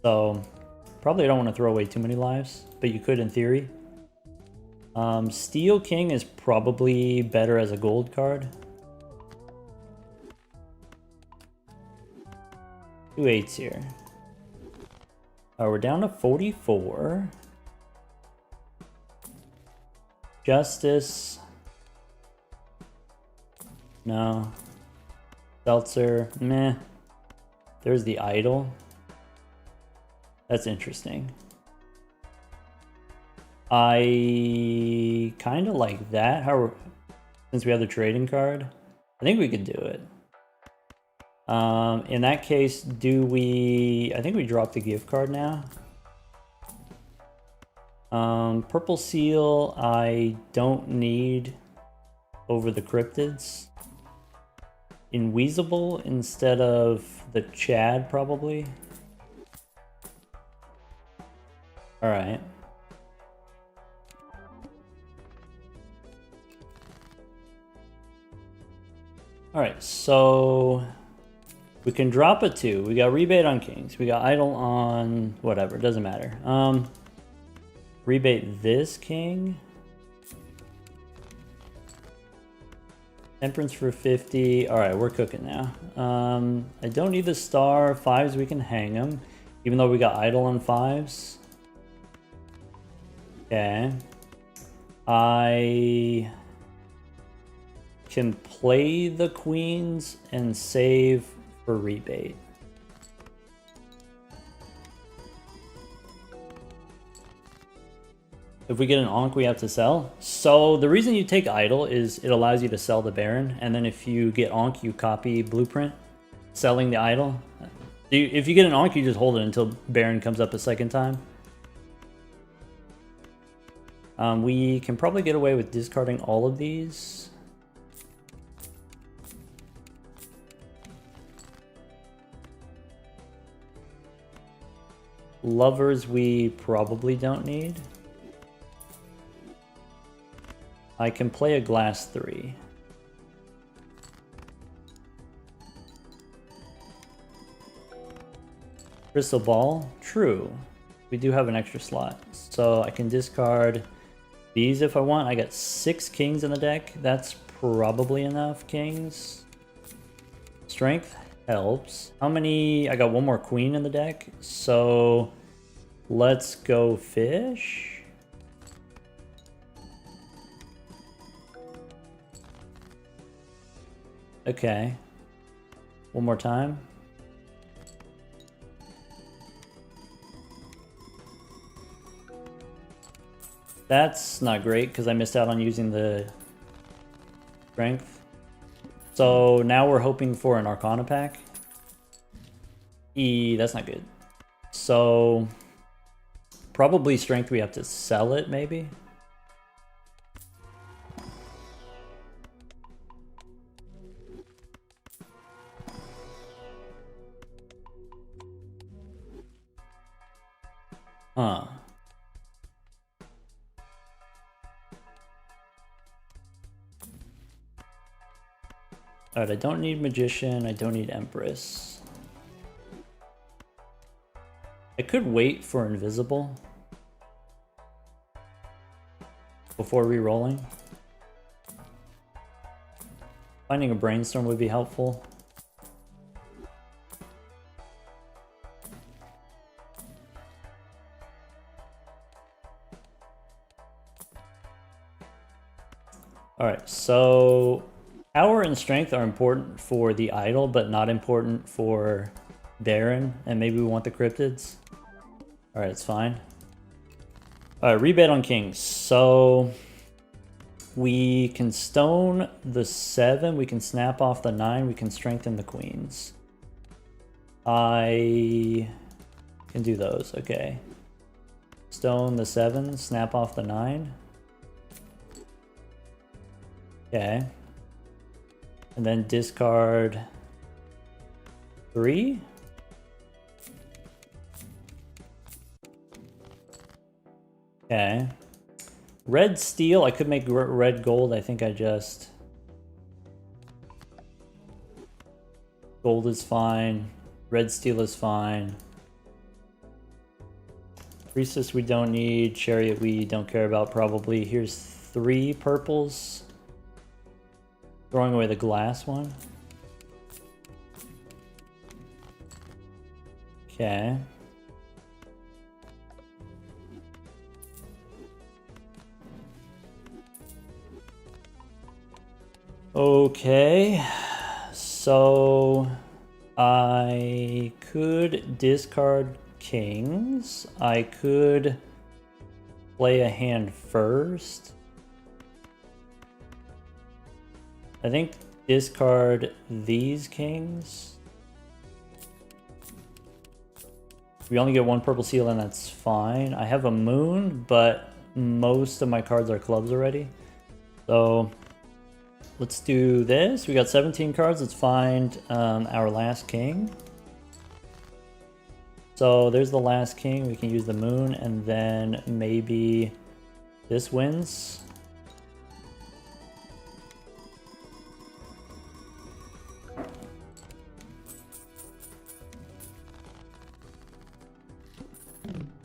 [SPEAKER 3] So probably don't want to throw away too many lives, but you could in theory. Steel King is probably better as a gold card. 2 8s here. We're down to 44. Justice. No. Seltzer. Meh. There's the Idol. That's interesting. I kind of like that. Since we have the trading card, I think we could do it. In that case, I think we drop the gift card now. Purple Seal, I don't need over the cryptids. Inweezable instead of the Chad, probably. Alright. Alright, so we can drop a 2. We got rebate on kings. We got idle on whatever, doesn't matter. Rebate this king. Temperance for 50. Alright, we're cooking now. I don't need the star. 5s, we can hang them. Even though we got idle on 5s. Okay. I can play the queens and save for rebate. If we get an Ankh, we have to sell. So the reason you take idle is it allows you to sell the Baron, and then if you get Ankh, you copy Blueprint, selling the idle. If you get an Ankh, you just hold it until Baron comes up a second time. We can probably get away with discarding all of these. Lovers we probably don't need. I can play a glass 3. Crystal ball, true. We do have an extra slot. So I can discard these if I want. I got 6 kings in the deck. That's probably enough kings. Strength helps. How many? I got 1 more queen in the deck. So let's go fish. Okay. 1 more time. That's not great because I missed out on using the strength. So now we're hoping for an Arcana pack. That's not good. So probably strength we have to sell it maybe. Huh. Alright, I don't need Magician, I don't need Empress. I could wait for Invisible before re-rolling. Finding a Brainstorm would be helpful. Alright, so power and strength are important for the idol, but not important for Baron, and maybe we want the cryptids. Alright, it's fine. Alright, rebate on kings. So we can stone the 7, we can snap off the 9, we can strengthen the queens. I can do those, okay. Stone the 7, snap off the 9. Okay. And then discard 3. Okay. Red steel, I could make red gold. I think I just... Gold is fine. Red steel is fine. Priestess we don't need. Chariot we don't care about probably. Here's 3 purples. Throwing away the glass one. Okay. Okay. So I could discard kings. I could play a hand first. I think discard these kings. We only get 1 purple seal and that's fine. I have a moon, but most of my cards are clubs already. So let's do this. We got 17 cards. Let's find our last king. So there's the last king. We can use the moon and then maybe this wins.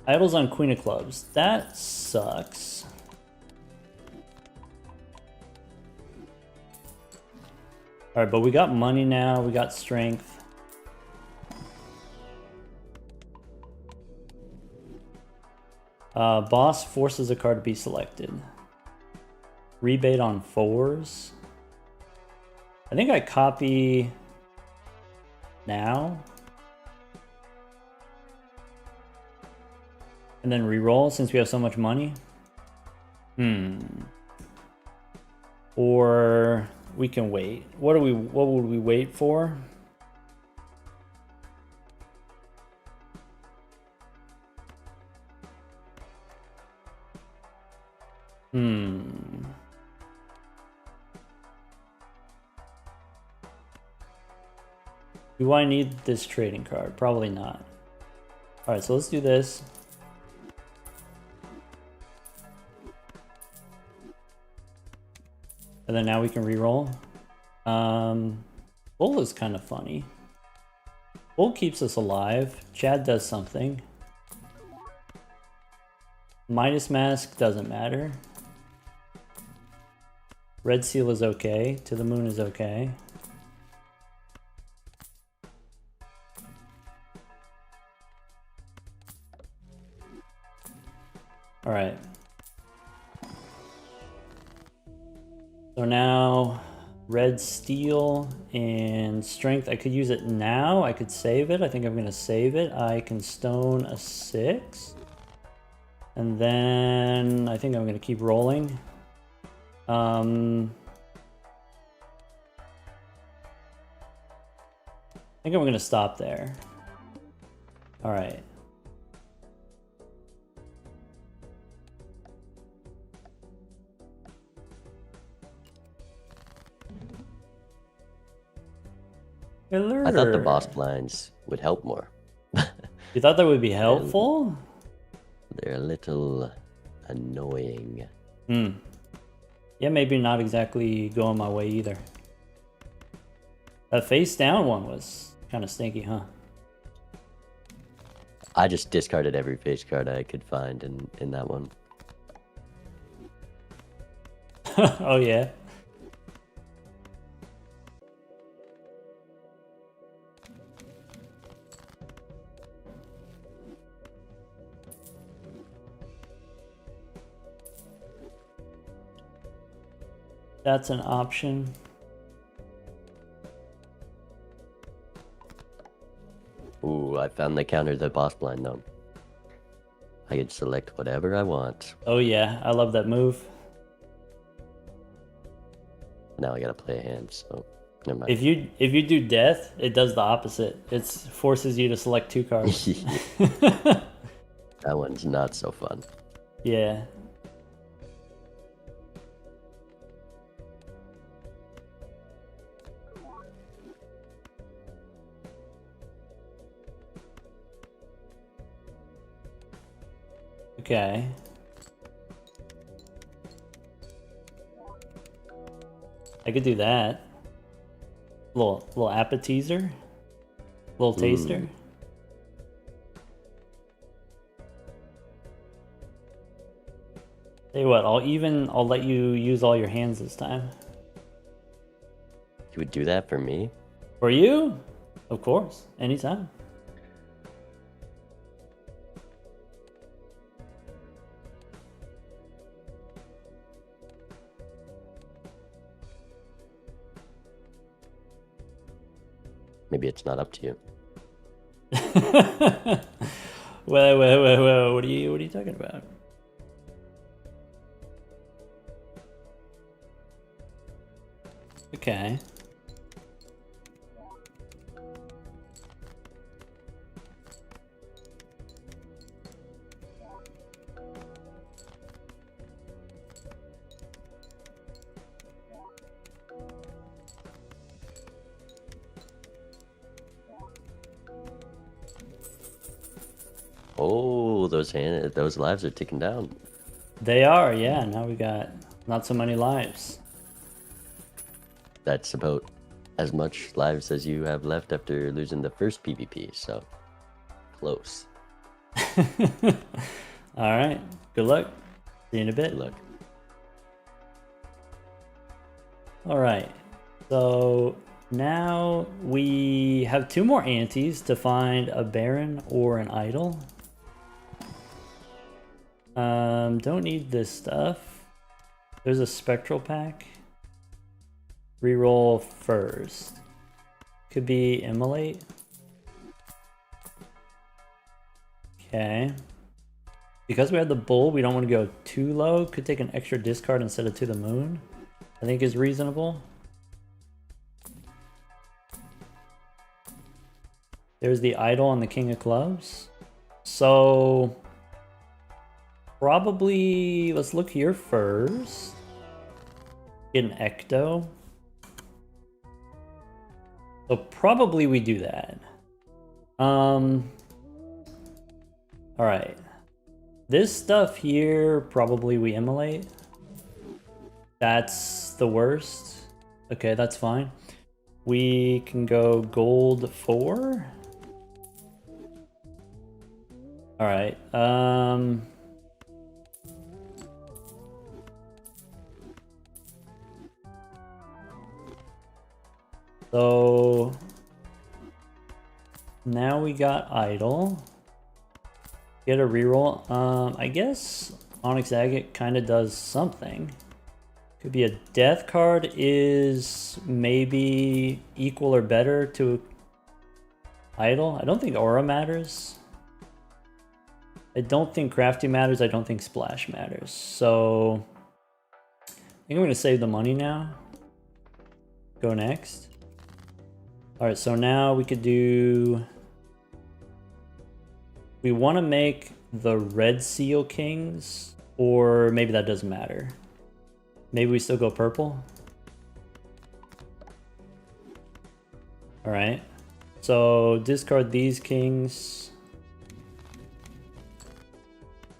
[SPEAKER 3] Idols on Queen of Clubs. That sucks. Alright, but we got money now. We got strength. Boss forces a card to be selected. Rebate on 4s. I think I copy now. And then reroll since we have so much money. Or we can wait. What would we wait for? Do I need this trading card? Probably not. Alright, so let's do this. And then now we can reroll. Bull is kind of funny. Bull keeps us alive. Chad does something. Midas Mask doesn't matter. Red Seal is okay. To the Moon is okay. Alright. So now Red Steel and Strength. I could use it now. I could save it. I think I'm going to save it. I can Stone a 6. And then I think I'm going to keep rolling. I think I'm going to stop there. All right. Hello.
[SPEAKER 2] I thought the boss blinds would help more.
[SPEAKER 3] You thought that would be helpful?
[SPEAKER 2] They're a little annoying.
[SPEAKER 3] Hmm. Yeah, maybe not exactly going my way either. That face down one was kind of stinky, huh?
[SPEAKER 2] I just discarded every face card I could find in that one.
[SPEAKER 3] Oh yeah. That's an option.
[SPEAKER 2] Ooh, I found the counter to the boss blind though. I can select whatever I want.
[SPEAKER 3] Oh yeah, I love that move.
[SPEAKER 2] Now I gotta play a hand, so never mind.
[SPEAKER 3] If you do death, it does the opposite. It forces you to select 2 cards.
[SPEAKER 2] That one's not so fun.
[SPEAKER 3] Yeah. Okay. I could do that. Little appetizer. Little taster. Tell you what, I'll let you use all your hands this time.
[SPEAKER 2] You would do that for me?
[SPEAKER 3] For you? Of course. Anytime.
[SPEAKER 2] Maybe it's not up to you.
[SPEAKER 3] Wait. What are you talking about? Okay.
[SPEAKER 2] Oh, those lives are ticking down.
[SPEAKER 3] They are, yeah. Now we got not so many lives.
[SPEAKER 2] That's about as much lives as you have left after losing the first PvP, so close.
[SPEAKER 3] All right. Good luck. See you in a bit.
[SPEAKER 2] Good luck.
[SPEAKER 3] All right. So now we have 2 more antes to find a Baron or an Idol. Don't need this stuff. There's a Spectral pack. Reroll first. Could be Immolate. Okay. Because we had the Bull, we don't want to go too low. Could take an extra discard instead of To the Moon. I think is reasonable. There's the Idol and the King of Clubs. So probably let's look here first. Get an Ecto. So probably we do that. All right. This stuff here, probably we immolate. That's the worst. Okay, that's fine. We can go gold 4. All right. So now we got idle. Get a reroll. I guess Onyx Agate kind of does something. Could be a death card is maybe equal or better to idle. I don't think aura matters. I don't think crafty matters. I don't think splash matters. So I think I'm going to save the money now. Go next. All right, so now we could do... We want to make the Red Seal Kings, or maybe that doesn't matter. Maybe we still go purple. All right, so discard these kings.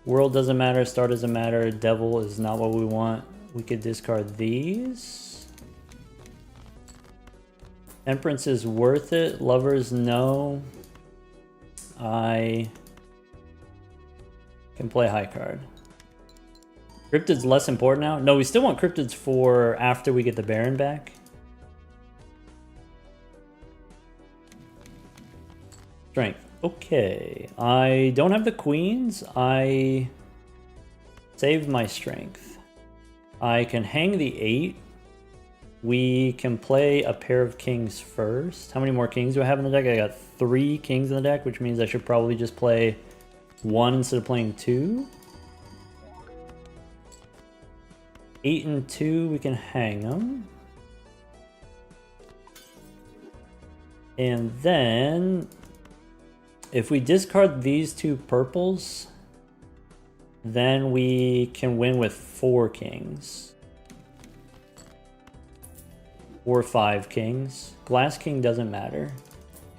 [SPEAKER 3] World doesn't matter, star doesn't matter, devil is not what we want. We could discard these. Temperance is worth it, lovers no. I can play high card. Cryptid's less important now. No, we still want cryptids for after we get the Baron back. Strength. Okay. I don't have the queens. I saved my strength. I can hang the 8. We can play a pair of kings first. How many more kings do I have in the deck? I got 3 kings in the deck, which means I should probably just play 1 instead of playing 2. 8 and 2, we can hang them. And then, if we discard these 2 purples, then we can win with 4 kings. Or 5 kings. Glass King doesn't matter.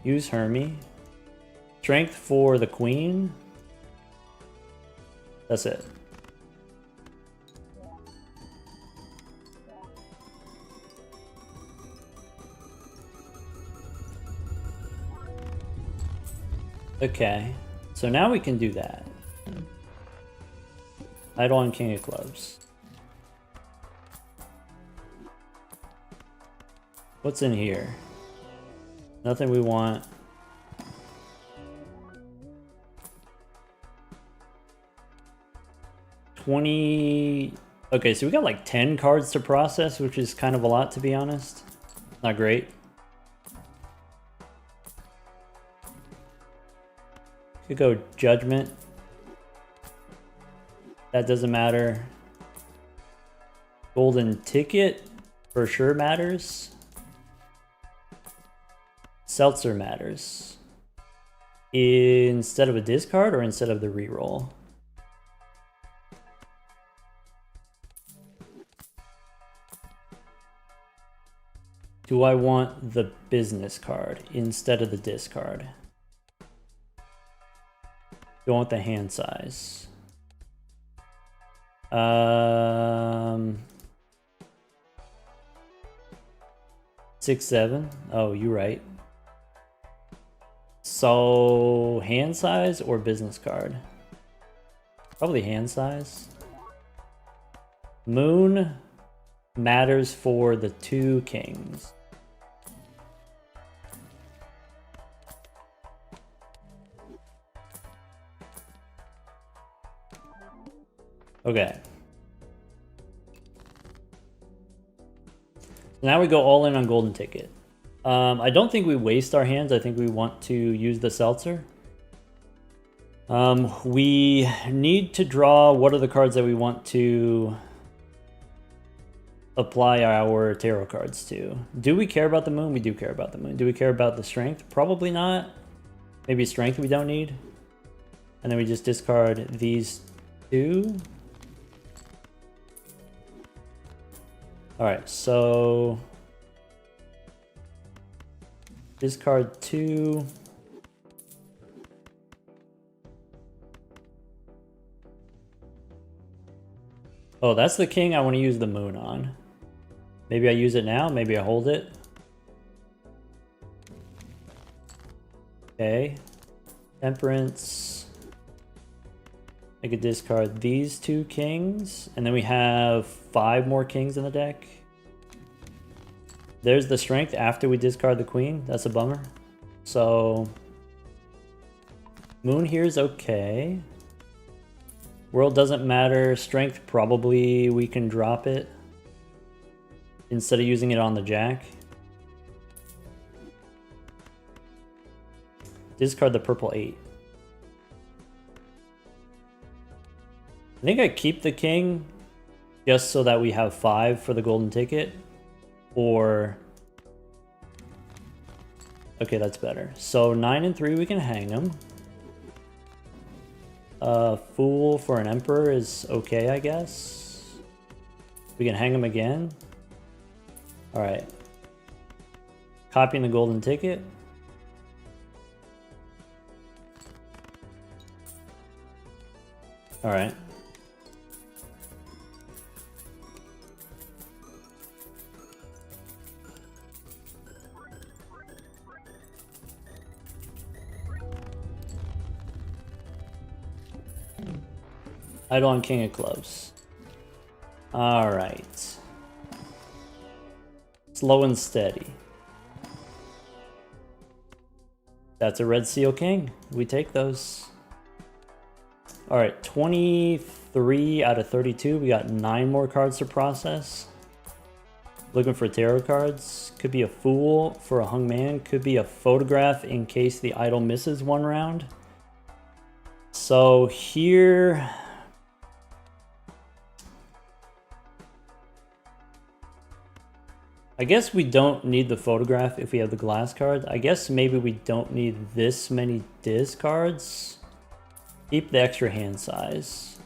[SPEAKER 3] Use Hermie. Strength for the queen. That's it. Okay, so now we can do that. Idle on King of Clubs. What's in here? Nothing we want. $20. Okay, so we got like 10 cards to process, which is kind of a lot, to be honest. Not great. Could go Judgment. That doesn't matter. Golden Ticket for sure matters. Seltzer matters. Instead of a discard or instead of the reroll? Do I want the business card instead of the discard? Do I want the hand size? 6-7. Oh, you're right. So hand size or business card? Probably hand size. Moon matters for the 2 kings. Okay. Now we go all in on Golden Ticket. I don't think we waste our hands. I think we want to use the Seltzer. We need to draw what are the cards that we want to apply our tarot cards to. Do we care about the moon? We do care about the moon. Do we care about the strength? Probably not. Maybe strength we don't need. And then we just discard these 2. Alright, so discard 2. Oh, that's the king I want to use the moon on. Maybe I use it now, maybe I hold it. Okay. Temperance. I could discard these 2 kings, and then we have 5 more kings in the deck. There's the strength after we discard the queen. That's a bummer. So moon here is okay. World doesn't matter. Strength, probably we can drop it instead of using it on the jack. Discard the purple 8. I think I keep the king just so that we have 5 for the golden ticket. Or... okay, that's better. So 9 and 3, we can hang him. Fool for an emperor is okay, I guess. We can hang him again. Alright. Copying the golden ticket. Alright. Idol on King of Clubs. Alright. Slow and steady. That's a Red Seal King. We take those. Alright, 23 out of 32. We got 9 more cards to process. Looking for tarot cards. Could be a Fool for a hung man. Could be a Photograph in case the idol misses 1 round. So here... I guess we don't need the Photograph if we have the glass cards. I guess maybe we don't need this many discards. Keep the extra hand size.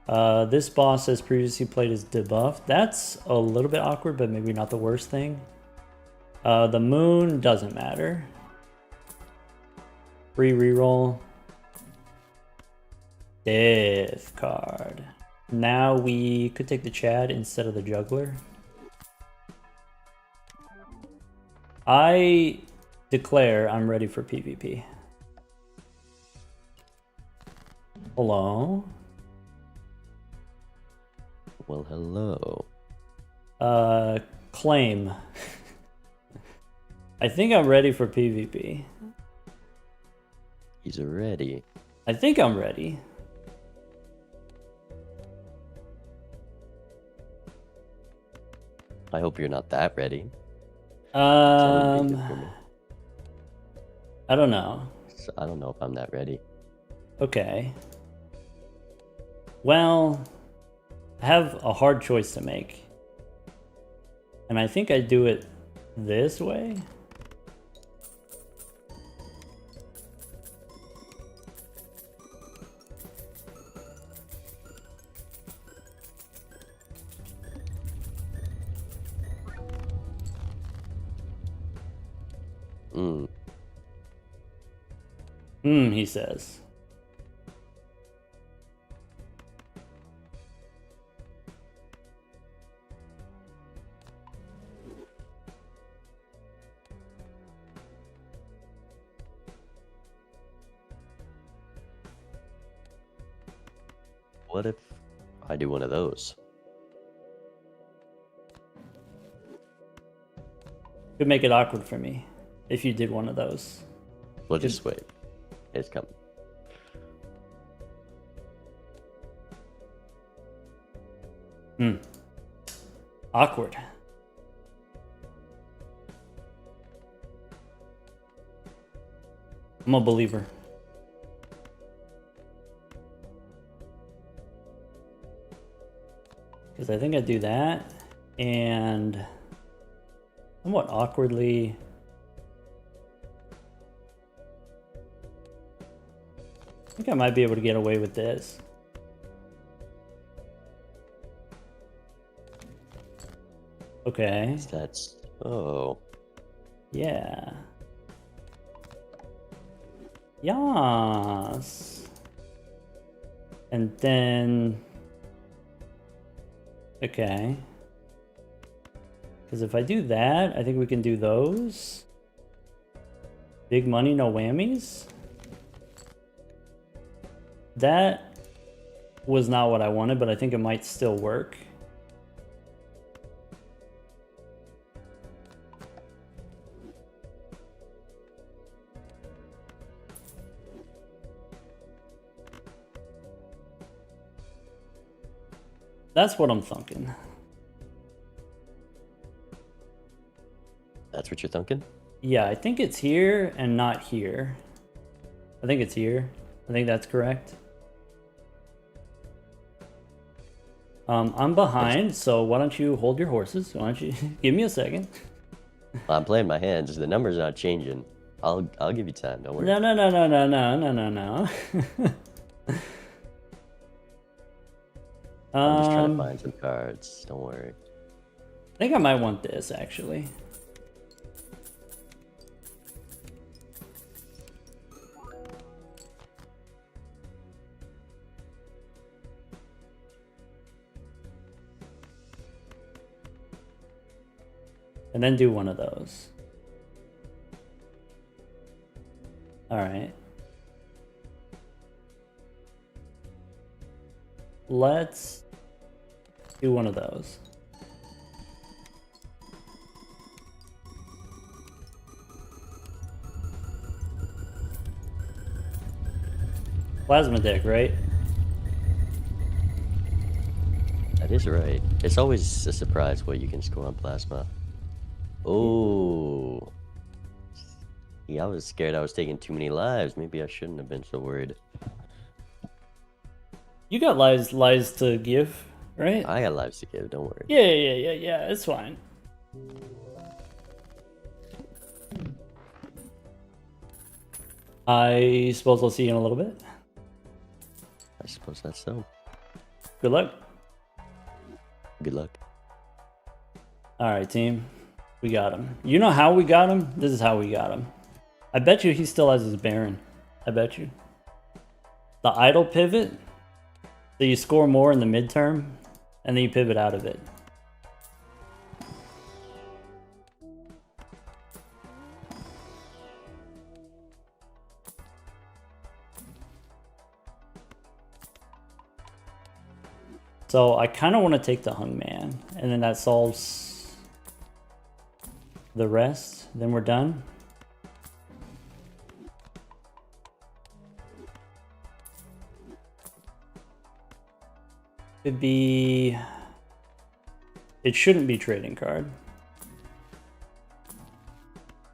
[SPEAKER 3] This boss has previously played as debuff. That's a little bit awkward, but maybe not the worst thing. The moon doesn't matter. Free reroll. Death card. Now we could take the Chad instead of the juggler. I declare I'm ready for PvP. Hello?
[SPEAKER 2] Well, hello.
[SPEAKER 3] Claim. I think I'm ready for PvP.
[SPEAKER 2] He's ready.
[SPEAKER 3] I think I'm ready.
[SPEAKER 2] I hope you're not that ready.
[SPEAKER 3] I don't know.
[SPEAKER 2] So I don't know if I'm that ready.
[SPEAKER 3] Okay. Well, I have a hard choice to make. And I think I do it this way. He says.
[SPEAKER 2] What if I do one of those?
[SPEAKER 3] Could make it awkward for me if you did one of those.
[SPEAKER 2] We'll just wait. It's coming.
[SPEAKER 3] Awkward. I'm a believer. Because I think I do that, and somewhat awkwardly... I think I might be able to get away with this. Okay.
[SPEAKER 2] That's... oh.
[SPEAKER 3] Yeah. Yas. And then... Okay. Because if I do that, I think we can do those. Big money, no whammies. That was not what I wanted, but I think it might still work. That's what I'm thinking.
[SPEAKER 2] That's what you're thinking?
[SPEAKER 3] Yeah, I think it's here and not here. I think it's here. I think that's correct. I'm behind, so why don't you hold your horses? Why don't you give me a second?
[SPEAKER 2] I'm playing my hands. The number's not changing. I'll give you time. Don't worry.
[SPEAKER 3] No, no, no, no, no, no, no, no, no.
[SPEAKER 2] I'm just trying to find some cards. Don't worry.
[SPEAKER 3] I think I might want this actually. And then do one of those. All right. Let's do one of those. Plasma deck, right?
[SPEAKER 2] That is right. It's always a surprise what you can score on plasma. Oh. Yeah, I was scared I was taking too many lives. Maybe I shouldn't have been so worried.
[SPEAKER 3] You got lives to give, right?
[SPEAKER 2] I got lives to give, don't worry.
[SPEAKER 3] Yeah. It's fine. I suppose I'll see you in a little bit.
[SPEAKER 2] I suppose that's so.
[SPEAKER 3] Good luck.
[SPEAKER 2] Good luck.
[SPEAKER 3] All right, team. We got him. You know how we got him? This is how we got him. I bet you he still has his Baron. I bet you. The idle pivot. So you score more in the midterm, and then you pivot out of it. So I kind of want to take the Hungman, and then that solves the rest. Then we're done. Could be... It shouldn't be trading card.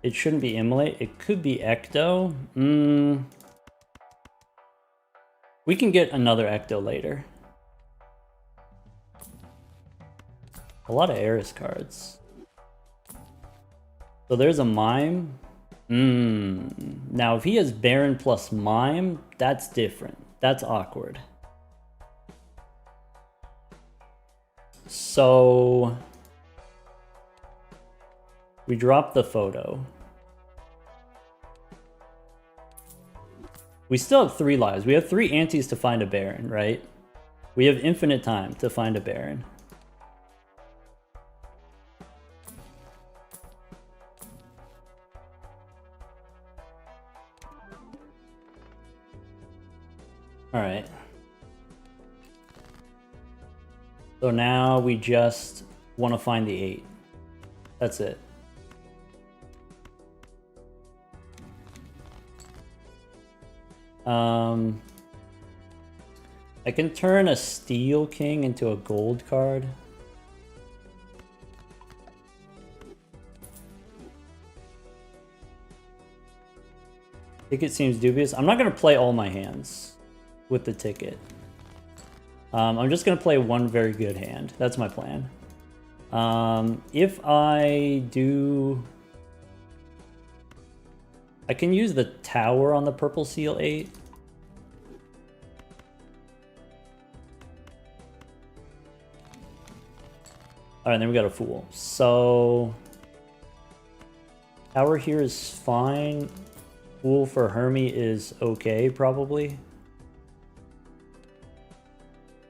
[SPEAKER 3] It shouldn't be Immolate. It could be Ecto. We can get another Ecto later. A lot of Eris cards. So there's a Mime. Now if he has Baron plus Mime, that's different. That's awkward. So we drop the photo. We still have 3 lives. We have 3 antes to find a Baron, right? We have infinite time to find a Baron. All right. So now we just want to find the 8. That's it. I can turn a Steel King into a gold card. Ticket seems dubious. I'm not going to play all my hands with the ticket. I'm just going to play one very good hand. That's my plan. If I do... I can use the tower on the purple seal 8. Alright, then we got a fool. So... Tower here is fine. Fool for Hermie is okay, probably.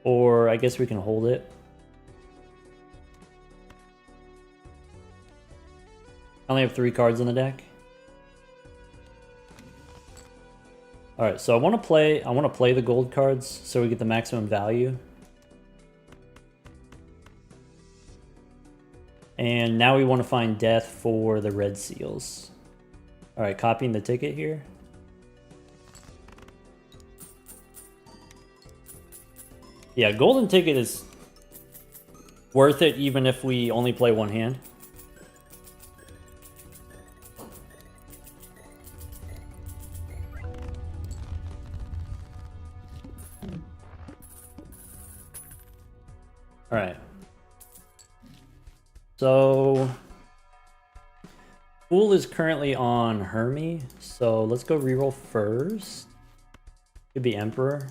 [SPEAKER 3] Or I guess we can hold it. I only have 3 cards in the deck. All right, so I want to play the gold cards so we get the maximum value. And now we want to find death for the red seals. All right, copying the ticket here. Yeah, golden ticket is worth it even if we only play one hand. All right. So Fool is currently on Hermie, so let's go reroll first. Could be Emperor.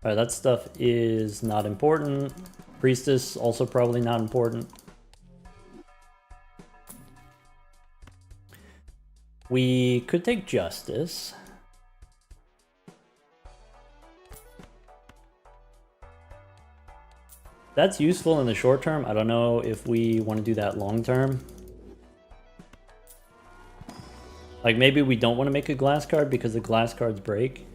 [SPEAKER 3] Alright, that stuff is not important. Priestess, also probably not important. We could take Justice. That's useful in the short term. I don't know if we want to do that long term. Like maybe we don't want to make a glass card because the glass cards break.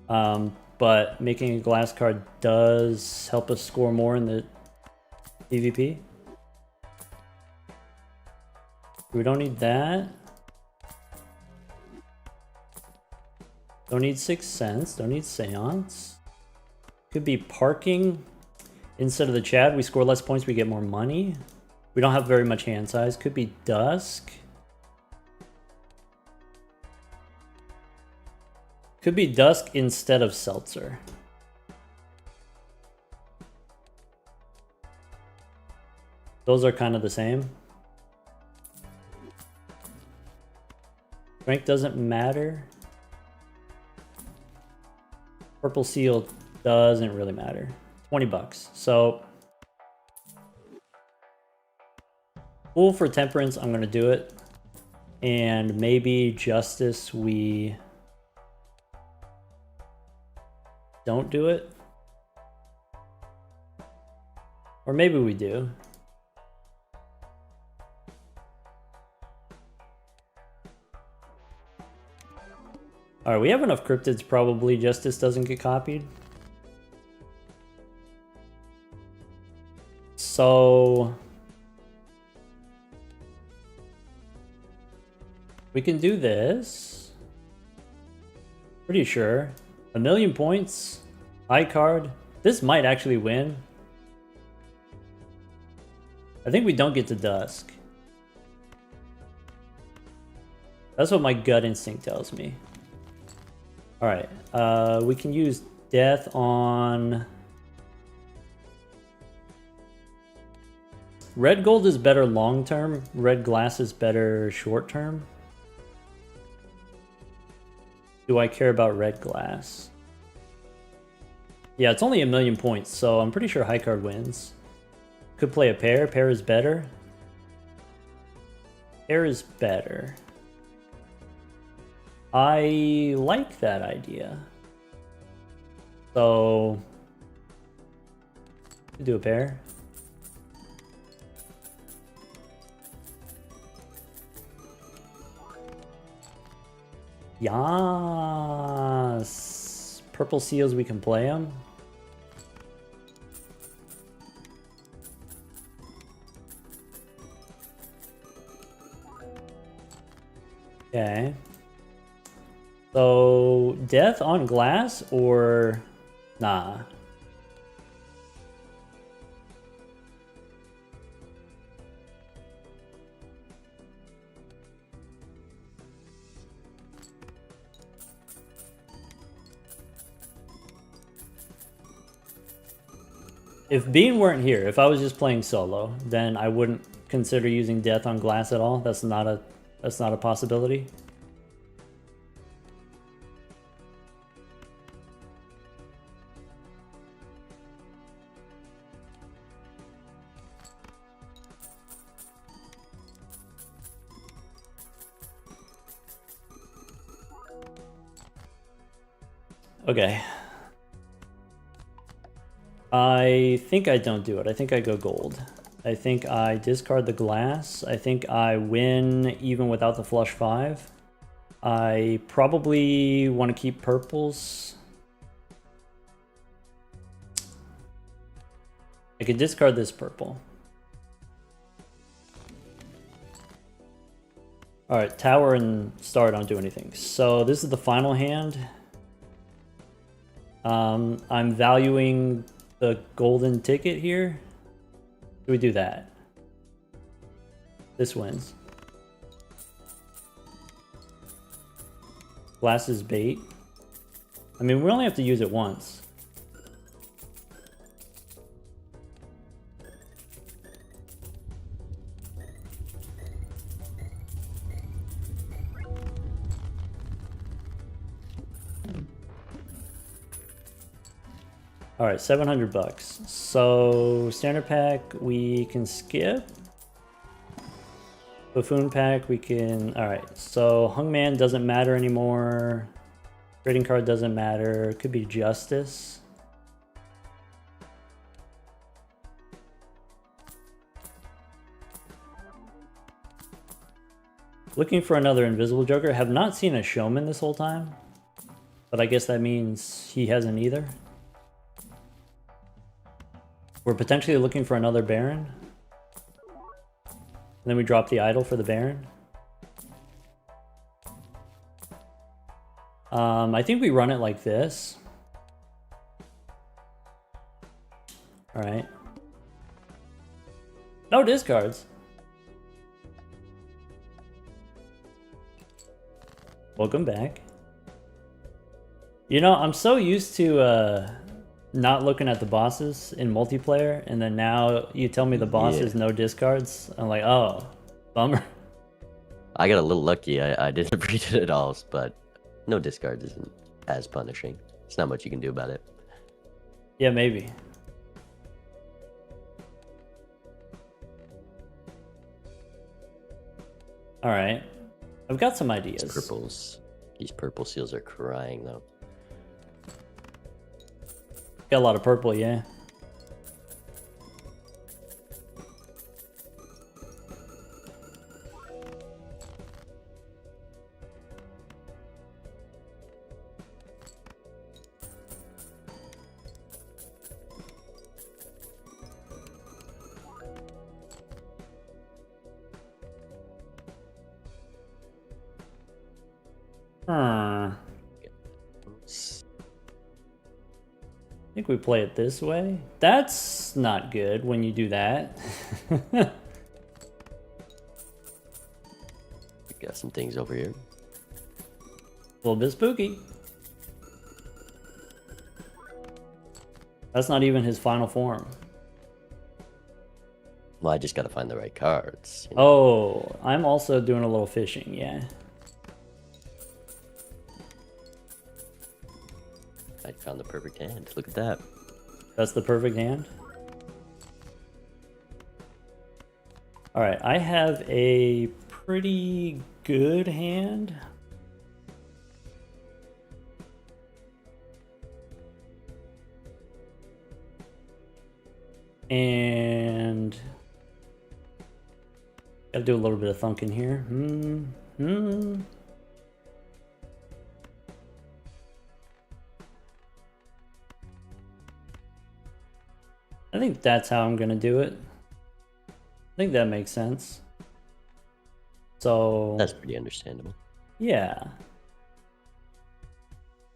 [SPEAKER 3] But making a glass card does help us score more in the PvP. We don't need that. Don't need Sixth Sense. Don't need Seance. Could be Parking. Instead of the Chad, we score less points, we get more money. We don't have very much hand size. Could be Dusk. Could be Dusk instead of Seltzer. Those are kind of the same. Strength doesn't matter. Purple Seal doesn't really matter. 20 bucks. So Fool for Temperance, I'm gonna do it. And maybe Justice, we don't do it. Or maybe we do. Alright, we have enough cryptids, probably Justice doesn't get copied. So we can do this. Pretty sure. 1,000,000 points. High card. This might actually win. I think we don't get to Dusk. That's what my gut instinct tells me. Alright. We can use Death on... Red Gold is better long term. Red Glass is better short term. Do I care about Red Glass? Yeah, it's only 1,000,000 points, so I'm pretty sure high card wins. Could play a pair. Pair is better. Pair is better. I like that idea. So, do a pair. Yes. Purple Seals, we can play them. Okay. So, Death on Glass or nah? If Bean weren't here, if I was just playing solo, then I wouldn't consider using Death on Glass at all. That's not a possibility. Okay. I think I don't do it. I think I go gold. I think I discard the glass. I think I win even without the flush 5. I probably want to keep purples. I could discard this purple. Alright, tower and star don't do anything. So this is the final hand. I'm valuing the golden ticket here. Do we do that? This wins. Glass is bait. I mean, we only have to use it once. All right, 700 bucks. So standard pack we can skip. Buffoon pack we can. All right, so Hungman doesn't matter anymore. Trading card doesn't matter. Could be Justice. Looking for another Invisible Joker. Have not seen a Showman this whole time, but I guess that means he hasn't either. We're potentially looking for another Baron. And then we drop the idol for the Baron. I think we run it like this. Alright. No discards. Welcome back. You know, I'm so used to not looking at the bosses in multiplayer, and then now you tell me the boss is no discards. I'm like, oh, bummer.
[SPEAKER 2] I got a little lucky. I didn't read it at all, but no discards isn't as punishing. There's not much you can do about it.
[SPEAKER 3] Yeah, maybe. All right, I've got some ideas.
[SPEAKER 2] These purple seals are crying though.
[SPEAKER 3] Got a lot of purple, yeah. I think we play it this way. That's not good when you do that.
[SPEAKER 2] We got some things over here.
[SPEAKER 3] A little bit spooky. That's not even his final form.
[SPEAKER 2] Well, I just gotta find the right cards. You know?
[SPEAKER 3] Oh, I'm also doing a little fishing, yeah.
[SPEAKER 2] I found the perfect hand. Look at that.
[SPEAKER 3] That's the perfect hand. Alright, I have a pretty good hand. And gotta do a little bit of thunking here. I think that's how I'm gonna do it. I think that makes sense. So
[SPEAKER 2] That's pretty understandable.
[SPEAKER 3] yeah.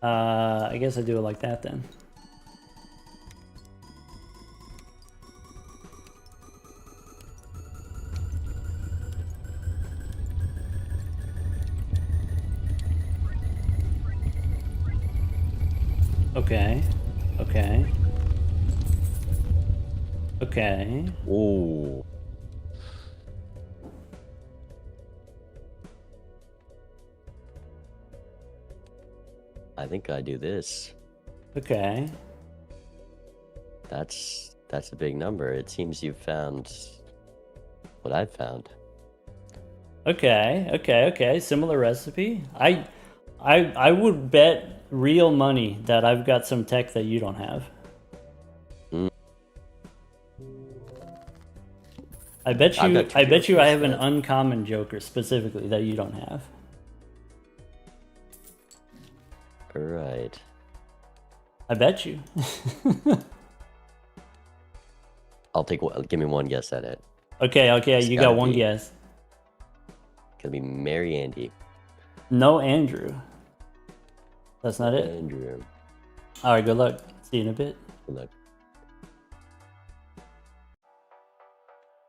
[SPEAKER 3] I guess I do it like that then. Okay. Okay. Okay.
[SPEAKER 2] Oh. I think I do this.
[SPEAKER 3] Okay.
[SPEAKER 2] That's a big number. It seems you've found what I've found.
[SPEAKER 3] Okay. Okay. Okay. Similar recipe. I would bet real money that I've got some tech that you don't have. I bet
[SPEAKER 2] I've
[SPEAKER 3] you.
[SPEAKER 2] got two
[SPEAKER 3] I bet you. I have an
[SPEAKER 2] Jokers,
[SPEAKER 3] uncommon Joker specifically that you don't have.
[SPEAKER 2] All right.
[SPEAKER 3] I bet you.
[SPEAKER 2] I'll take one. Give me one guess at it.
[SPEAKER 3] Okay.
[SPEAKER 2] It's
[SPEAKER 3] You
[SPEAKER 2] gotta
[SPEAKER 3] got one
[SPEAKER 2] be-
[SPEAKER 3] guess.
[SPEAKER 2] Gonna be Mary Andy.
[SPEAKER 3] No Andrew. That's not it.
[SPEAKER 2] Andrew.
[SPEAKER 3] All right. Good luck. See you in a bit.
[SPEAKER 2] Good luck.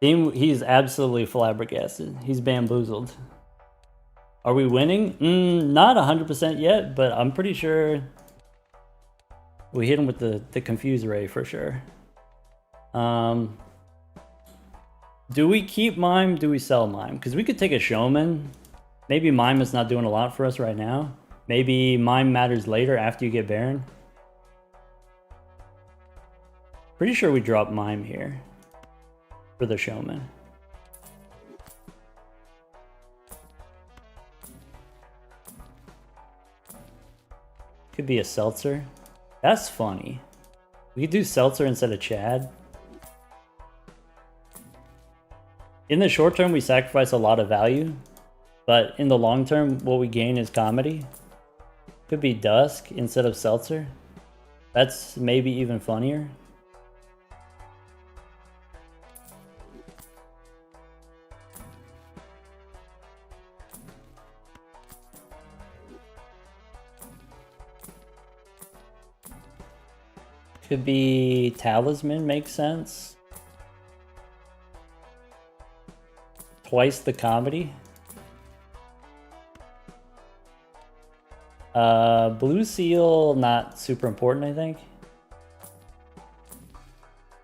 [SPEAKER 3] He's absolutely flabbergasted. He's bamboozled. Are we winning? Not 100% yet, but I'm pretty sure we hit him with the confuse ray for sure. Do we keep Mime? Do we sell Mime? Because we could take a Showman. Maybe Mime is not doing a lot for us right now. Maybe Mime matters later after you get Baron. Pretty sure we drop Mime here for the Showman. Could be a Seltzer. That's funny. We could do Seltzer instead of Chad. In the short term, we sacrifice a lot of value, but in the long term, what we gain is comedy. Could be Dusk instead of Seltzer. That's maybe even funnier. Could be Talisman, makes sense. Twice the comedy. Blue Seal, not super important, I think.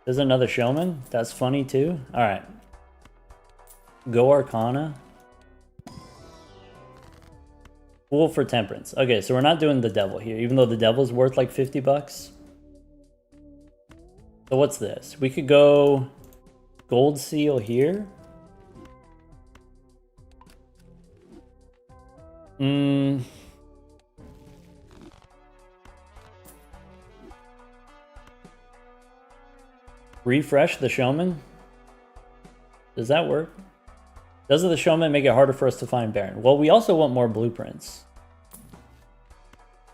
[SPEAKER 3] There's another Showman. That's funny too. Alright. Go Arcana. Fool for Temperance. Okay, so we're not doing the Devil here, even though the Devil's worth like 50 bucks. So what's this? We could go Gold Seal here. Refresh the Showman. Does that work? Does the Showman make it harder for us to find Baron? Well, we also want more blueprints.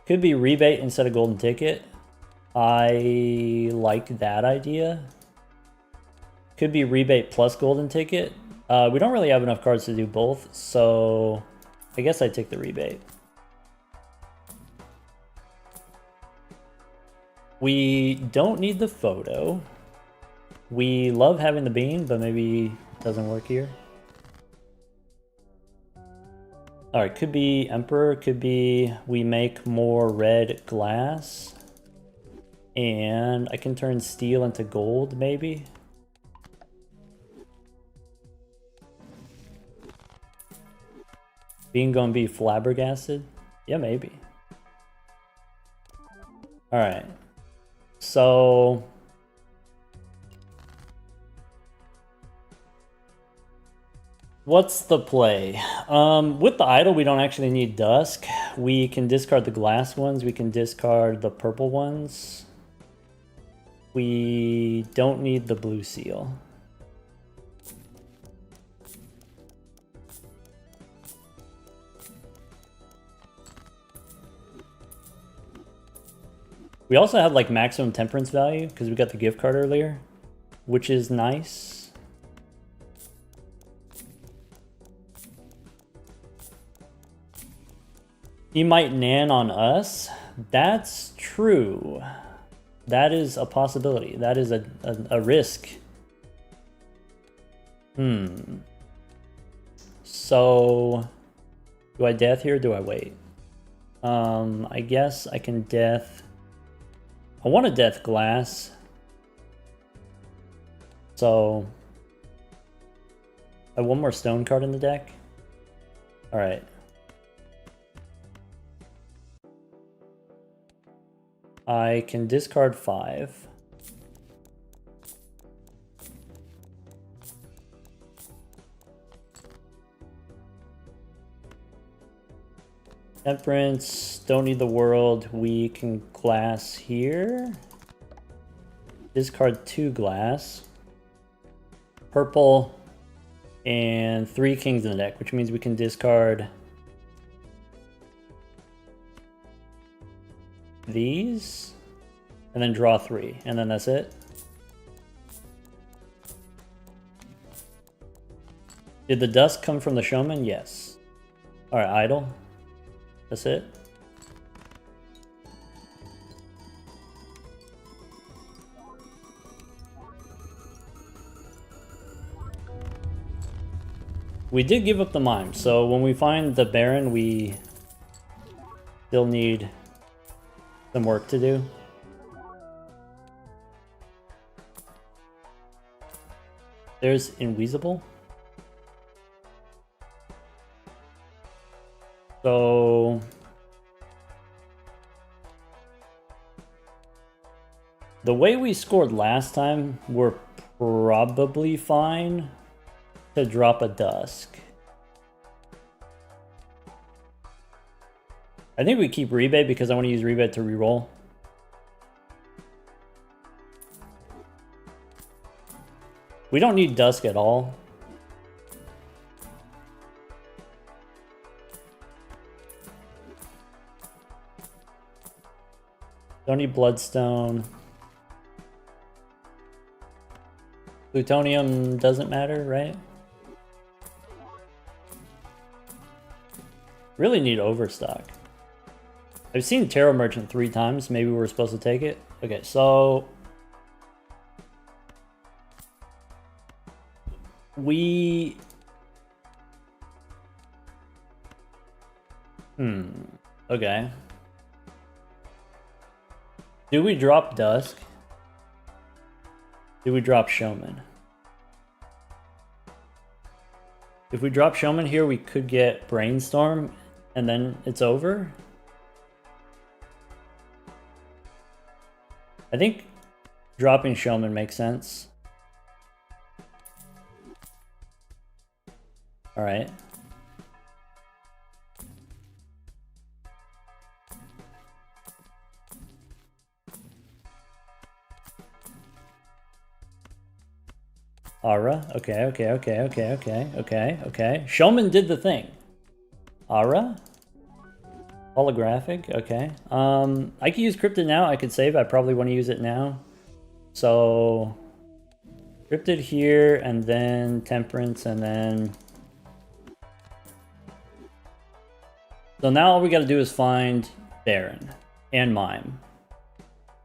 [SPEAKER 3] Could be rebate instead of golden ticket. I like that idea. Could be rebate plus golden ticket. We don't really have enough cards to do both, so I guess I take the rebate. We don't need the photo. We love having the bean, but maybe it doesn't work here. Alright, could be Emperor, could be we make more red glass. And I can turn steel into gold, maybe. Being gonna be flabbergasted? Yeah, maybe. Alright. So what's the play? With the idol, we don't actually need Dusk. We can discard the glass ones. We can discard the purple ones. We don't need the blue seal. We also have like maximum temperance value because we got the gift card earlier, which is nice. He might nan on us. That's true. That is a possibility. That is a risk. So, do I death here or do I wait? I guess I can death. I want a death glass. So, I have one more stone card in the deck. Alright. I can discard 5. Temperance, don't need the world. We can glass here. Discard 2 glass. Purple, and 3 kings in the deck, which means we can discard these and then draw 3, and then that's it. Did the dusk come from the showman? Yes. Alright, idle. That's it. We did give up the mime, so when we find the Baron, we still need some work to do. There's Invisible. So the way we scored last time, we're probably fine to drop a dusk. I think we keep rebate because I want to use rebate to reroll. We don't need dusk at all. Don't need bloodstone. Plutonium doesn't matter, right? Really need overstock. I've seen Tarot Merchant 3 times. Maybe we're supposed to take it. Okay, so we okay. Do we drop Dusk? Do we drop Showman? If we drop Showman here, we could get Brainstorm, and then it's over. I think dropping Showman makes sense. All right. Aura. Okay. Showman did the thing. Aura. Holographic. Okay. I could use Cryptid now. I could save. I probably want to use it now. So Cryptid here, and then Temperance, and then. So now all we got to do is find Baron and Mime.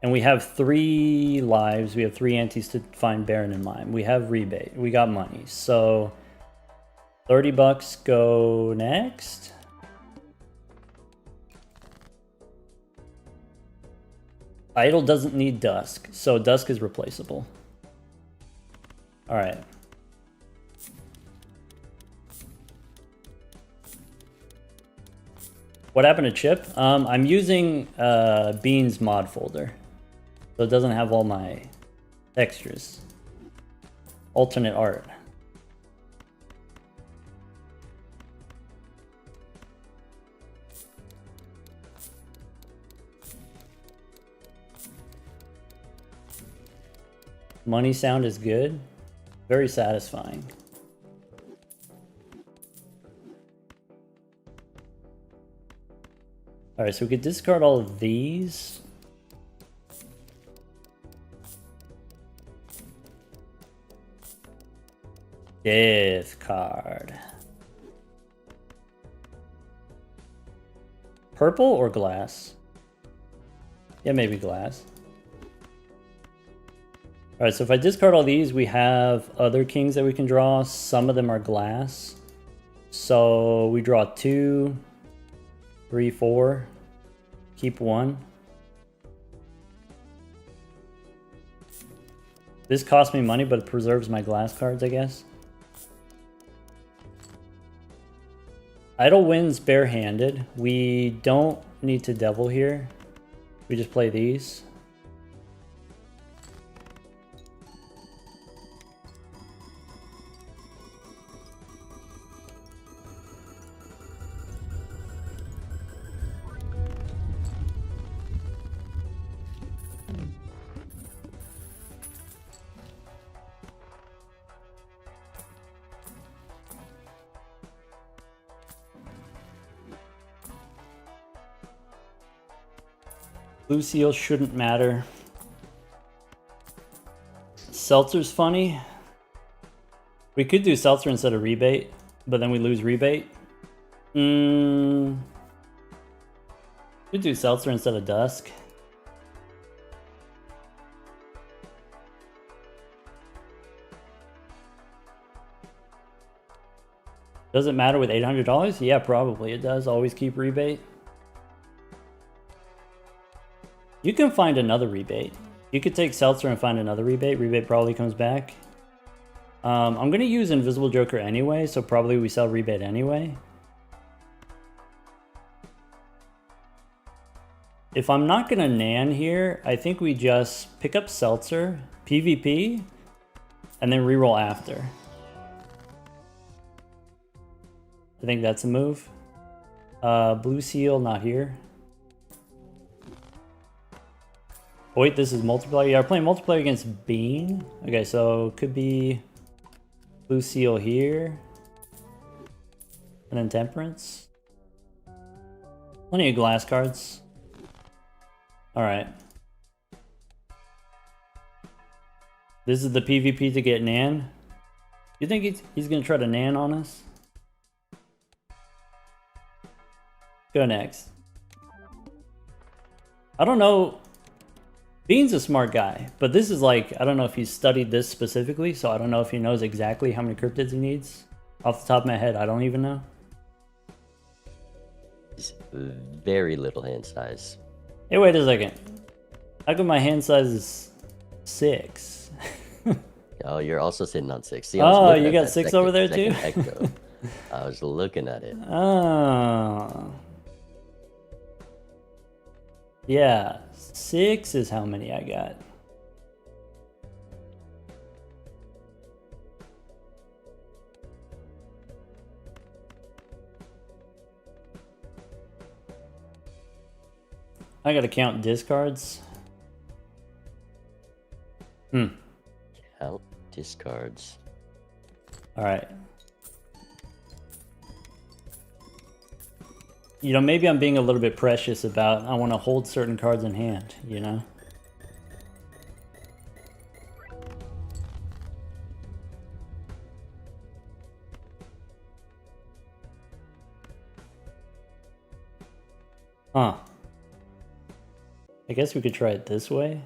[SPEAKER 3] And we have 3 lives. We have 3 antes to find Baron and Mime. We have rebate. We got money. So $30 go next. Idol doesn't need Dusk, so Dusk is replaceable. All right. What happened to Chip? I'm using Beans mod folder, so it doesn't have all my textures. Alternate art. Money sound is good. Very satisfying. Alright, so we could discard all of these. Death card. Purple or glass? Yeah, maybe glass. Alright, so if I discard all these, we have other kings that we can draw. Some of them are glass. So we draw 2, 3, 4. Keep 1. This costs me money, but it preserves my glass cards, I guess. Idle wins barehanded. We don't need to devil here. We just play these. Blue Seal shouldn't matter. Seltzer's funny. We could do Seltzer instead of Rebate, but then we lose Rebate. Could do Seltzer instead of Dusk. Does it matter with $800? Yeah, probably it does. Always keep Rebate. You can find another Rebate. You could take Seltzer and find another Rebate. Rebate probably comes back. I'm going to use Invisible Joker anyway, so probably we sell Rebate anyway. If I'm not going to Nan here, I think we just pick up Seltzer, PvP, and then reroll after. I think that's a move. Blue Seal, not here. Oh, wait, this is multiplayer. Yeah, we're playing multiplayer against Bean. Okay, so could be Blue Seal here. And then Temperance. Plenty of glass cards. Alright. This is the PvP to get Nan. You think he's gonna try to Nan on us? Go next. I don't know. Bean's a smart guy, but this is like, I don't know if he's studied this specifically, so I don't know if he knows exactly how many cryptids he needs. Off the top of my head, I don't even know.
[SPEAKER 2] Very little hand size.
[SPEAKER 3] Hey, wait a second. How come my hand size is 6?
[SPEAKER 2] Oh, you're also sitting on 6. See,
[SPEAKER 3] Oh, you got 6 over there too?
[SPEAKER 2] Echo. I was looking at it.
[SPEAKER 3] Oh. Yeah, 6 is how many I got. I gotta count discards.
[SPEAKER 2] Count discards.
[SPEAKER 3] Alright. You know, maybe I'm being a little bit precious about, I want to hold certain cards in hand, you know? Huh. I guess we could try it this way.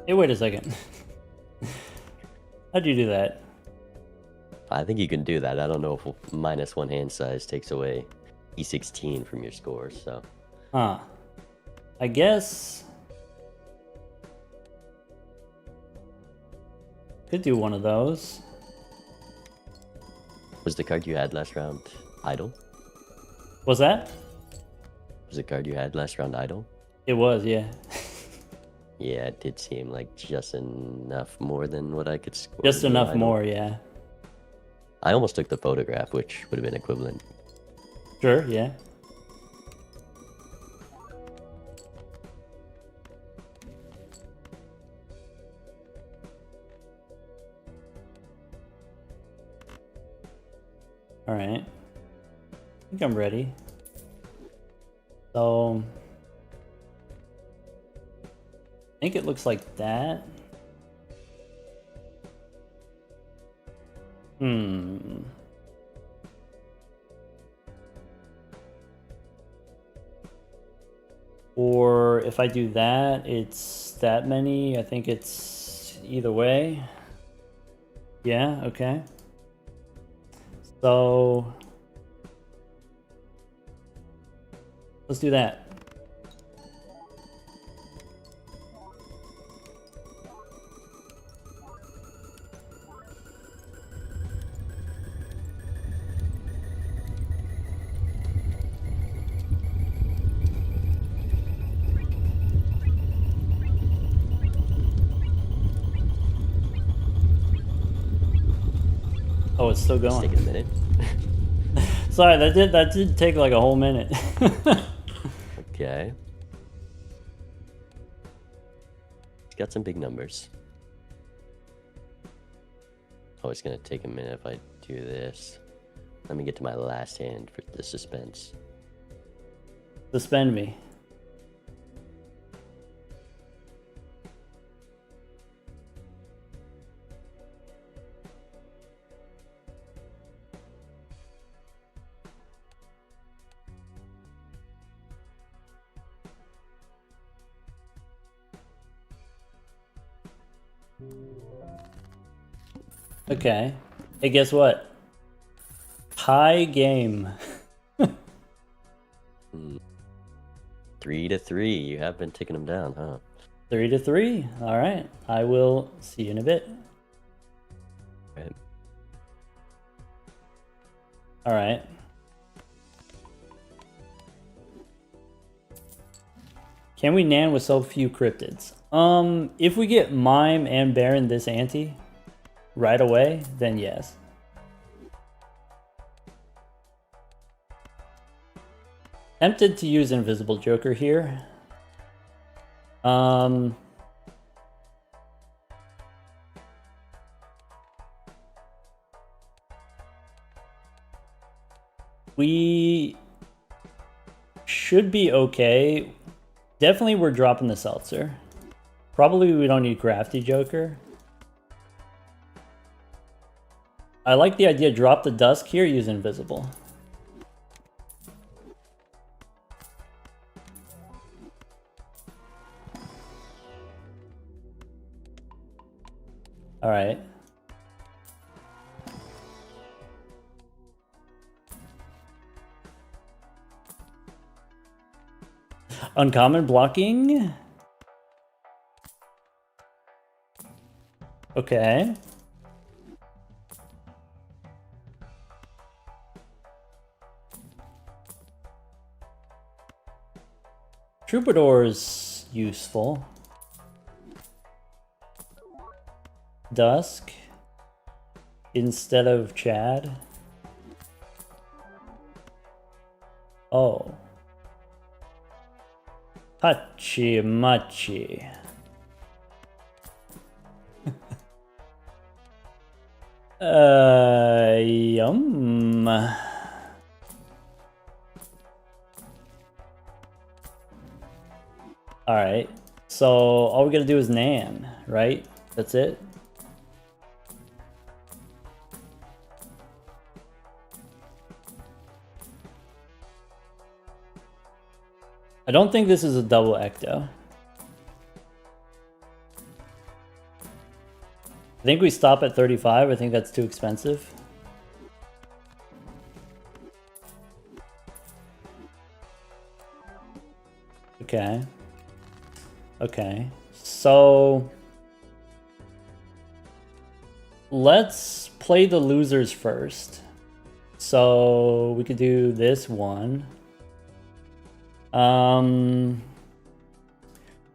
[SPEAKER 3] Hey, wait a second. How'd you do that?
[SPEAKER 2] I think you can do that. I don't know if -1 hand size takes away E16 from your score, so.
[SPEAKER 3] Huh. I guess... could do one of those.
[SPEAKER 2] Was the card you had last round idle?
[SPEAKER 3] Was that?
[SPEAKER 2] Was the card you had last round idle?
[SPEAKER 3] It was, yeah.
[SPEAKER 2] Yeah, it did seem like just enough more than what I could score.
[SPEAKER 3] Just
[SPEAKER 2] with
[SPEAKER 3] enough
[SPEAKER 2] idle.
[SPEAKER 3] more, yeah.
[SPEAKER 2] I almost took the photograph, which would have been equivalent.
[SPEAKER 3] Sure, yeah. Alright. I think I'm ready. So... I think it looks like that. Or if I do that, it's that many. I think it's either way. Yeah, okay. So let's do that. Oh, it's still
[SPEAKER 2] It's
[SPEAKER 3] going.
[SPEAKER 2] taking a minute.
[SPEAKER 3] Sorry, that did take like a whole minute.
[SPEAKER 2] Okay. It's got some big numbers. Oh, it's gonna take a minute if I do this. Let me get to my last hand for the suspense.
[SPEAKER 3] Suspend me. Okay. Hey, guess what? Tie game.
[SPEAKER 2] 3-3. You have been taking them down, huh?
[SPEAKER 3] 3-3. All right. I will see you in a bit.
[SPEAKER 2] Right.
[SPEAKER 3] All right. Can we nan with so few cryptids? If we get Mime and Baron this ante right away, then yes. Tempted to use Invisible Joker here. We should be okay. Definitely we're dropping the Seltzer. Probably we don't need Crafty Joker. I like the idea, drop the Dusk here, use Invisible. Alright. Uncommon blocking. Okay. Troubadour's useful. Dusk instead of Chad. Oh. Hachi Machi. Yum. Alright. So all we gotta do is Nan, right? That's it? I don't think this is a double Ecto. I think we stop at 35. I think that's too expensive. Okay. Okay. So let's play the losers first. So we could do this one.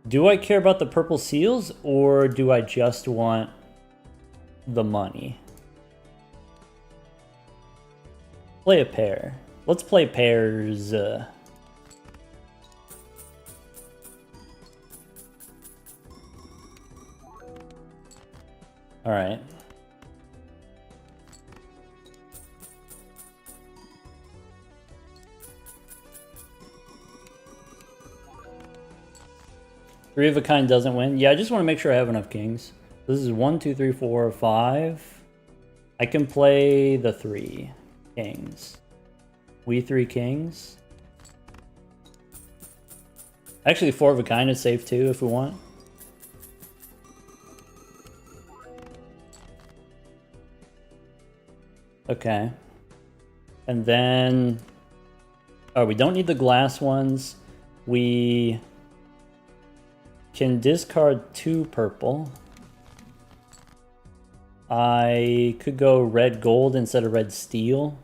[SPEAKER 3] Do I care about the purple seals or do I just want the money? Play a pair. Let's play pairs. All right. Three of a kind doesn't win. Yeah, I just want to make sure I have enough kings. This is 1, 2, 3, 4, 5. I can play the 3 kings. We 3 kings. Actually, 4 of a kind is safe too if we want. Okay. And then... oh, we don't need the glass ones. We can discard 2 purple. I could go red gold instead of red steel.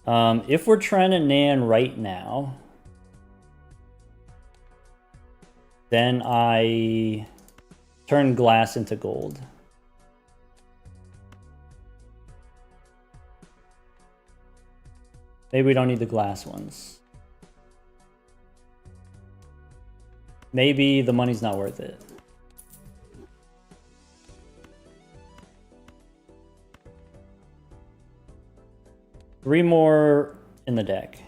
[SPEAKER 3] If we're trying to nan right now, then I turn glass into gold. Maybe we don't need the glass ones. Maybe the money's not worth it. 3 more in the deck.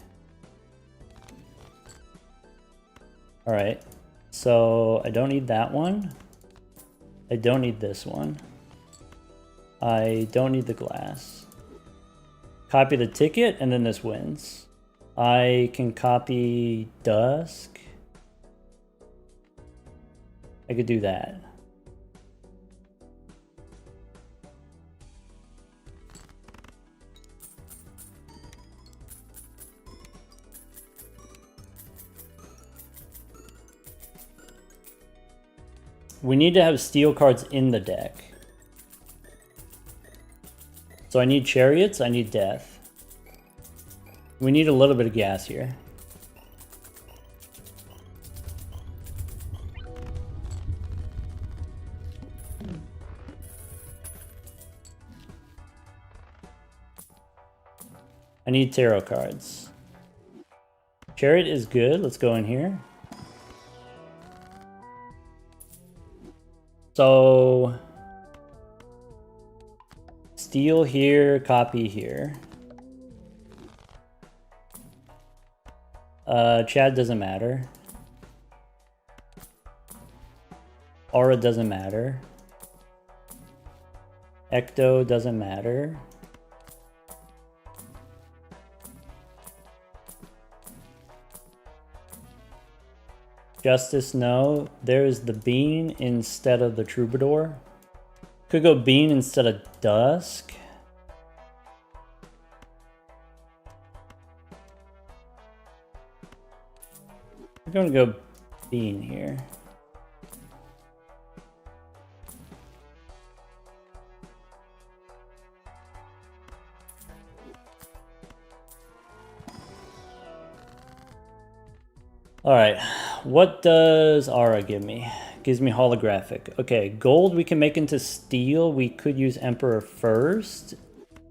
[SPEAKER 3] All right. So I don't need that one. I don't need this one. I don't need the glass. Copy the ticket, and then this wins. I can copy Dusk. I could do that. We need to have steel cards in the deck. So I need chariots, I need death. We need a little bit of gas here. I need tarot cards. Chariot is good. Let's go in here. So steal here, copy here. Chad doesn't matter. Aura doesn't matter. Ecto doesn't matter. Justice, no. There's the Bean instead of the Troubadour. Could go Bean instead of Dusk. I'm going to go Bean here. Alright, what does Aura give me? Gives me holographic. Okay, gold we can make into steel. We could use Emperor first.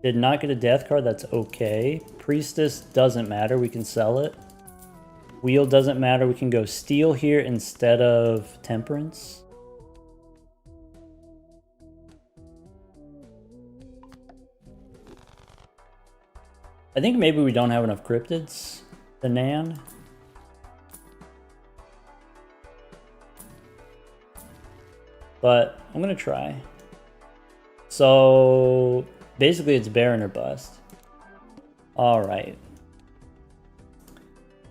[SPEAKER 3] Did not get a death card, that's okay. Priestess doesn't matter, we can sell it. Wheel doesn't matter, we can go steel here instead of temperance. I think maybe we don't have enough cryptids. The Nan. But I'm gonna try. So basically it's Baron or bust. Alright.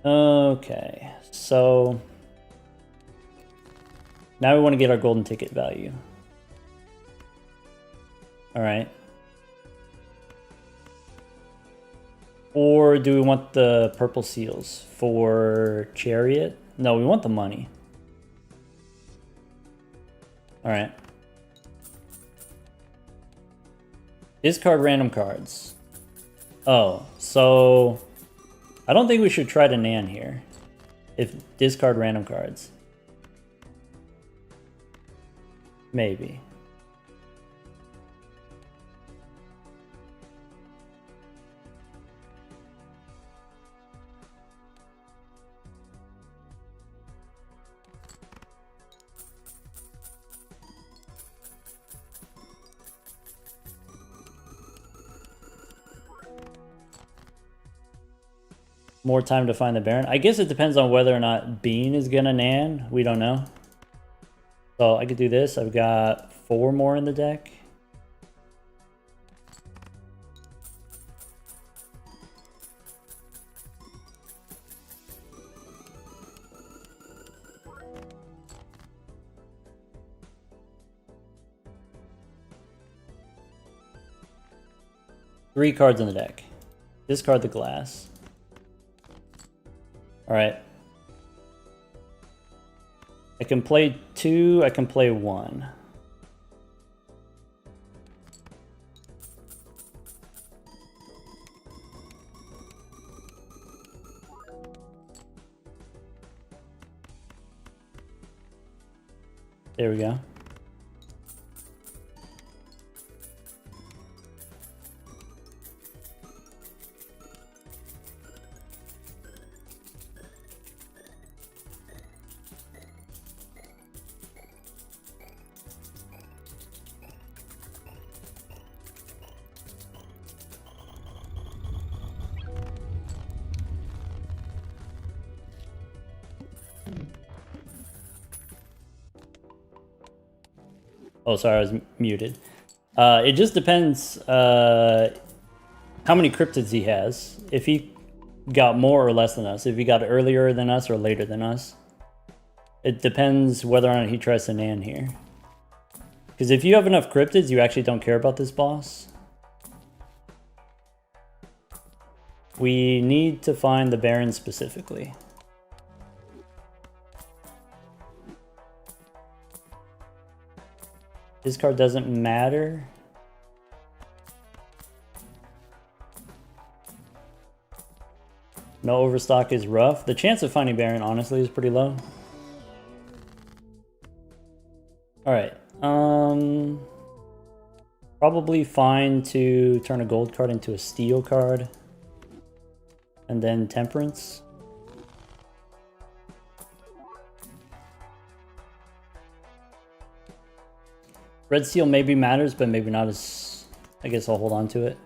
[SPEAKER 3] Okay, so now we want to get our golden ticket value. Alright. Or do we want the purple seals for Chariot? No, we want the money. Alright. Discard random cards. Oh, so I don't think we should try to Nan here. If discard random cards. Maybe. More time to find the Baron. I guess it depends on whether or not Bean is gonna Nan. We don't know. So I could do this. I've got 4 more in the deck. Three cards in the deck. Discard the glass. Alright. I can play 2, I can play 1. There we go. Oh, sorry, I was muted. It just depends how many cryptids he has. If he got more or less than us. If he got earlier than us or later than us. It depends whether or not he tries to Nan here. Because if you have enough cryptids, you actually don't care about this boss. We need to find the Baron specifically. This card doesn't matter. No overstock is rough. The chance of finding Baron, honestly, is pretty low. Alright. Probably fine to turn a gold card into a steel card. And then Temperance. Red steel maybe matters, but maybe not as... I guess I'll hold on to it.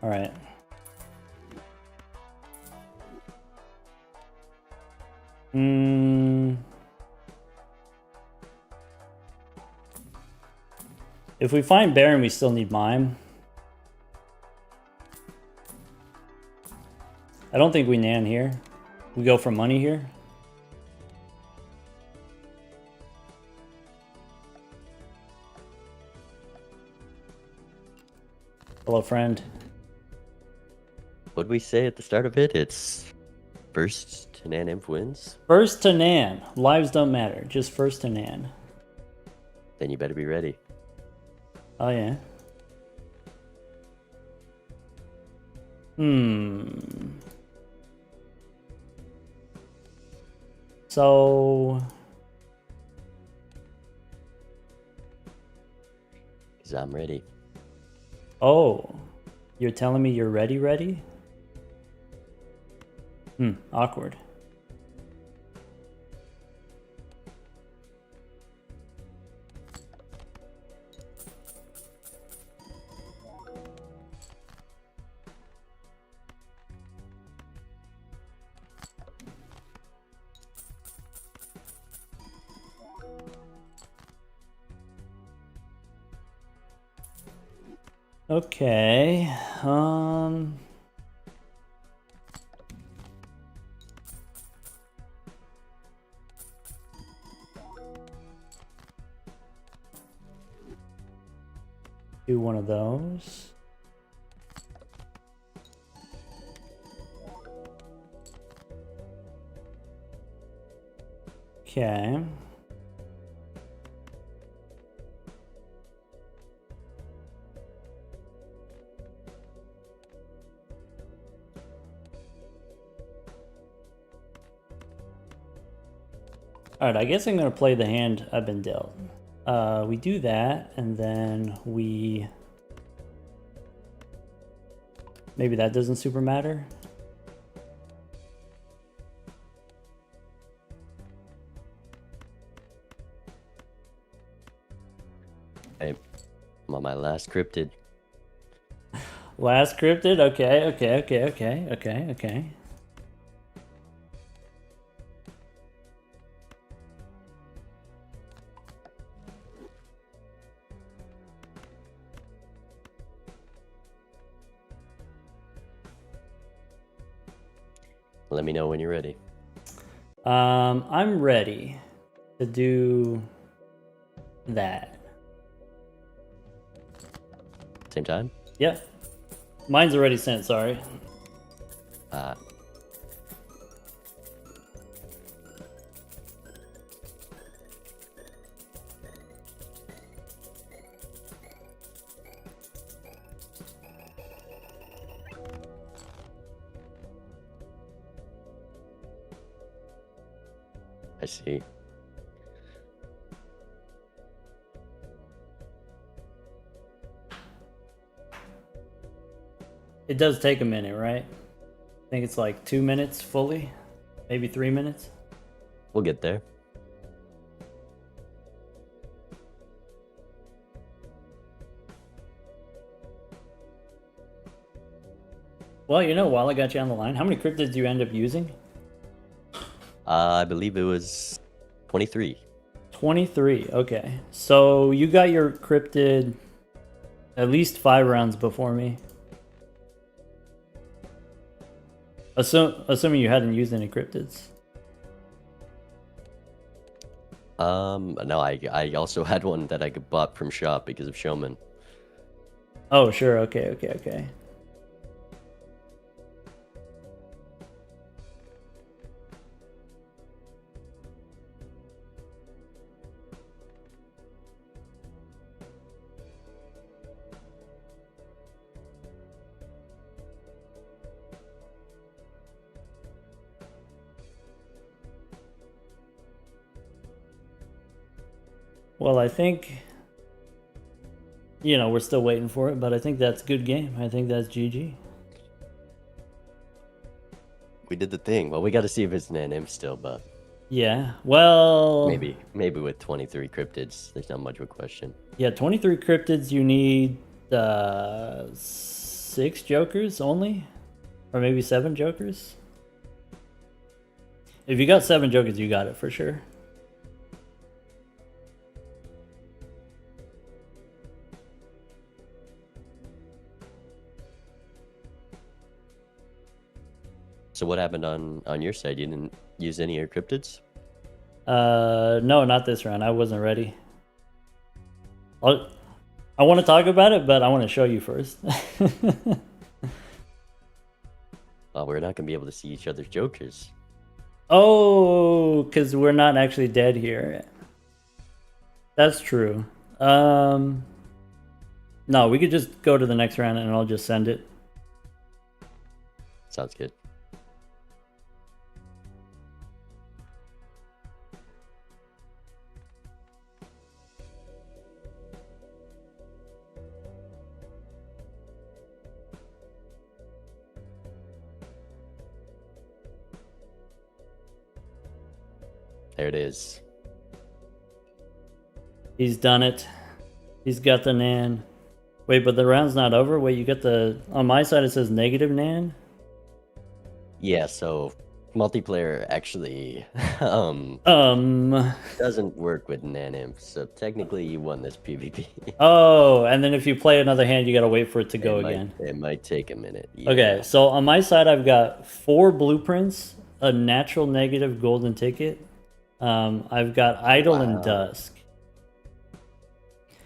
[SPEAKER 3] All right. If we find Baron, we still need Mime. I don't think we Nan here. We go for money here. Hello, friend.
[SPEAKER 2] What'd we say at the start of it? It's first to Nan Inf wins?
[SPEAKER 3] First to Nan. Lives don't matter. Just first to Nan.
[SPEAKER 2] Then you better be ready.
[SPEAKER 3] Oh, yeah. So...
[SPEAKER 2] Because I'm ready.
[SPEAKER 3] Oh. You're telling me you're ready? Awkward. Okay, do one of those. Okay. Alright, I guess I'm going to play the hand I've been dealt. We do that, and then we... Maybe that doesn't super matter.
[SPEAKER 2] Hey, I'm on my last cryptid.
[SPEAKER 3] Last cryptid? Okay.
[SPEAKER 2] Let me know when you're ready.
[SPEAKER 3] I'm ready to do that.
[SPEAKER 2] Same time?
[SPEAKER 3] Yep. Mine's already sent, sorry.
[SPEAKER 2] I see.
[SPEAKER 3] It does take a minute, right? I think it's like 2 minutes fully, maybe 3 minutes.
[SPEAKER 2] We'll get there.
[SPEAKER 3] Well, you know, while I got you on the line, how many cryptids do you end up using?
[SPEAKER 2] I believe it was 23.
[SPEAKER 3] 23. Okay. So you got your cryptid at least 5 rounds before me. Assuming you hadn't used any cryptids.
[SPEAKER 2] No, I also had one that I could bought from shop because of Showman.
[SPEAKER 3] Oh, sure. Okay. Well, I think, you know, we're still waiting for it, but I think that's good game. I think that's GG.
[SPEAKER 2] We did the thing. Well, we got to see if it's an NM still, but
[SPEAKER 3] Yeah. Well,
[SPEAKER 2] maybe with 23 cryptids, there's not much of a question.
[SPEAKER 3] yeah, 23 cryptids, you need 6 jokers only? Or maybe 7 jokers? If you got 7 jokers, you got it for sure.
[SPEAKER 2] So what happened on your side? You didn't use any of your cryptids?
[SPEAKER 3] No, not this round. I wasn't ready. I want to talk about it, but I want to show you first.
[SPEAKER 2] We're not gonna be able to see each other's jokers.
[SPEAKER 3] Oh, because we're not actually dead here. That's true. No, we could just go to the next round and I'll just send it.
[SPEAKER 2] Sounds good. There it is.
[SPEAKER 3] He's done it. He's got the Nan. Wait, but the round's not over? Wait, you got the... On my side it says negative Nan?
[SPEAKER 2] Yeah, so multiplayer actually doesn't work with Nanim, so technically you won this PvP.
[SPEAKER 3] Oh, and then if you play another hand, you gotta wait for it to go again.
[SPEAKER 2] It might take a minute. Yeah.
[SPEAKER 3] Okay, so on my side, I've got 4 blueprints, a natural negative golden ticket. I've got Idle and Dusk.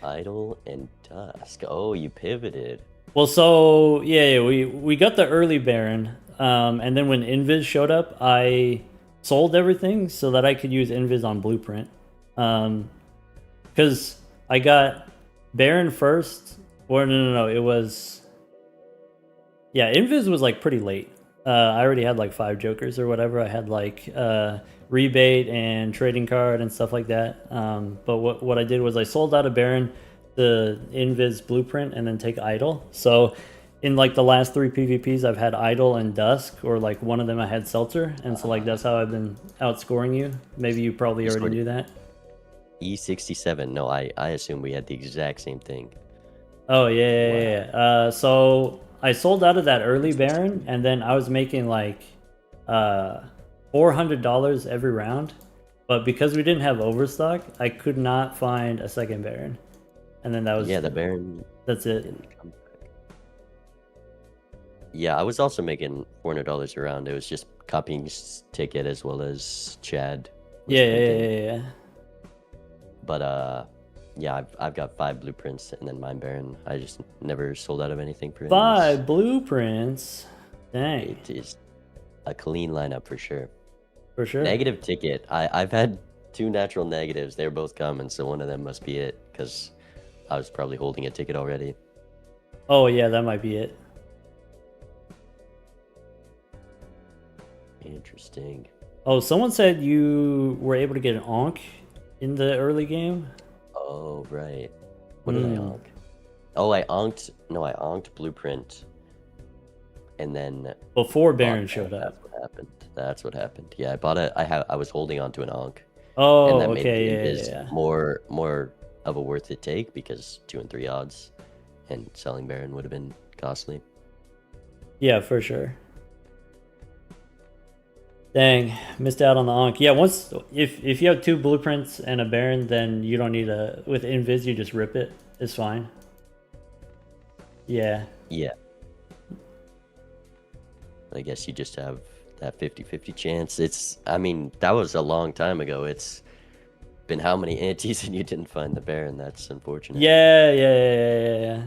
[SPEAKER 2] Idle and Dusk. Oh, you pivoted.
[SPEAKER 3] Well, so yeah, we got the early Baron, and then when Invis showed up, I sold everything so that I could use Invis on Blueprint. Because I got Baron first, or no, it was... Yeah, Invis was like pretty late. I already had like 5 jokers or whatever. I had like rebate and trading card and stuff like that. But what I did was I sold out of Baron, the Invis Blueprint, and then take Idle. So in like the last 3 PvPs, I've had Idle and Dusk, or like one of them I had Seltzer, and so like that's how I've been outscoring you. Maybe you probably already knew that.
[SPEAKER 2] E67. No, I assume we had the exact same thing.
[SPEAKER 3] Oh yeah. So I sold out of that early Baron, and then I was making like $400 every round. But because we didn't have overstock, I could not find a second Baron. And then that was...
[SPEAKER 2] Yeah, the Baron...
[SPEAKER 3] That's it.
[SPEAKER 2] didn't come back. Yeah, I was also making $400 a round. It was just copying ticket as well as Chad.
[SPEAKER 3] Yeah.
[SPEAKER 2] But yeah, I've got 5 blueprints and then mine Baron. I just never sold out of anything for
[SPEAKER 3] 5 blueprints. Dang.
[SPEAKER 2] It is a clean lineup for sure.
[SPEAKER 3] For sure.
[SPEAKER 2] Negative ticket. I've had 2 natural negatives. They're both common, so one of them must be it because I was probably holding a ticket already.
[SPEAKER 3] Oh yeah, that might be it.
[SPEAKER 2] Interesting.
[SPEAKER 3] Oh, someone said you were able to get an Onk in the early game.
[SPEAKER 2] Oh, right. What did I onk? Oh, I onked Blueprint. And then...
[SPEAKER 3] Before Baron showed up.
[SPEAKER 2] That's what happened. Yeah, I was holding on to an onk.
[SPEAKER 3] Oh,
[SPEAKER 2] and that
[SPEAKER 3] okay,
[SPEAKER 2] yeah. More of a worth it take because 2 and 3 odds. And selling Baron would have been costly.
[SPEAKER 3] Yeah, for sure. Dang, missed out on the Ankh. Yeah, once if you have 2 blueprints and a Baron, then you don't need a with Invis. You just rip it. It's fine. Yeah.
[SPEAKER 2] Yeah. I guess you just have that 50-50 chance. It's, I mean, that was a long time ago. It's been how many antes and you didn't find the Baron? That's unfortunate.
[SPEAKER 3] Yeah.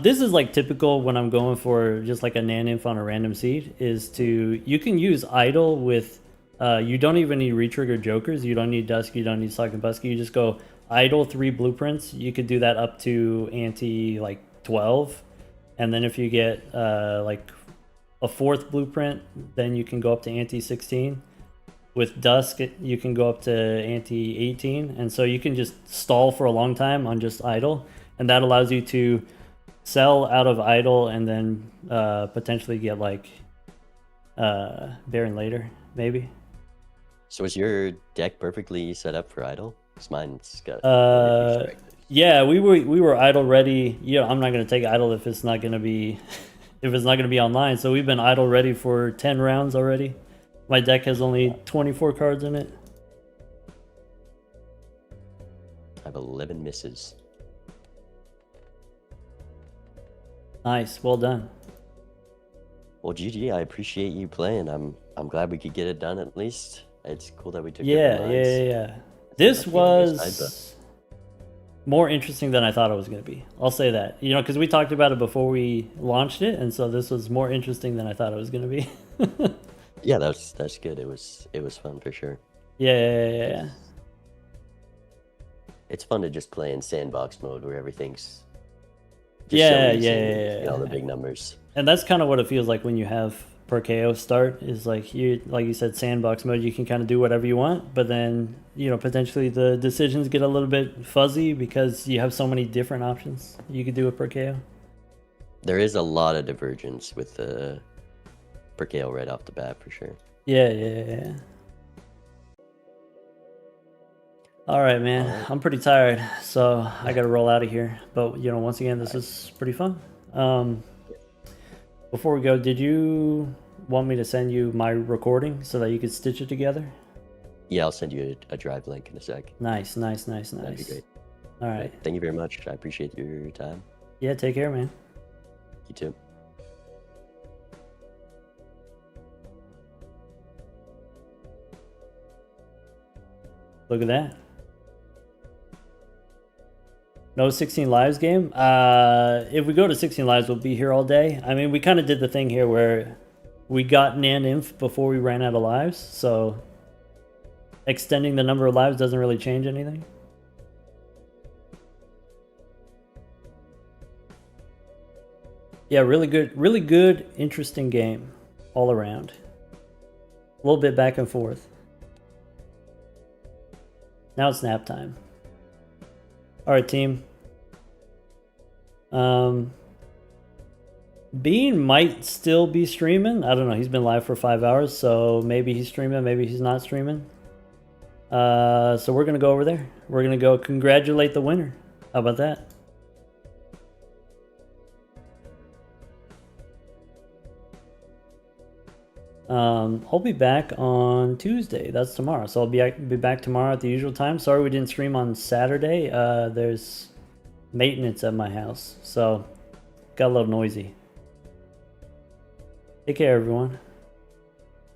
[SPEAKER 3] This is like typical when I'm going for just like a nan inf on a random seed. Is to you can use idle with. You don't even need retrigger jokers. You don't need dusk. You don't need Sock and Busky. You just go idle 3 blueprints. You could do that up to ante like 12, and then if you get like a 4th blueprint, then you can go up to ante 16. With dusk, you can go up to ante 18, and so you can just stall for a long time on just idle, and that allows you to sell out of idle and then potentially get like Baron later, maybe.
[SPEAKER 2] So is your deck perfectly set up for idle? Because mine's got.
[SPEAKER 3] Yeah, we were idle ready. Yeah, I'm not gonna take idle if it's not gonna be if it's not gonna be online. So we've been idle ready for 10 rounds already. My deck has only 24 cards in it.
[SPEAKER 2] I have 11 misses.
[SPEAKER 3] Nice, well done.
[SPEAKER 2] Well, GG, I appreciate you playing. I'm glad we could get it done at least. It's cool that we took
[SPEAKER 3] Yeah.
[SPEAKER 2] different lines.
[SPEAKER 3] This
[SPEAKER 2] Nothing on your side,
[SPEAKER 3] was more interesting than I thought it was going to be. I'll say that. You know, because we talked about it before we launched it, and so this was more interesting than I thought it was going to be.
[SPEAKER 2] Yeah, that's good. It was fun for sure.
[SPEAKER 3] Yeah.
[SPEAKER 2] It's fun to just play in sandbox mode where everything's just so
[SPEAKER 3] Yeah,
[SPEAKER 2] easy
[SPEAKER 3] yeah,
[SPEAKER 2] and
[SPEAKER 3] yeah,
[SPEAKER 2] you get all the
[SPEAKER 3] yeah.
[SPEAKER 2] big numbers.
[SPEAKER 3] And that's kind of what it feels like when you have per KO start. Is like you said, sandbox mode. You can kind of do whatever you want, but then potentially the decisions get a little bit fuzzy because you have so many different options you could do with per KO.
[SPEAKER 2] There is a lot of divergence with the per KO right off the bat for sure.
[SPEAKER 3] Yeah. All right, man.
[SPEAKER 2] All right.
[SPEAKER 3] I'm pretty tired, so I got to roll out of here. But once again, this is pretty fun. Before we go, did you want me to send you my recording so that you could stitch it together?
[SPEAKER 2] Yeah, I'll send you a drive link in a sec.
[SPEAKER 3] Nice.
[SPEAKER 2] That'd be great.
[SPEAKER 3] All right.
[SPEAKER 2] Thank you very much. I appreciate your time.
[SPEAKER 3] Yeah, take care, man.
[SPEAKER 2] You too.
[SPEAKER 3] Look at that. No 16 lives game. If we go to 16 lives, we'll be here all day. I mean, we kind of did the thing here where we got Nan Inf before we ran out of lives, so extending the number of lives doesn't really change anything. Yeah, really good, interesting game all around. A little bit back and forth. Now it's nap time. All right, team. Bean might still be streaming. I don't know. He's been live for 5 hours, so maybe he's streaming, maybe he's not streaming. So we're gonna go over there. We're gonna go congratulate the winner. How about that? I'll be back on Tuesday. That's tomorrow. So I'll be back tomorrow at the usual time. Sorry we didn't stream on Saturday. There's maintenance at my house, so got a little noisy. Take care, everyone.